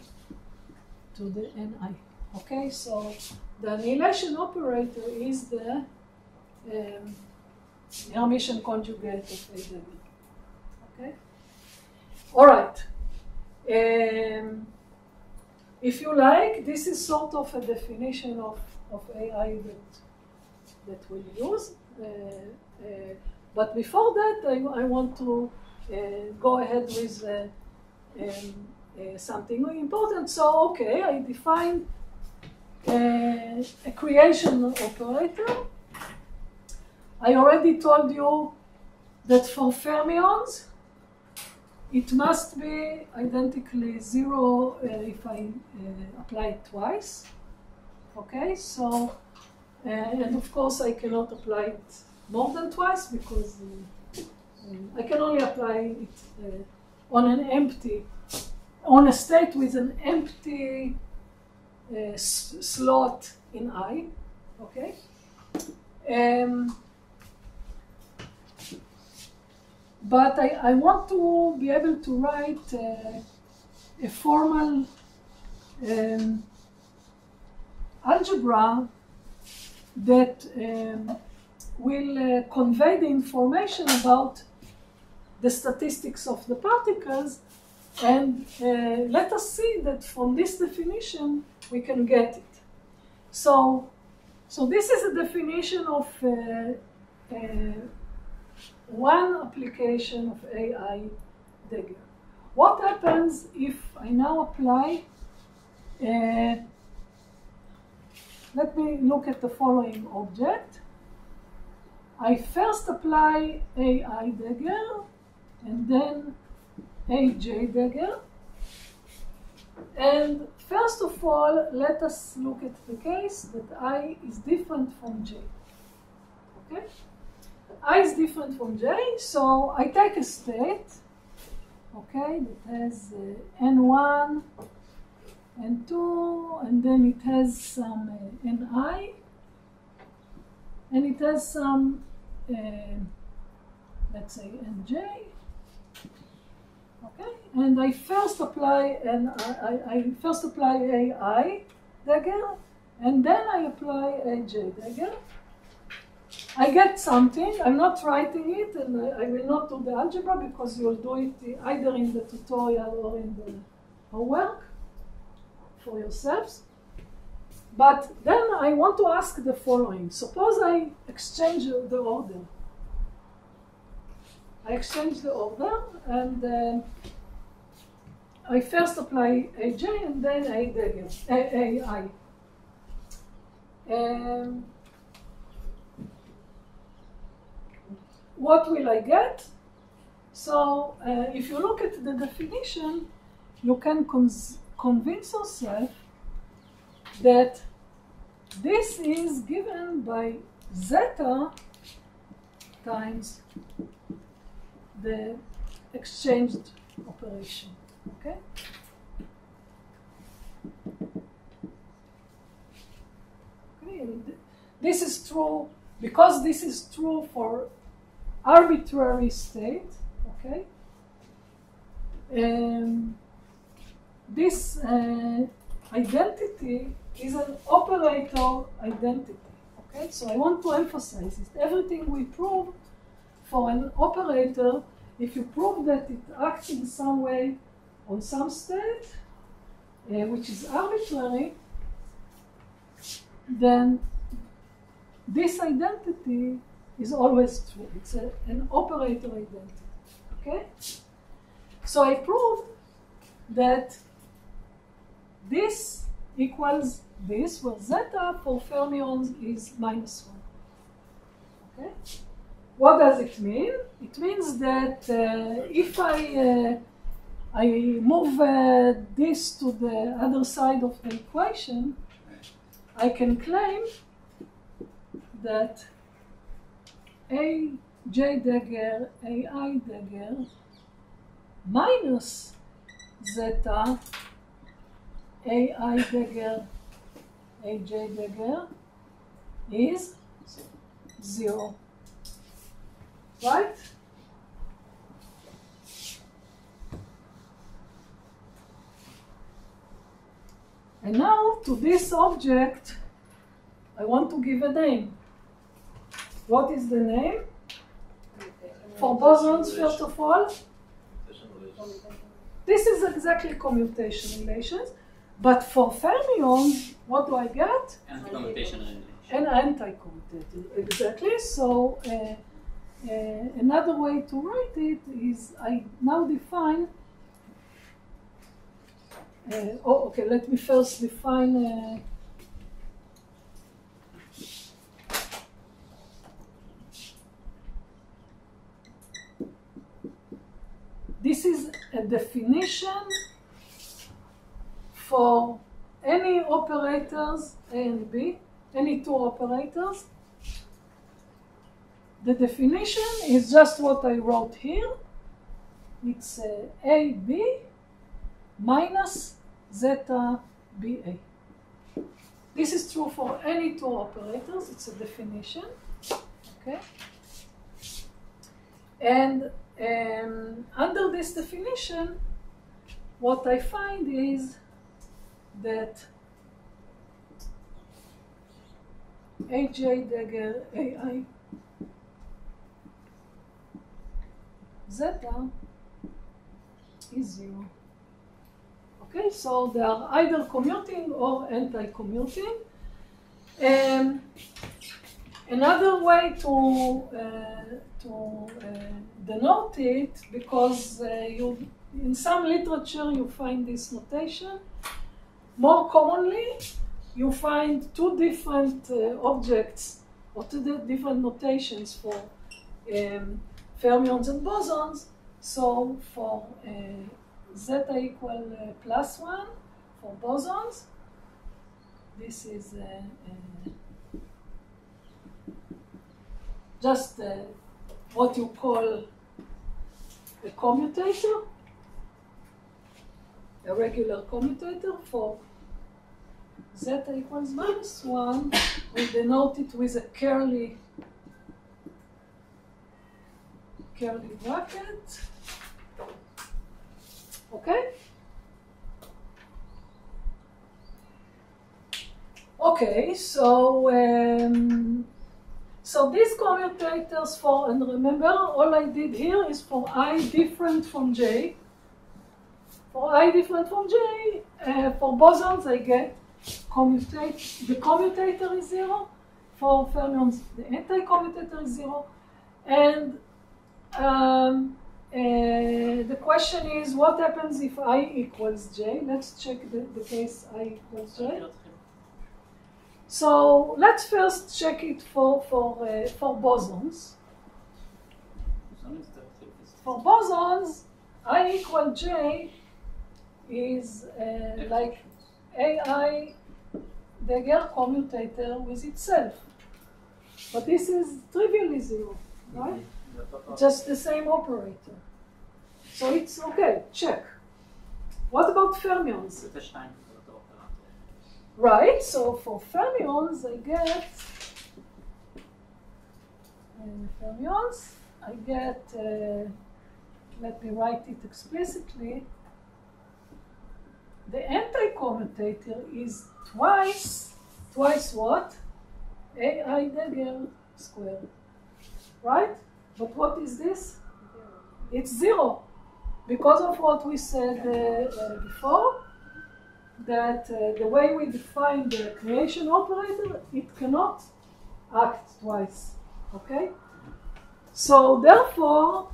to the NI. Okay, so the annihilation operator is the Hermitian conjugate of AW. Okay? All right. If you like, this is sort of a definition of AI that we'll use. But before that, I want to go ahead with something important. So, okay, I defined a creation operator. I already told you that for fermions, it must be identically zero if I apply it twice. Okay, so, and of course I cannot apply it more than twice because I can only apply it on a state with an empty slot in I. Okay. But I want to be able to write a formal algebra that will convey the information about the statistics of the particles, and let us see that from this definition we can get it. So this is a definition of one application of AI dagger. What happens if I now apply, let me look at the following object. I first apply AI dagger and then AJ dagger. And first of all, let us look at the case that I is different from J. Okay? I is different from J, so I take a state, okay, that has N1, N2, and then it has some Ni, and it has some, let's say, Nj, okay, and I first apply AI dagger, and then I apply AJ dagger. I get something, I'm not writing it, and I will not do the algebra because you'll do it either in the tutorial or in the homework for yourselves. But then I want to ask the following. Suppose I exchange the order. I exchange the order, and I first apply AJ and then AI. What will I get? So if you look at the definition, you can convince yourself that this is given by zeta times the exchanged operation. Okay? Okay, and this is true because this is true for arbitrary state, okay? This identity is an operator identity, okay? So I want to emphasize it. Everything we prove for an operator, if you prove that it acts in some way on some state, which is arbitrary, then this identity is always true. It's an operator identity, okay? So I proved that this equals this, where zeta for fermions is -1, okay? What does it mean? It means that if I move this to the other side of the equation, I can claim that AJ dagger, AI dagger, minus zeta, AI dagger, AJ dagger, is 0. Right? And now to this object, I want to give a name. What is the name? For bosons, first of all, this is exactly commutation relations. But for fermions, what do I get? Anti-commutation relation. An anti-commutator, exactly. So another way to write it is I now define. Okay. Let me first define. This is a definition for any operators A and B, any two operators. The definition is just what I wrote here. It's AB minus zeta BA. This is true for any two operators. It's a definition. Okay. And under this definition, what I find is that AJ dagger AI zeta is 0. Okay, so they are either commuting or anti-commuting. Another way to denote it, because in some literature you find this notation. More commonly, you find two different objects or two different notations for fermions and bosons. So for zeta equal +1 for bosons, this is just what you call a commutator, a regular commutator. For zeta equals -1, we denote it with a curly bracket. Okay? Okay, so these commutators for, and remember, all I did here is for I different from J. For I different from J, for bosons I get the commutator is 0. For fermions, the anti-commutator is 0. And the question is, what happens if I equals J? Let's check the case I equals J. So let's first check it for bosons. For bosons, I equal J is like AI dagger commutator with itself. But this is trivially 0, right? Just the same operator. So it's okay, check. What about fermions? Right, so for fermions I get let me write it explicitly. The anti-commutator is twice what? AI dagger squared, right? But what is this? It's 0, because of what we said before, that the way we define the creation operator, it cannot act twice, okay? So therefore,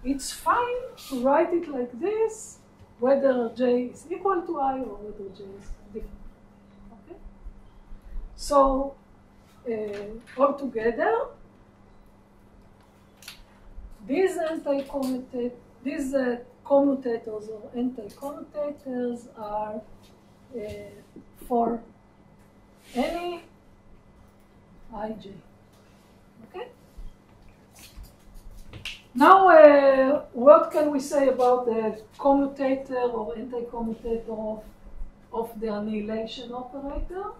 it's fine to write it like this, whether J is equal to I or whether J is different, okay? So altogether, these commutators or anti-commutators are for any ij. Okay? Now, what can we say about the commutator or anti-commutator of the annihilation operator?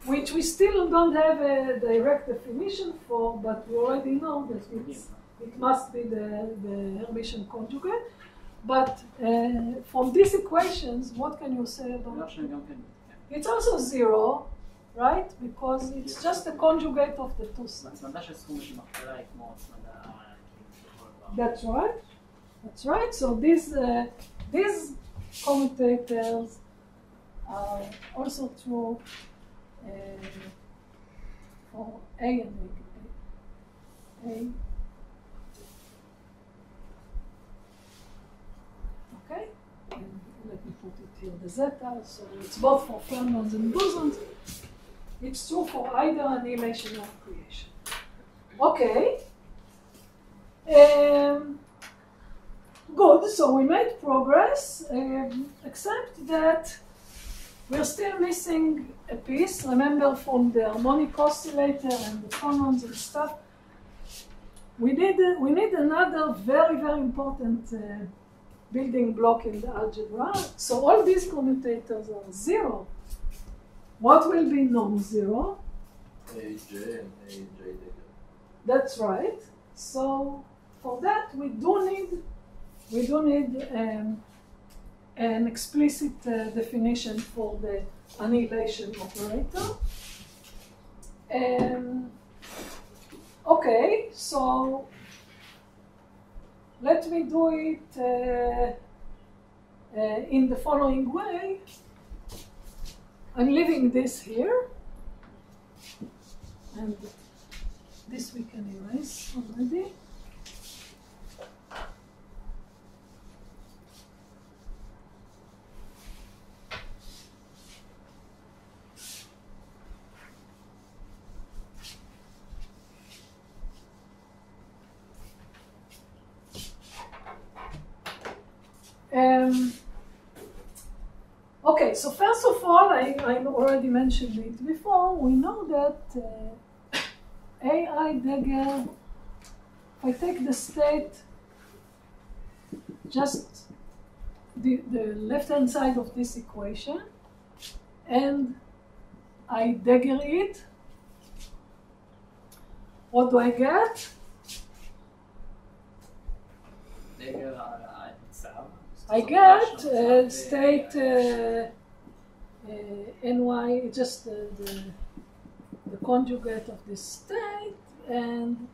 Which we still don't have a direct definition for, but we already know that it must be the Hermitian conjugate. But from these equations, what can you say about it? It's also 0, right? Because it's just a conjugate of the two sides. That's right. That's right. So these commutators are also true for A and A. Okay? And let me put it here, the zeta. So it's both for fermions and bosons. It's true for either annihilation or creation. Okay. Good, so we made progress, except that we're still missing a piece. Remember, from the harmonic oscillator and the phonons and stuff, we need another very, very important building block in the algebra. So all these commutators are 0. What will be non-zero? AJ and AJ dagger. That's right. So for that we do need an explicit definition for the annihilation operator. Okay, so let me do it in the following way. I'm leaving this here, and this we can erase already. Okay, so first of all, I already mentioned it before. We know that AI dagger, if I take the state, just the left-hand side of this equation, and I dagger it, what do I get? I get state ny, just the conjugate of this state, and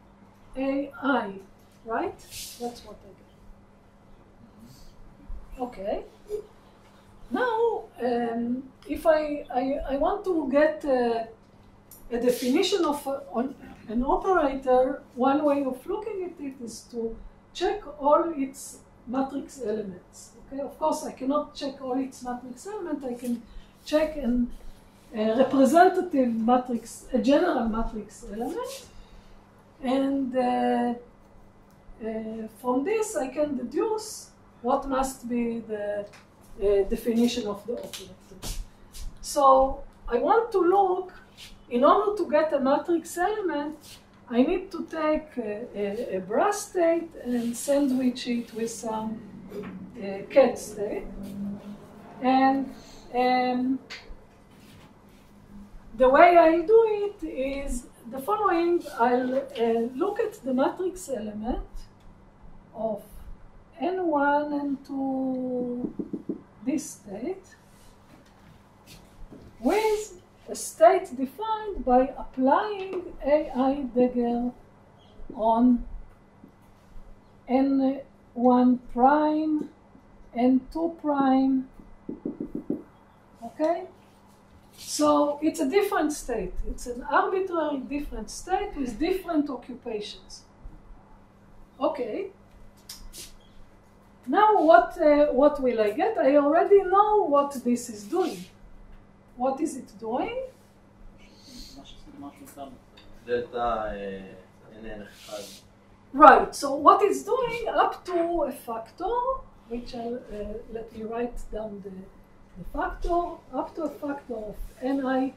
ai, right? That's what I get. Okay. Now, if I want to get a definition of an operator, one way of looking at it is to check all its matrix elements. Okay, of course, I cannot check all its matrix elements. I can check a representative matrix, a general matrix element, and from this I can deduce what must be the definition of the operator. So I want to look, in order to get a matrix element, I need to take a brass state and sandwich it with some cat state. And the way I do it is the following. I'll look at the matrix element of N1 and 2 this state with a state defined by applying AI dagger on N1 prime, N2 prime, okay? So it's a different state. It's an arbitrary different state with different occupations. Okay. Now what will I get? I already know what this is doing. What is it doing? Delta NN1. Right, so what it's doing up to a factor, which I'll let me write down the factor, up to a factor of ni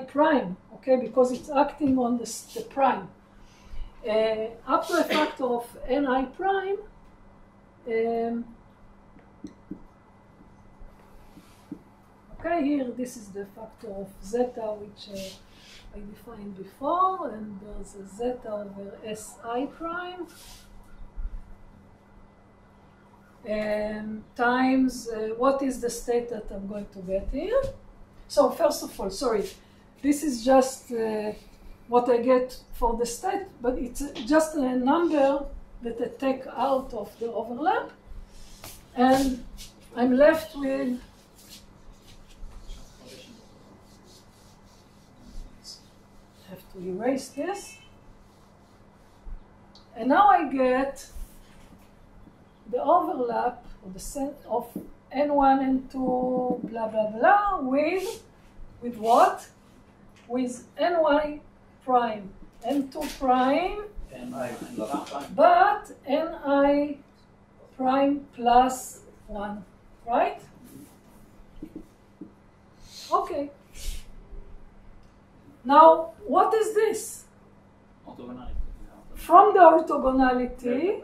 prime, okay, because it's acting on the prime. Up to a factor of ni prime, okay, here this is the factor of zeta, which I defined before, and there's a zeta over si prime. times what is the state that I'm going to get here. So first of all, sorry, this is just what I get for the state, but it's just a number that I take out of the overlap, and I'm left with I have to erase this, and now I get the overlap of the set of n1 and 2 blah blah blah with what? With ny prime, n2 prime, but ni prime plus 1, right? Okay. Now, what is this? Orthogonality. From the orthogonality,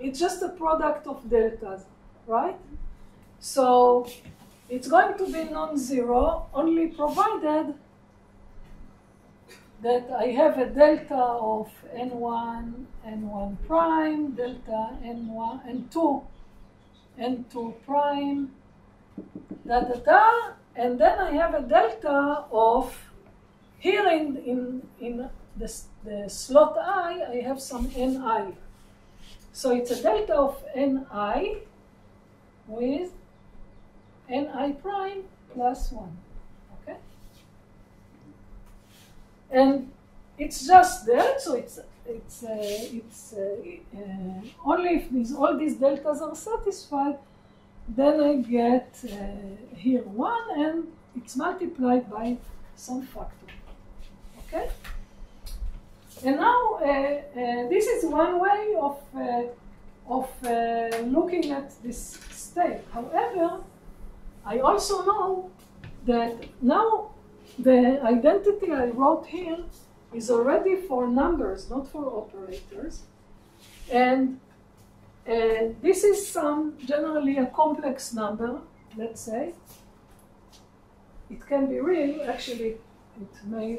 it's just a product of deltas, right? So it's going to be non-zero only provided that I have a delta of n1, n1 prime, delta n1, n2 prime, and then I have a delta of, here in the slot I have some ni. So it's a delta of ni with ni prime plus 1, okay? And it's just there, so it's only if all these deltas are satisfied, then I get here 1, and it's multiplied by some factor, okay? And now this is one way of looking at this state. However, I also know that now the identity I wrote here is already for numbers, not for operators. And this is generally a complex number, let's say. It can be real, actually. It may,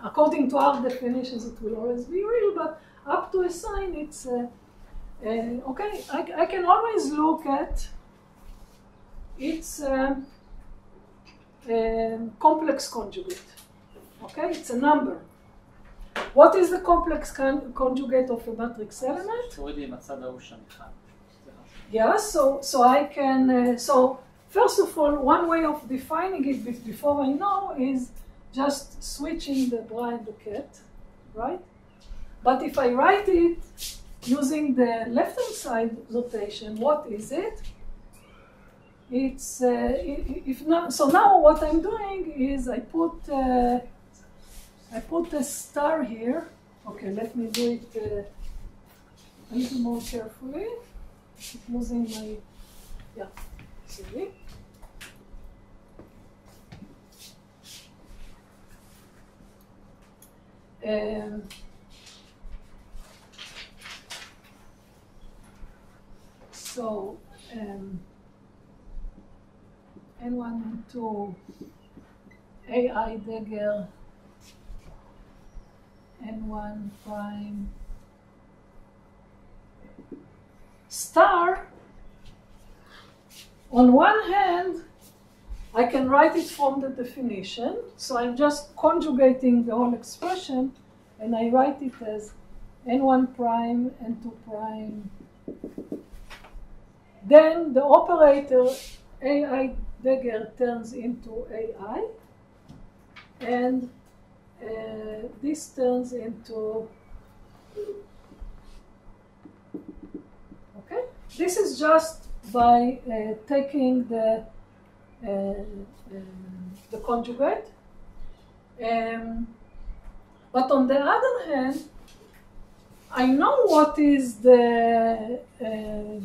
according to our definitions, it will always be real, but up to a sign, it's okay. I can always look at its complex conjugate. Okay, it's a number. What is the complex conjugate of a matrix element? Yeah, so I can. So first of all, one way of defining it before I know is just switching the bra and the cat, right? But if I write it using the left-hand side notation, what is it? It's if not. So now what I'm doing is I put a star here. Okay, let me do it a little more carefully. Keep losing my sorry. So n1 and 2 AI dagger n1 prime star. On one hand, I can write it from the definition, so I'm just conjugating the whole expression, and I write it as n1 prime, n2 prime. Then the operator AI dagger turns into AI, and this turns into, okay? This is just by taking the conjugate. But on the other hand, I know what is the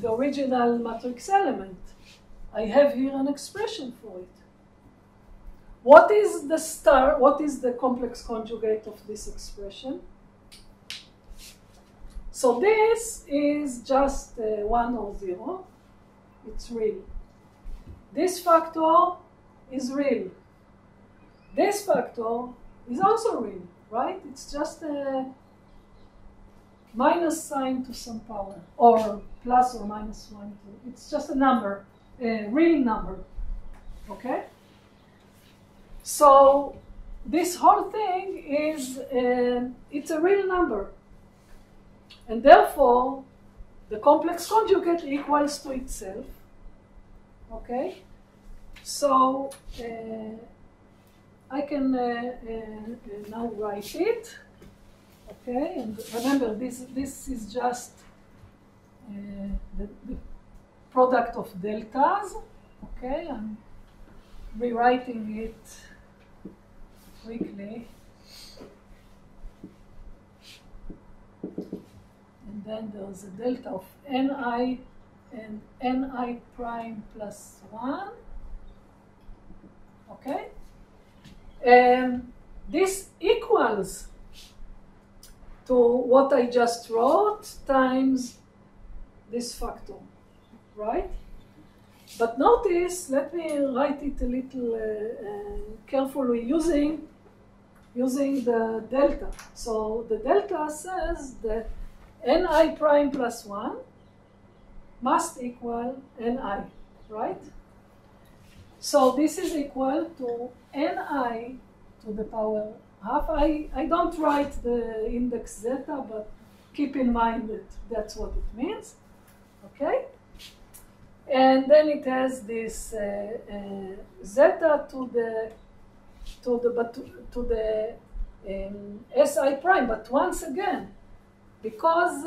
original matrix element. I have here an expression for it. What is the star? What is the complex conjugate of this expression? So this is just 1 or 0. It's real. This factor is real. This factor is also real, right? It's just minus sign to some power, or plus or minus 1. It's just a number, a real number. Okay? So this whole thing is, it's a real number. And therefore, the complex conjugate equals to itself. Okay? So I can now write it. Okay, and remember this is just the product of deltas. Okay, I'm rewriting it quickly. And then there's a delta of ni and ni prime plus 1. Okay? And this equals to what I just wrote times this factor, right? But notice, let me write it a little carefully using the delta. So the delta says that ni prime plus 1 must equal ni, right? So this is equal to ni to the power half. I don't write the index zeta, but keep in mind that that's what it means, okay? And then it has this zeta to the si prime, but once again, because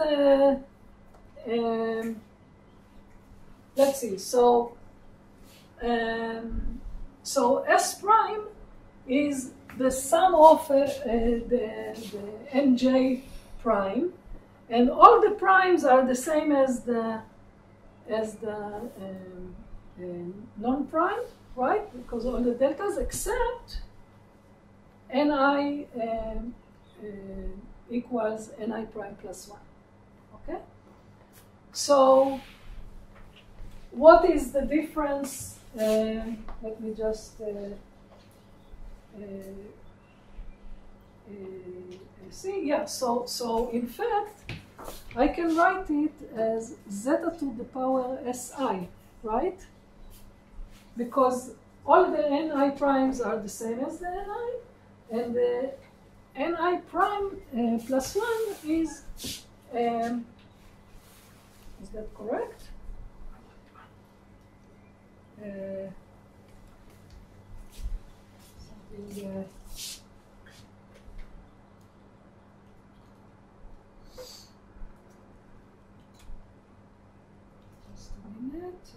let's see. So S prime is the sum of the nj prime, and all the primes are the same as the non-prime, right? Because all the deltas except ni equals ni prime plus 1. Okay? So what is the difference? Let me just see. Yeah, so in fact, I can write it as zeta to the power si, right? Because all the ni primes are the same as the ni, and the ni prime plus 1 is that correct? Something. Just a minute.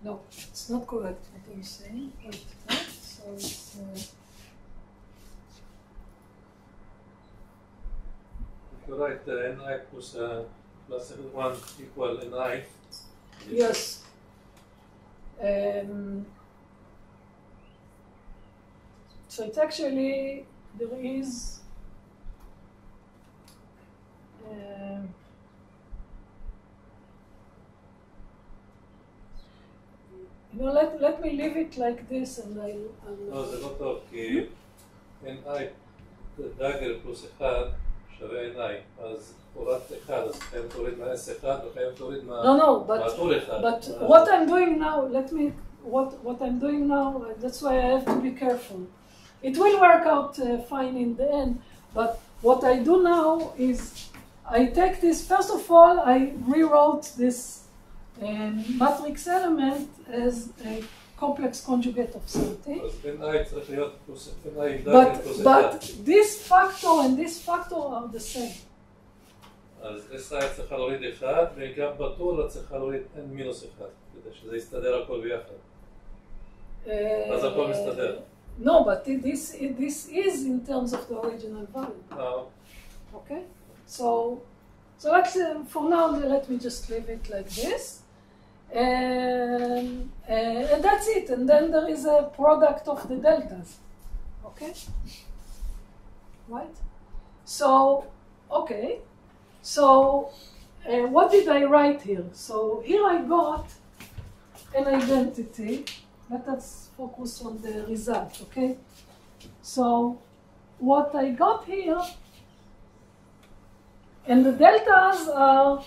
No, it's not correct what I'm saying. Wait, right? So it's. You write ni plus 1 equal ni. Yes. So it's actually, there is let me leave it like this and I'll לא, זה לא טוב, כי ni דאגר פלוס 1 שווה ni, אז תורת 1, אז חייב תוריד מה-S1 וחייב תוריד מהטור 1. But what I'm doing now, what I'm doing now, that's why I have to be careful. It will work out fine in the end, but what I do now is I take this, first of all, I rewrote this matrix element as a complex conjugate of something. But this factor and this factor are the same. אז SI צריכה להוריד 1, וגם בטור צריכה להוריד N-1, כדי שזה יסתדר הכל ביחד. אז הכל מסתדר. No, but this is in terms of the original value. Okay? So let's, for now, let me just leave it like this. And that's it. And then there is a product of the deltas. Okay? Right? So, okay. So, what did I write here? So here I got an identity let us focus on the result, okay? So what I got here, and the deltas are,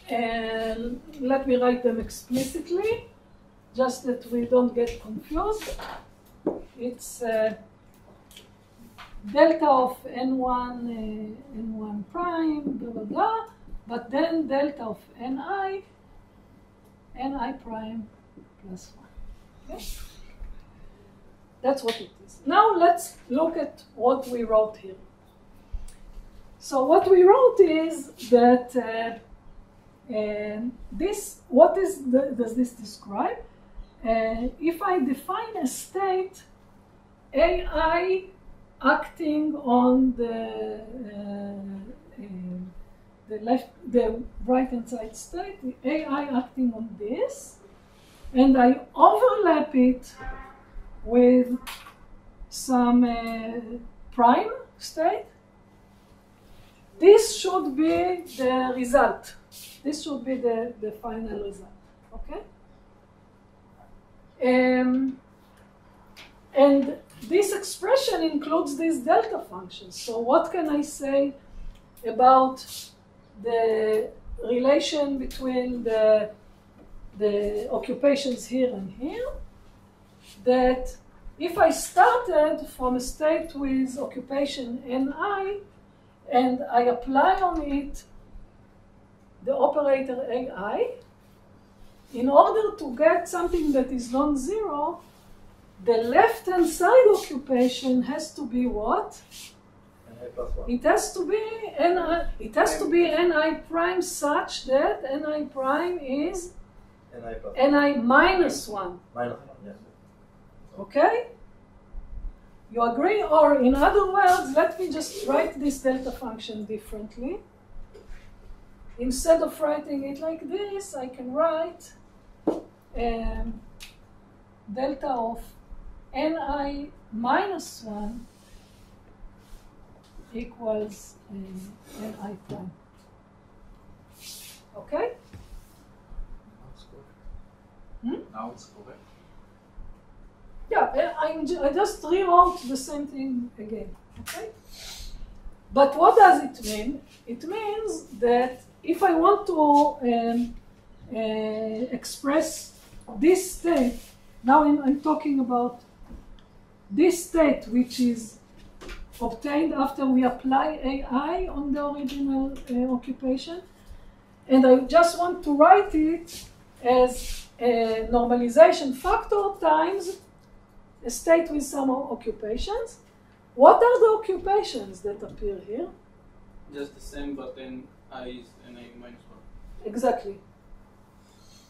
and let me write them explicitly, just that we don't get confused. It's delta of n1, n1 prime, blah, blah, blah, but then delta of ni prime plus 1. Okay? That's what it is. Now let's look at what we wrote here. So what we wrote is that what does this describe? If I define a state, AI acting on the right hand side state, the AI acting on this, and I overlap it with some prime state, this should be the result. This should be the final result, okay? And this expression includes these delta functions. So what can I say about the relation between the occupations here and here? That if I started from a state with occupation Ni, and I apply on it the operator AI, in order to get something that is non-zero, the left-hand side occupation has to be what? Ni plus 1. It has to be Ni prime such that Ni prime is Ni plus 1. Ni minus 1. Minus 1, yes. Okay? You agree? Or in other words, let me just write this delta function differently. Instead of writing it like this, I can write delta of Ni minus 1 equals Ni prime. Okay? Now it's correct. Yeah, I just rewrote the same thing again, okay? But what does it mean? It means that if I want to express this state, now I'm talking about this state which is obtained after we apply AI on the original occupation, and I just want to write it as a normalization factor times a state with some occupations. What are the occupations that appear here? Just the same, but then I is Ni minus 1. Exactly.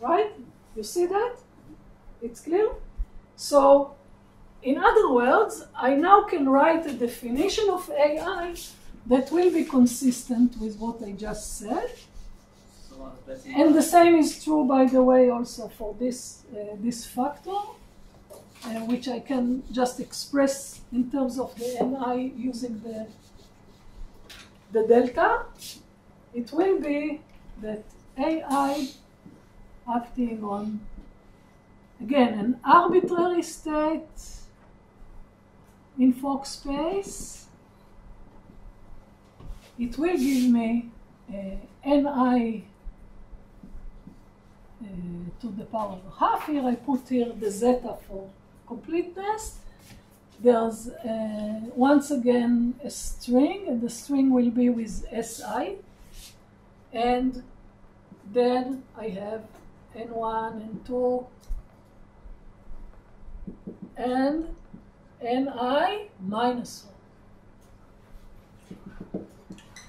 Right? You see that? It's clear? So, in other words, I now can write a definition of AI that will be consistent with what I just said. And the same is true, by the way, also for this factor, which I can just express in terms of the Ni using the delta. It will be that AI acting on, again, an arbitrary state in Fock space. It will give me Ni to the power of half. Here I put here the zeta for completeness. There's once again a string, and the string will be with Si. And then I have N1, N2, and Ni minus 1.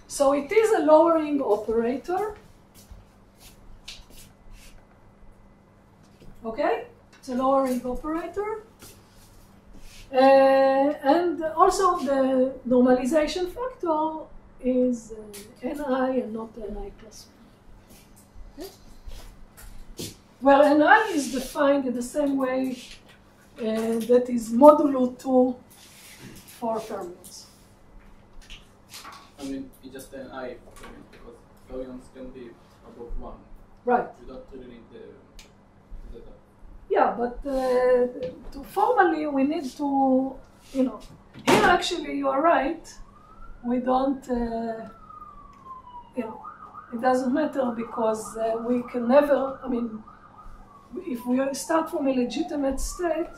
So it is a lowering operator. Okay? It's a lowering operator. And also the normalization factor is Ni and not Ni plus 1. Okay? Where Ni is defined in the same way that is modulo 2 for fermions. I mean, it's just an I because fermions can be above 1. Right. You don't really need the Yeah, but to formally we need to, here actually you are right. We don't, it doesn't matter because we can never, if we start from a legitimate state,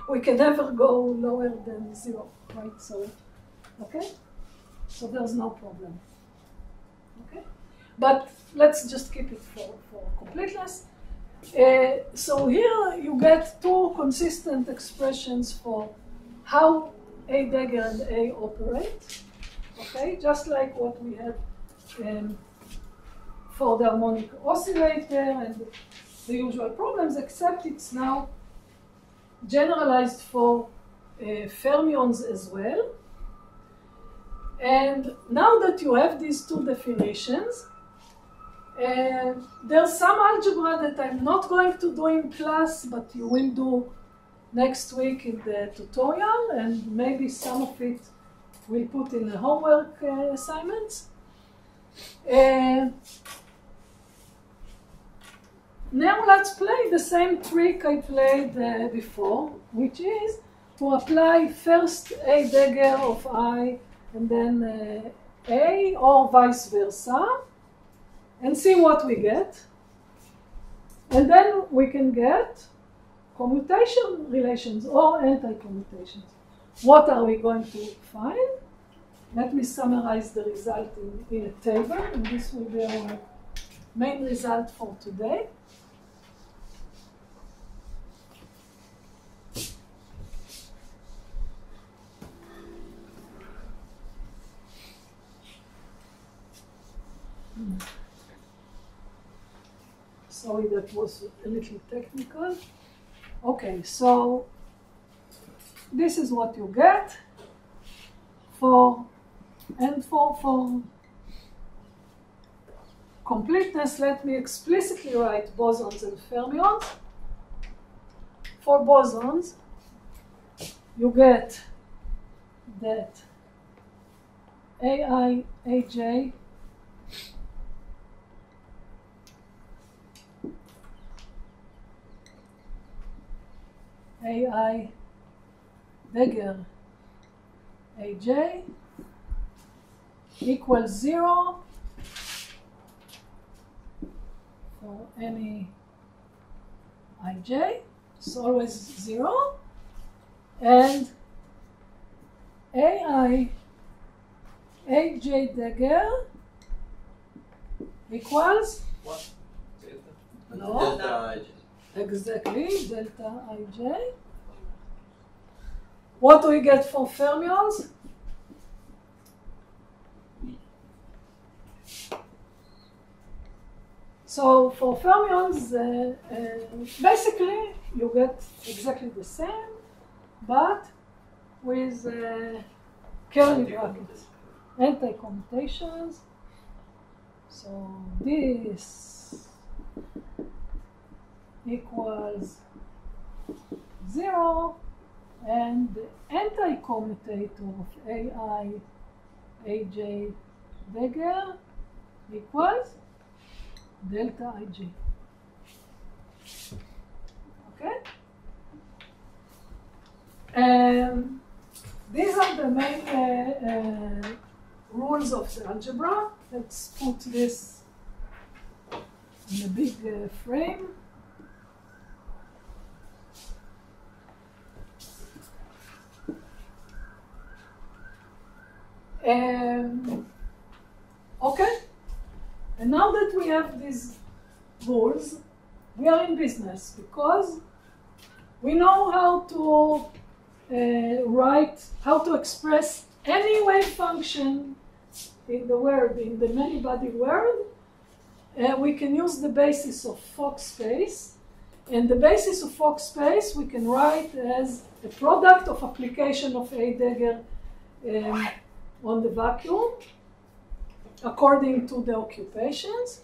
we can never go lower than 0, right? So, okay? So there's no problem, okay? But let's just keep it for completeness. So here you get two consistent expressions for how A dagger and A operate, okay? Just like what we had for the harmonic oscillator and the usual problems, except it's now generalized for fermions as well. And now that you have these two definitions, there's some algebra that I'm not going to do in class, but you will do next week in the tutorial, and maybe some of it we'll put in the homework assignments. Now let's play the same trick I played before, which is to apply first A dagger of I and then A, or vice versa, and see what we get. And then we can get commutation relations or anti-commutations. What are we going to find? Let me summarize the result in a table, and this will be our main result for today. Sorry, that was a little technical. Okay, so this is what you get for completeness, let me explicitly write bosons and fermions. For bosons, you get that AI, AJ, AI dagger AJ equals 0 for any IJ. It's always 0. And AI AJ dagger equals what? No. Delta IJ. Exactly, delta IJ. What do we get for fermions? So for fermions, basically you get exactly the same, but with curly brackets, anti-commutations. So this equals 0, and the anti-commutator of AI AJ dagger equals delta IJ. Okay? These are the main rules of the algebra. Let's put this in a big frame. Okay, and now that we have these rules, we are in business because we know how to how to express any wave function in the world, in the many-body world. We can use the basis of Fock space, and the basis of Fock space we can write as a product of application of A dagger on the vacuum according to the occupations.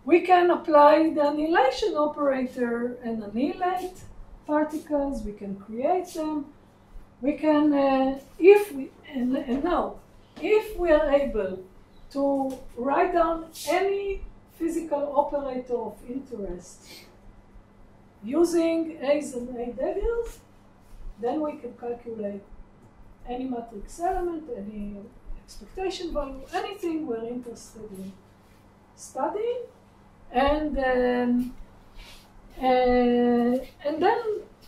We can apply the annihilation operator and annihilate particles. We can create them. We can, if we are able to write down any physical operator of interest. Using A's and A daggers, then we can calculate any matrix element, any expectation value, anything we're interested in studying, and then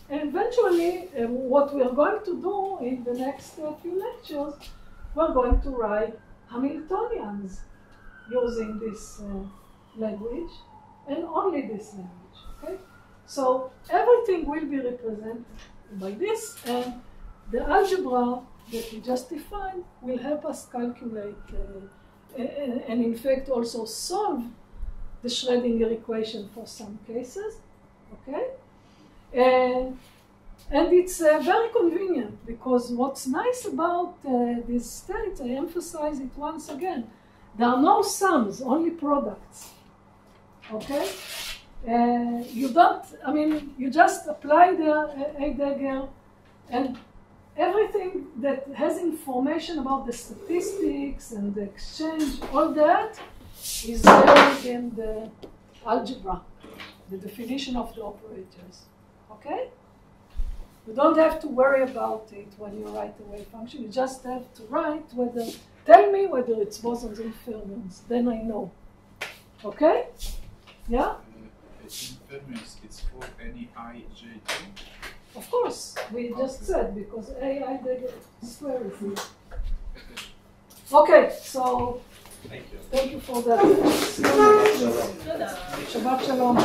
eventually what we are going to do in the next few lectures, we're going to write Hamiltonians using this language and only this language. Okay, so everything will be represented by this, and the algebra that we just defined will help us calculate and in fact also solve the Schrödinger equation for some cases. Okay, and it's very convenient, because what's nice about these states, I emphasize it once again, there are no sums, only products. Okay, you don't, I mean, you just apply the A dagger, and everything that has information about the statistics and the exchange, all that is buried in the algebra, the definition of the operators. Okay? You don't have to worry about it when you write the wave function. You just have to write whether, tell me whether it's bosons and fermions. Then I know. Okay? Yeah? Fermions, it's for any I, J, T? Of course, we just said, because AI dagger square is here. Okay, so Thank you. thank you for that. Shabbat shalom.